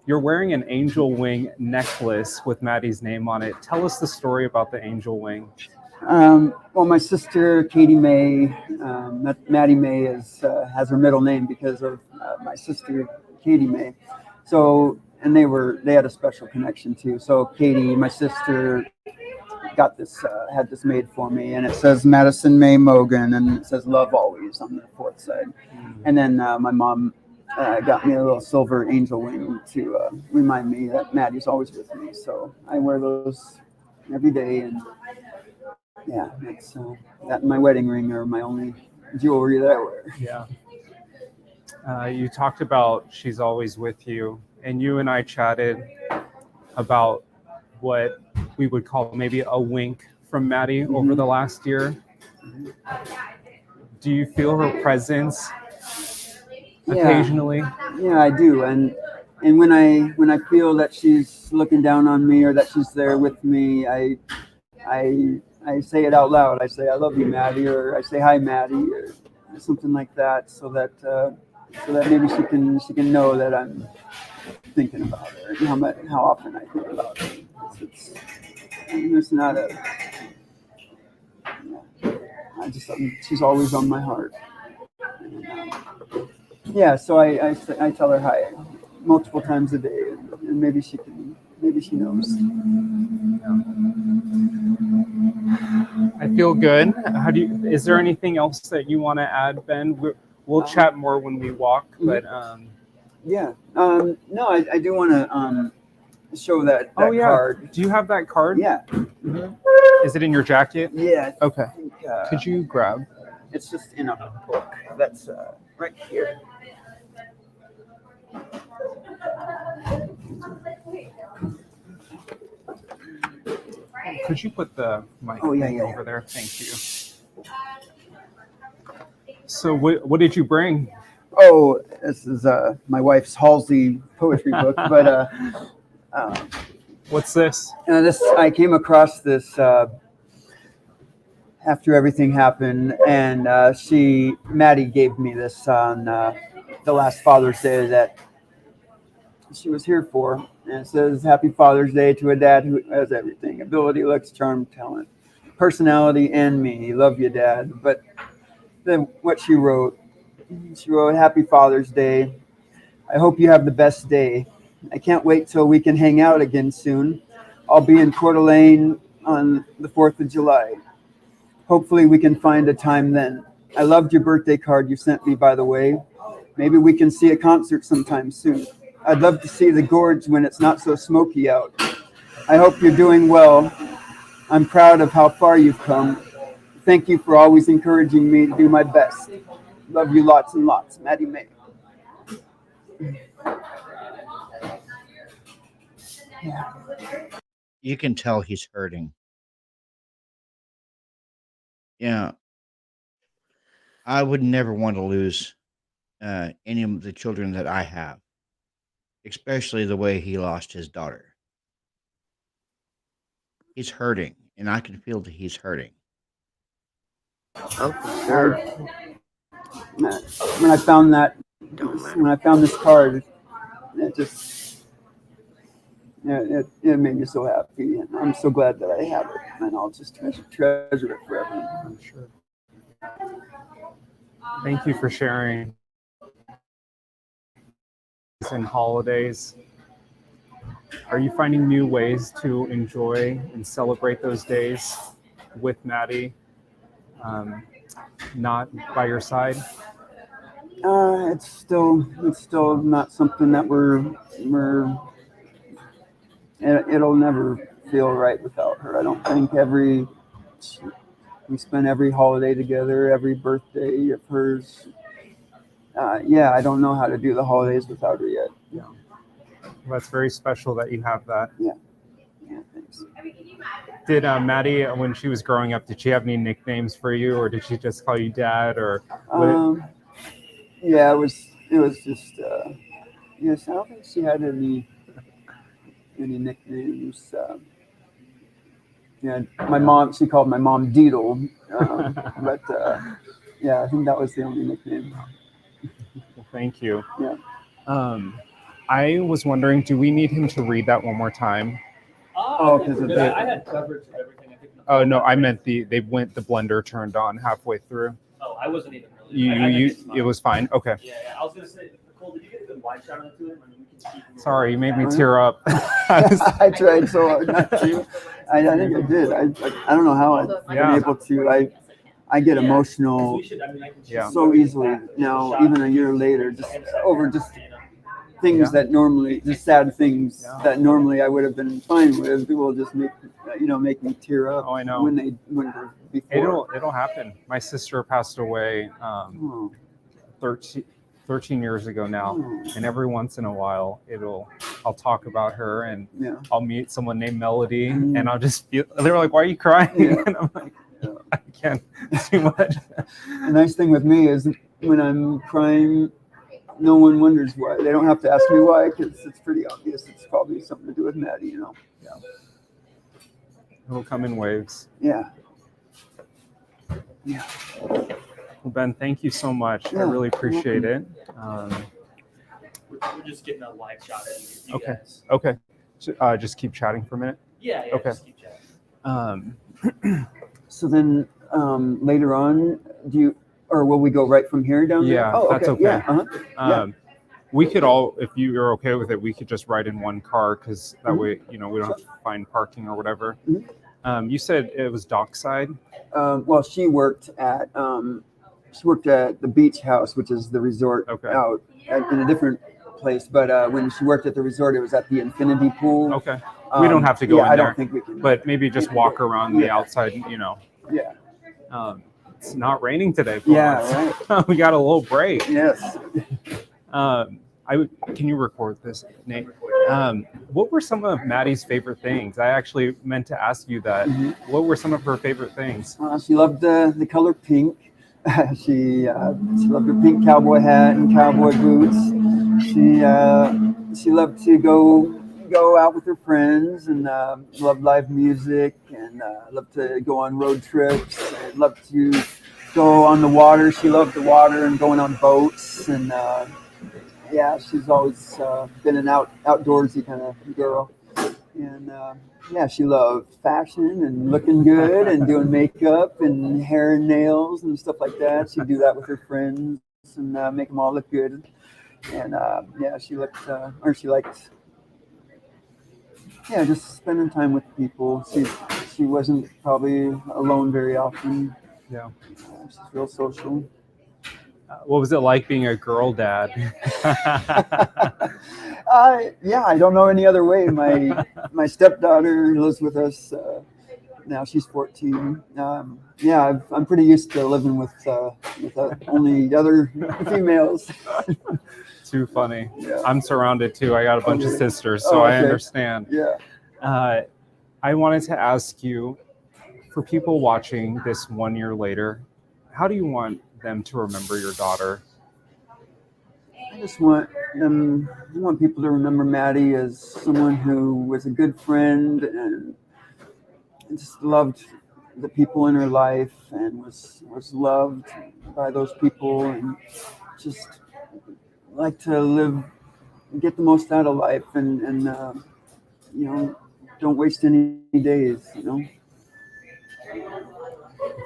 wearing an angel wing necklace with Maddie's name on it. Tell us the story about the angel wing. Well, my sister Katie May, Maddie May has her middle name because of my sister Katie May. So, and they had a special connection too. So Katie, my sister, got this, had this made for me, and it says Madison May Mogan, and it says love always on the fourth side. And then my mom got me a little silver angel wing to remind me that Maddie's always with me. So I wear those every day, and yeah, it's that and my wedding ring are my only jewelry that I wear. Yeah. You talked about she's always with you, and you and I chatted about what we would call maybe a wink from Maddie over the last year. Do you feel her presence occasionally? Yeah, I do. And when I feel that she's looking down on me or that she's there with me, I say it out loud. I say, I love you, Maddie, or I say, hi, Maddie, or something like that, so that maybe she can know that I'm thinking about her and how often I think about her. There's not she's always on my heart. And, so I tell her hi multiple times a day, and maybe she knows. I feel good. Is there anything else that you want to add, Ben? We'll chat more when we walk, but no, I do want to show that card. Do you have that card? Yeah. Is it in your jacket? Yeah. Okay. Could you grab? It's just in a book that's right here. Could you put the mic over there? Thank you. So what did you bring? Oh, this is my wife's Halsey poetry book, but what's this? I came across this after everything happened, and Maddie gave me this on the last Father's Day that she was here for. And it says, Happy Father's Day to a dad who has everything: ability, looks, charm, talent, personality, and me. Love you, Dad. But then what she wrote, Happy Father's Day. I hope you have the best day. I can't wait till we can hang out again soon. I'll be in Coeur d'Alene on the 4th of July. Hopefully we can find a time then. I loved your birthday card you sent me, by the way. Maybe we can see a concert sometime soon. I'd love to see the gorge when it's not so smoky out. I hope you're doing well. I'm proud of how far you've come. Thank you for always encouraging me to do my best. Love you lots and lots. Maddie May. Yeah. You can tell he's hurting. Yeah. I would never want to lose any of the children that I have, especially the way he lost his daughter. He's hurting, and I can feel that he's hurting. Oh, for sure. When I found this card, it just it made me so happy, and I'm so glad that I have it, and I'll just treasure it forever. I'm sure. Thank you for sharing. And holidays, are you finding new ways to enjoy and celebrate those days with Maddie, not by your side? It's still not something that it'll never feel right without her. I don't think We spent every holiday together, every birthday of hers. Yeah, I don't know how to do the holidays without her yet. Yeah. Well, that's very special that you have that. Yeah. Yeah, thanks. Did Maddie, when she was growing up, did she have any nicknames for you, or did she just call you Dad, or? Yeah, it was just. Yes, I don't think she had any nicknames. Yeah, my mom. She called my mom Deedle, but yeah, I think that was the only nickname. Well, thank you. Yeah. I was wondering, do we need him to read that one more time? Oh, because I had coverage of everything. Oh no, I meant the blender turned on halfway through. Oh, I wasn't even really. It was fine. Okay. Yeah, I was gonna say, Nicole, did you get a good wide shot of it to him? I mean, we can keep Sorry, you made me tear up. I tried so hard not to. I think I did. I don't know how I've been able to. I get emotional so easily now, even a year later, just over things that normally, just sad things that normally I would have been fine with. It will just make me tear up. Oh, I know. When before. It'll happen. My sister passed away 13 years ago now, and every once in a while I'll talk about her, and I'll meet someone named Melody, and I'll just feel, they're like, "Why are you crying?" And I'm like, I can't too much. The nice thing with me is when I'm crying, no one wonders why. They don't have to ask me why, because it's pretty obvious. It's probably something to do with Maddie, Yeah. It'll come in waves. Yeah. Yeah. Well, Ben, thank you so much. I really appreciate it. We're just getting a wide shot of you Okay. guys. Okay. Just keep chatting for a minute. Yeah. Okay. Just keep chatting. So then later on, will we go right from here down there? Yeah, Oh, that's okay. Yeah. Yeah. We could all, if you're okay with it, we could just ride in one car, because that way, we don't have to find parking or whatever. You said it was dockside? Well, she worked at the beach house, which is the resort out in a different place. But when she worked at the resort, it was at the infinity pool. Okay. We don't have to go in there. I don't think we can. But maybe just walk around the outside, Yeah. It's not raining today. Yeah, right. We got a little break. Yes. Can you record this, Nate? What were some of Maddie's favorite things? I actually meant to ask you that. What were some of her favorite things? She loved the color pink. She loved her pink cowboy hat and cowboy boots. She loved to go out with her friends, and loved live music, and loved to go on road trips, and loved to go on the water. She loved the water and going on boats, and she's always been an outdoorsy kind of girl. And she loved fashion and looking good and doing makeup and hair and nails and stuff like that. She'd do that with her friends and make them all look good. And she liked just spending time with people. She wasn't probably alone very often. Yeah. She's real social. What was it like being a girl dad? I don't know any other way. My stepdaughter lives with us now. She's 14. I'm pretty used to living with only other females. Too funny. Yeah. I'm surrounded too. I got a bunch of sisters, so I understand. Yeah. I wanted to ask you, for people watching this 1 year later, how do you want them to remember your daughter? I just want people to remember Maddie as someone who was a good friend and just loved the people in her life and was loved by those people, and just like to get the most out of life, and don't waste any days,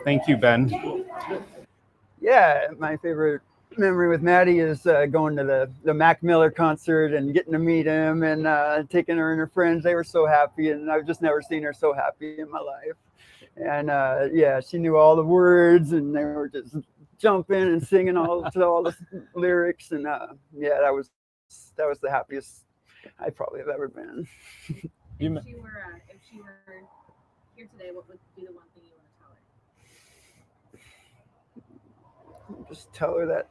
Thank you, Ben. Yeah, my favorite memory with Maddie is going to the Mac Miller concert and getting to meet him, and taking her and her friends. They were so happy, and I've just never seen her so happy in my life. And she knew all the words, and they were just jumping and singing all the lyrics, and that was the happiest I probably have ever been. If she were here today, what would be the one thing you want to tell her? just tell her that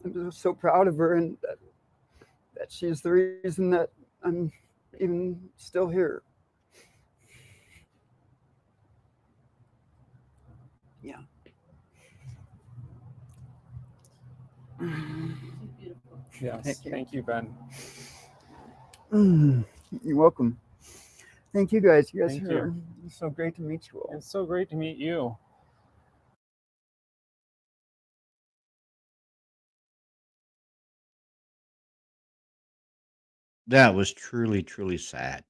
I'm just so proud of her and that she's the reason that I'm even still here. Yeah. Yes, thank you, Ben. You're welcome. Thank you guys. You guys Thank are you. so great to meet you all. It's so great to meet you. That was truly, truly sad.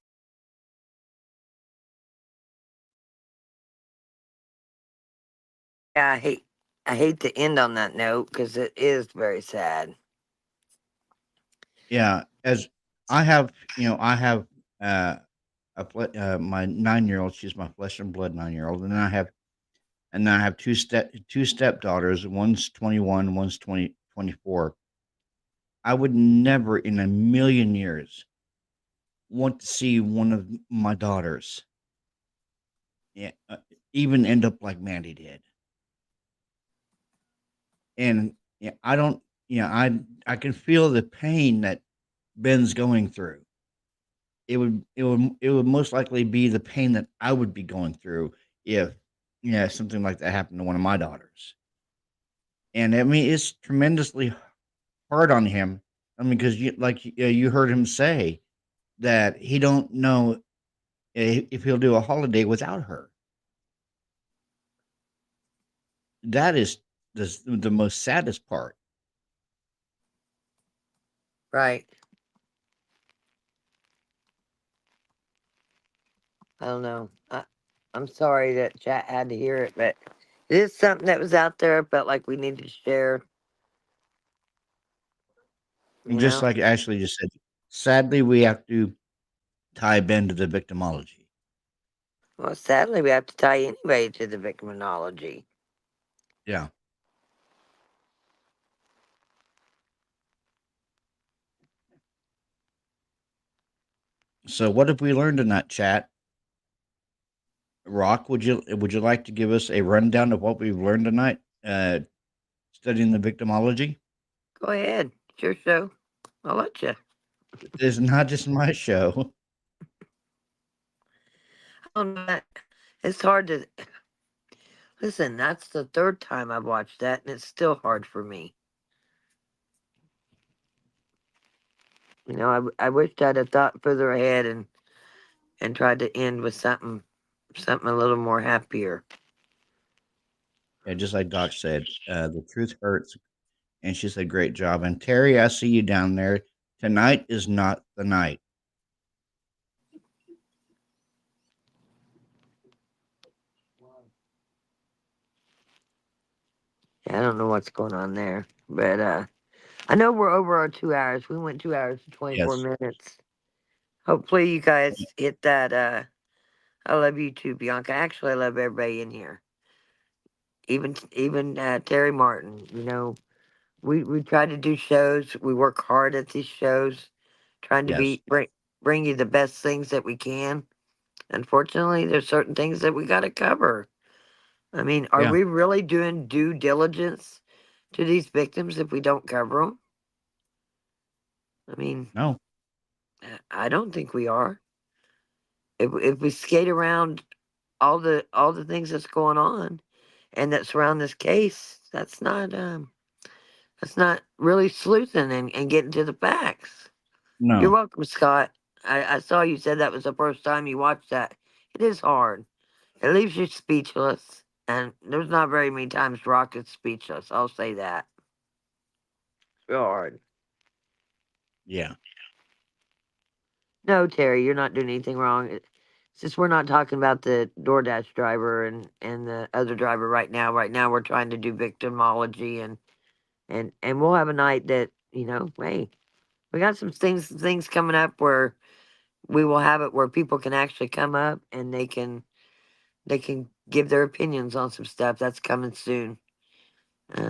Yeah, I hate to end on that note because it is very sad. Yeah, as I have, I have my 9-year-old. She's my flesh and blood 9-year-old, and then I have two stepdaughters. One's 21, one's 24. I would never in a million years want to see one of my daughters, yeah, even end up like Mandy did. And yeah, I don't, I can feel the pain that Ben's going through. It would most likely be the pain that I would be going through if something like that happened to one of my daughters. And I mean, it's tremendously hard on him. I mean, because you heard him say that he don't know if he'll do a holiday without her. That is the most saddest part. Right. I don't know. I'm sorry that chat had to hear it, but it is something that was out there. I felt like we needed to share. And just You know, like Ashley just said, sadly, we have to tie Ben to the victimology. well, sadly, we have to tie anybody to the victimology. Yeah. So, what have we learned in that chat? Rock, would you like to give us a rundown of what we've learned tonight, studying the victimology? Go ahead, it's your show. I'll let you. It's not just my show. Oh, no, it's hard to listen. That's the third time I've watched that, and it's still hard for me. You know, I wished I'd have thought further ahead and tried to end with something a little more happier. Yeah, just like Doc said, the truth hurts, and she said, "Great job." And Terry, I see you down there. Tonight is not the night. Yeah, I don't know what's going on there, but I know we're over our 2 hours. We went 2 hours and 24 Yes, minutes. Hopefully, you guys hit that. I love you too, Bianca. Actually, I love everybody in here. Even Terry Martin. You know, we try to do shows. We work hard at these shows, trying to yes, bring you the best things that we can. Unfortunately, there's certain things that we got to cover. I mean, are yeah, we really doing due diligence to these victims if we don't cover them? I mean, no, I don't think we are. If we skate around all the things that's going on and that surround this case, that's not really sleuthing and getting to the facts. You're no, welcome, Scott. I saw you said that was the first time you watched that. It is hard. It leaves you speechless. And there's not very many times Rock is speechless. I'll say that. It's real hard. yeah, No, Terry, you're not doing anything wrong. It's just we're not talking about the DoorDash driver and the other driver right now. Right now, we're trying to do victimology and we'll have a night that hey, we got some things coming up where we will have it where people can actually come up and they can give their opinions on some stuff that's coming soon.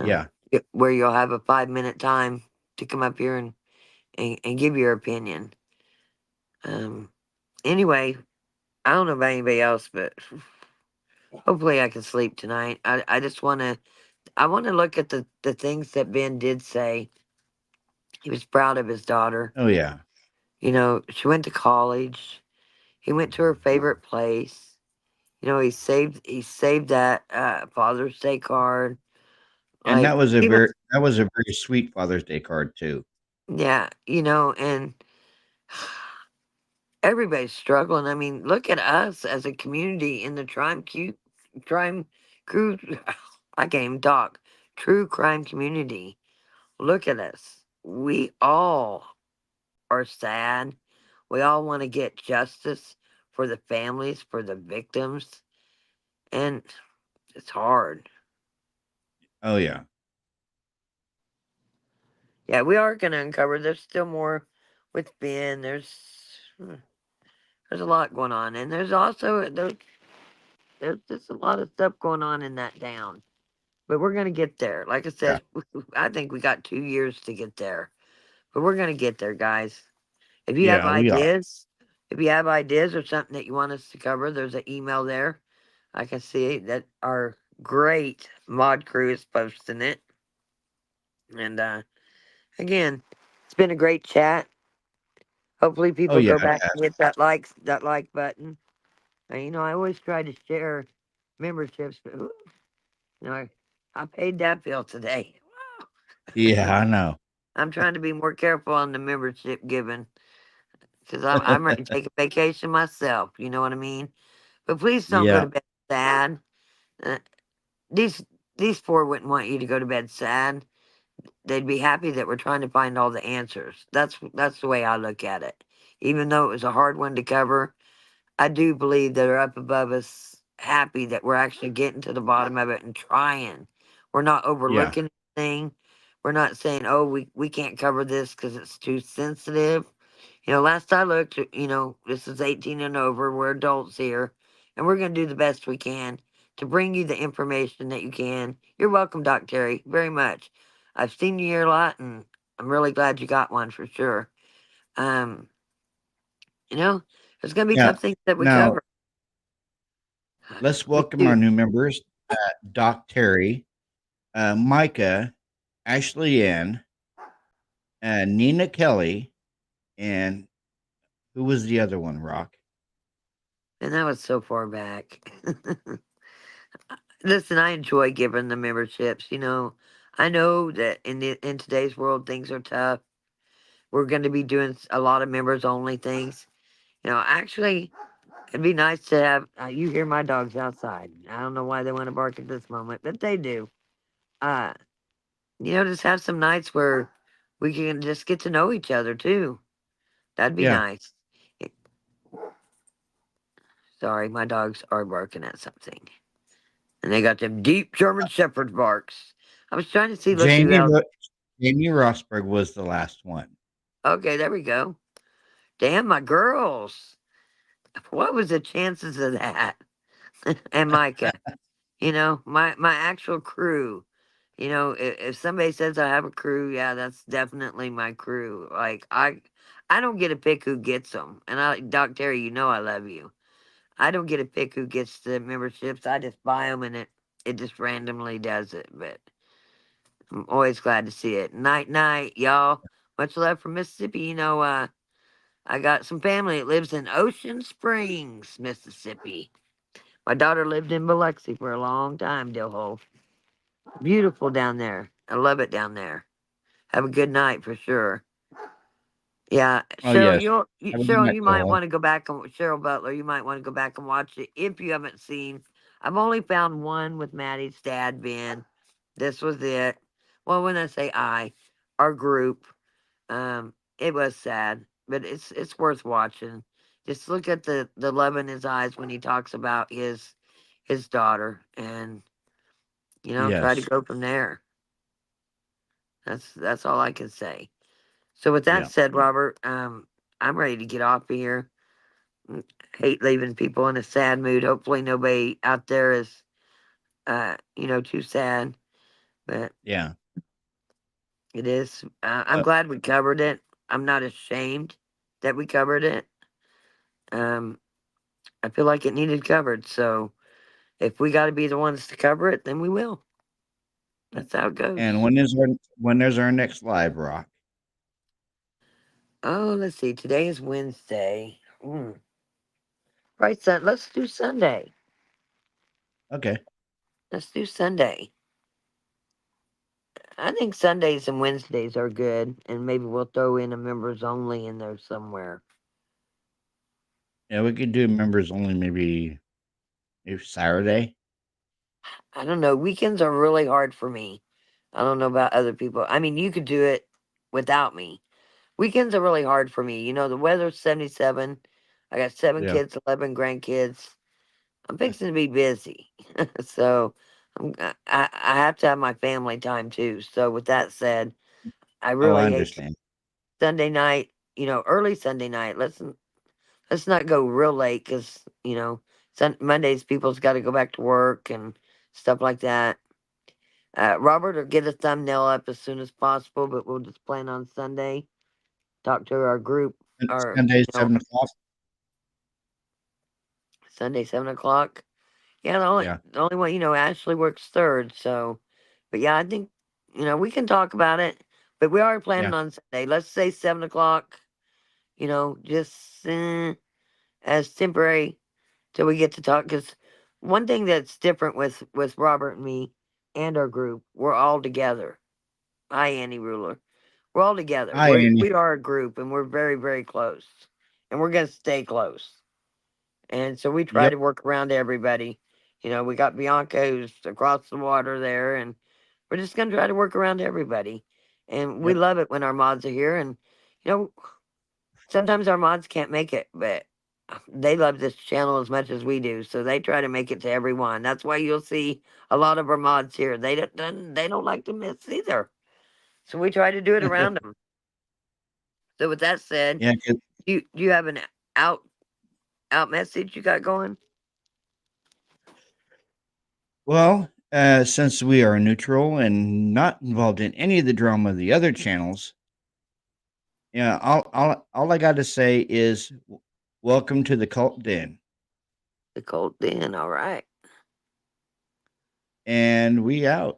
yeah, Where you'll have a 5-minute time to come up here and give your opinion. Anyway, I don't know about anybody else, but hopefully I can sleep tonight. I just want to I want to look at the things that Ben did say. He was proud of his daughter. Oh yeah. You know, she went to college. He went to her favorite place. You know, he saved that Father's Day card. And Like even that was a very sweet Father's Day card too. yeah, you know, and everybody's struggling. I mean, look at us as a community in the crime crew. I can't even talk. True crime community. Look at us. We all are sad. We all want to get justice for the families, for the victims, and it's hard. Oh yeah. Yeah, we are going to uncover. There's still more with Ben. There's a lot going on, and there's also there's just a lot of stuff going on in that down. But we're going to get there. Like I Yeah. said, I think we got 2 years to get there, but we're going to get there, guys. If you have Yeah, we are. ideas, if you have ideas or something that you want us to cover, there's an email there. I can see that our great mod crew is posting it. And again, it's been a great chat. Hopefully, Oh people yeah, go it back has. and hit that like button. And, you know, I always try to share memberships, but you know, I paid that bill today. Yeah, I know. I'm trying to be more careful on the membership giving because I'm ready to take a vacation myself. You know what I mean? But please don't go Yeah. to bed sad. Uh, these these four wouldn't want you to go to bed sad. They'd be happy that we're trying to find all the answers. That's the way I look at it. Even though it was a hard one to cover, I do believe that are up above us happy that we're actually getting to the bottom of it and trying. We're not Yeah. overlooking anything. We're not saying, oh, we can't cover this because it's too sensitive. You know, last I looked, you know, this is 18 and over. We're adults here, and we're going to do the best we can to bring you the information that you can. You're welcome, Doc Terry, very much. I've seen you here a lot, and I'm really glad you got one for sure. Um, you know, there's going to be Yeah. tough things that we Now cover. let's We welcome our do. new members, Doc Terry, Micah, Ashley Ann, Nina Kelly, and who was the other one, Rock? And that was so far back. Listen, I enjoy giving the memberships. You know, I know that in today's world things are tough. We're going to be doing a lot of members only things. You know, actually, it'd be nice to have. You hear my dogs outside. I don't know why they want to bark at this moment, but they do. Uh, you know, just have some nights where we can just get to know each other too. That'd be Yeah. nice. Eh, Sorry, my dogs are barking at something, and they got them deep German Shepherd barks. I was trying to see. Look who Jamie else. Jamie Rosberg was the last one. Okay, there we go. Damn, my girls. What was the chances of that? And Micah, you know, my actual crew. You know, if somebody says I have a crew, yeah, that's definitely my crew. Like I don't get to pick who gets them. And Doc Terry, you know I love you. I don't get to pick who gets the memberships. I just buy them, and it just randomly does it. But I'm always glad to see it. Night night, y'all. Much love from Mississippi. You know, I got some family that lives in Ocean Springs, Mississippi. My daughter lived in Biloxi for a long time, Dillhole. Beautiful down there. I love it down there. Have a good night for sure. Yeah, Oh yes. Have a good Cheryl, night, you might Bill. want to go back and Cheryl Butler. You might want to go back and watch it if you haven't seen. I've only found one with Maddie's dad, Ben. This was it. Well, when I say our group, it was sad, but it's worth watching. Just look at the love in his eyes when he talks about his daughter, and you know, try to Yes. go from there. That's all I can say. So with that Yeah. said, Robert, I'm ready to get off of here. Hate leaving people in a sad mood. Hopefully nobody out there is you know, too sad. But Yeah. it is. I'm Uh, glad we covered it. I'm not ashamed that we covered it. Um, I feel like it needed covered. So if we got to be the ones to cover it, then we will. That's how it goes. And when is our next live, Rock? Oh, let's see. Today is Wednesday. Right, son. Let's do Sunday. Okay. Let's do Sunday. I think Sundays and Wednesdays are good, and maybe we'll throw in a members only in there somewhere. Yeah, we could do members only maybe Saturday. I don't know. Weekends are really hard for me. I don't know about other people. I mean, you could do it without me. Weekends are really hard for me. You know, the weather's 77. I got 7 Yeah. kids, 11 grandkids. I'm fixing to be busy. So I have to have my family time too. So with that said, I I really hate understand. Sunday night, early Sunday night. Let's not go real late because, Mondays people's got to go back to work and stuff like that. Robert will get a thumbnail up as soon as possible, but we'll just plan on Sunday. Talk to our group or Sunday, 7 o'clock. Sunday, 7 o'clock. Yeah, Yeah. the only one, Ashley works third, so but yeah, I think, we can talk about it. But we are planning Yeah. on Sunday. Let's say 7 o'clock, just as temporary till we get to talk. Because one thing that's different with Robert and me and our group, we're all together. Hi, Annie Ruler. We're all together. Hi, Annie. We are a group, and we're very, very close, and we're gonna stay close. And so we try Yep. to work around everybody. We got Bianca who's across the water there, and we're just gonna try to work around everybody. And we Yep. love it when our mods are here. And sometimes our mods can't make it, but they love this channel as much as we do, so they try to make it to everyone. That's why you'll see a lot of our mods here. They don't like to miss either, so we try to do it around them. So with that said, Yeah. you have an out message you got going? Well, since we are neutral and not involved in any of the drama of the other channels, yeah, all I got to say is welcome to the cult den. The cult den, all right. And we out.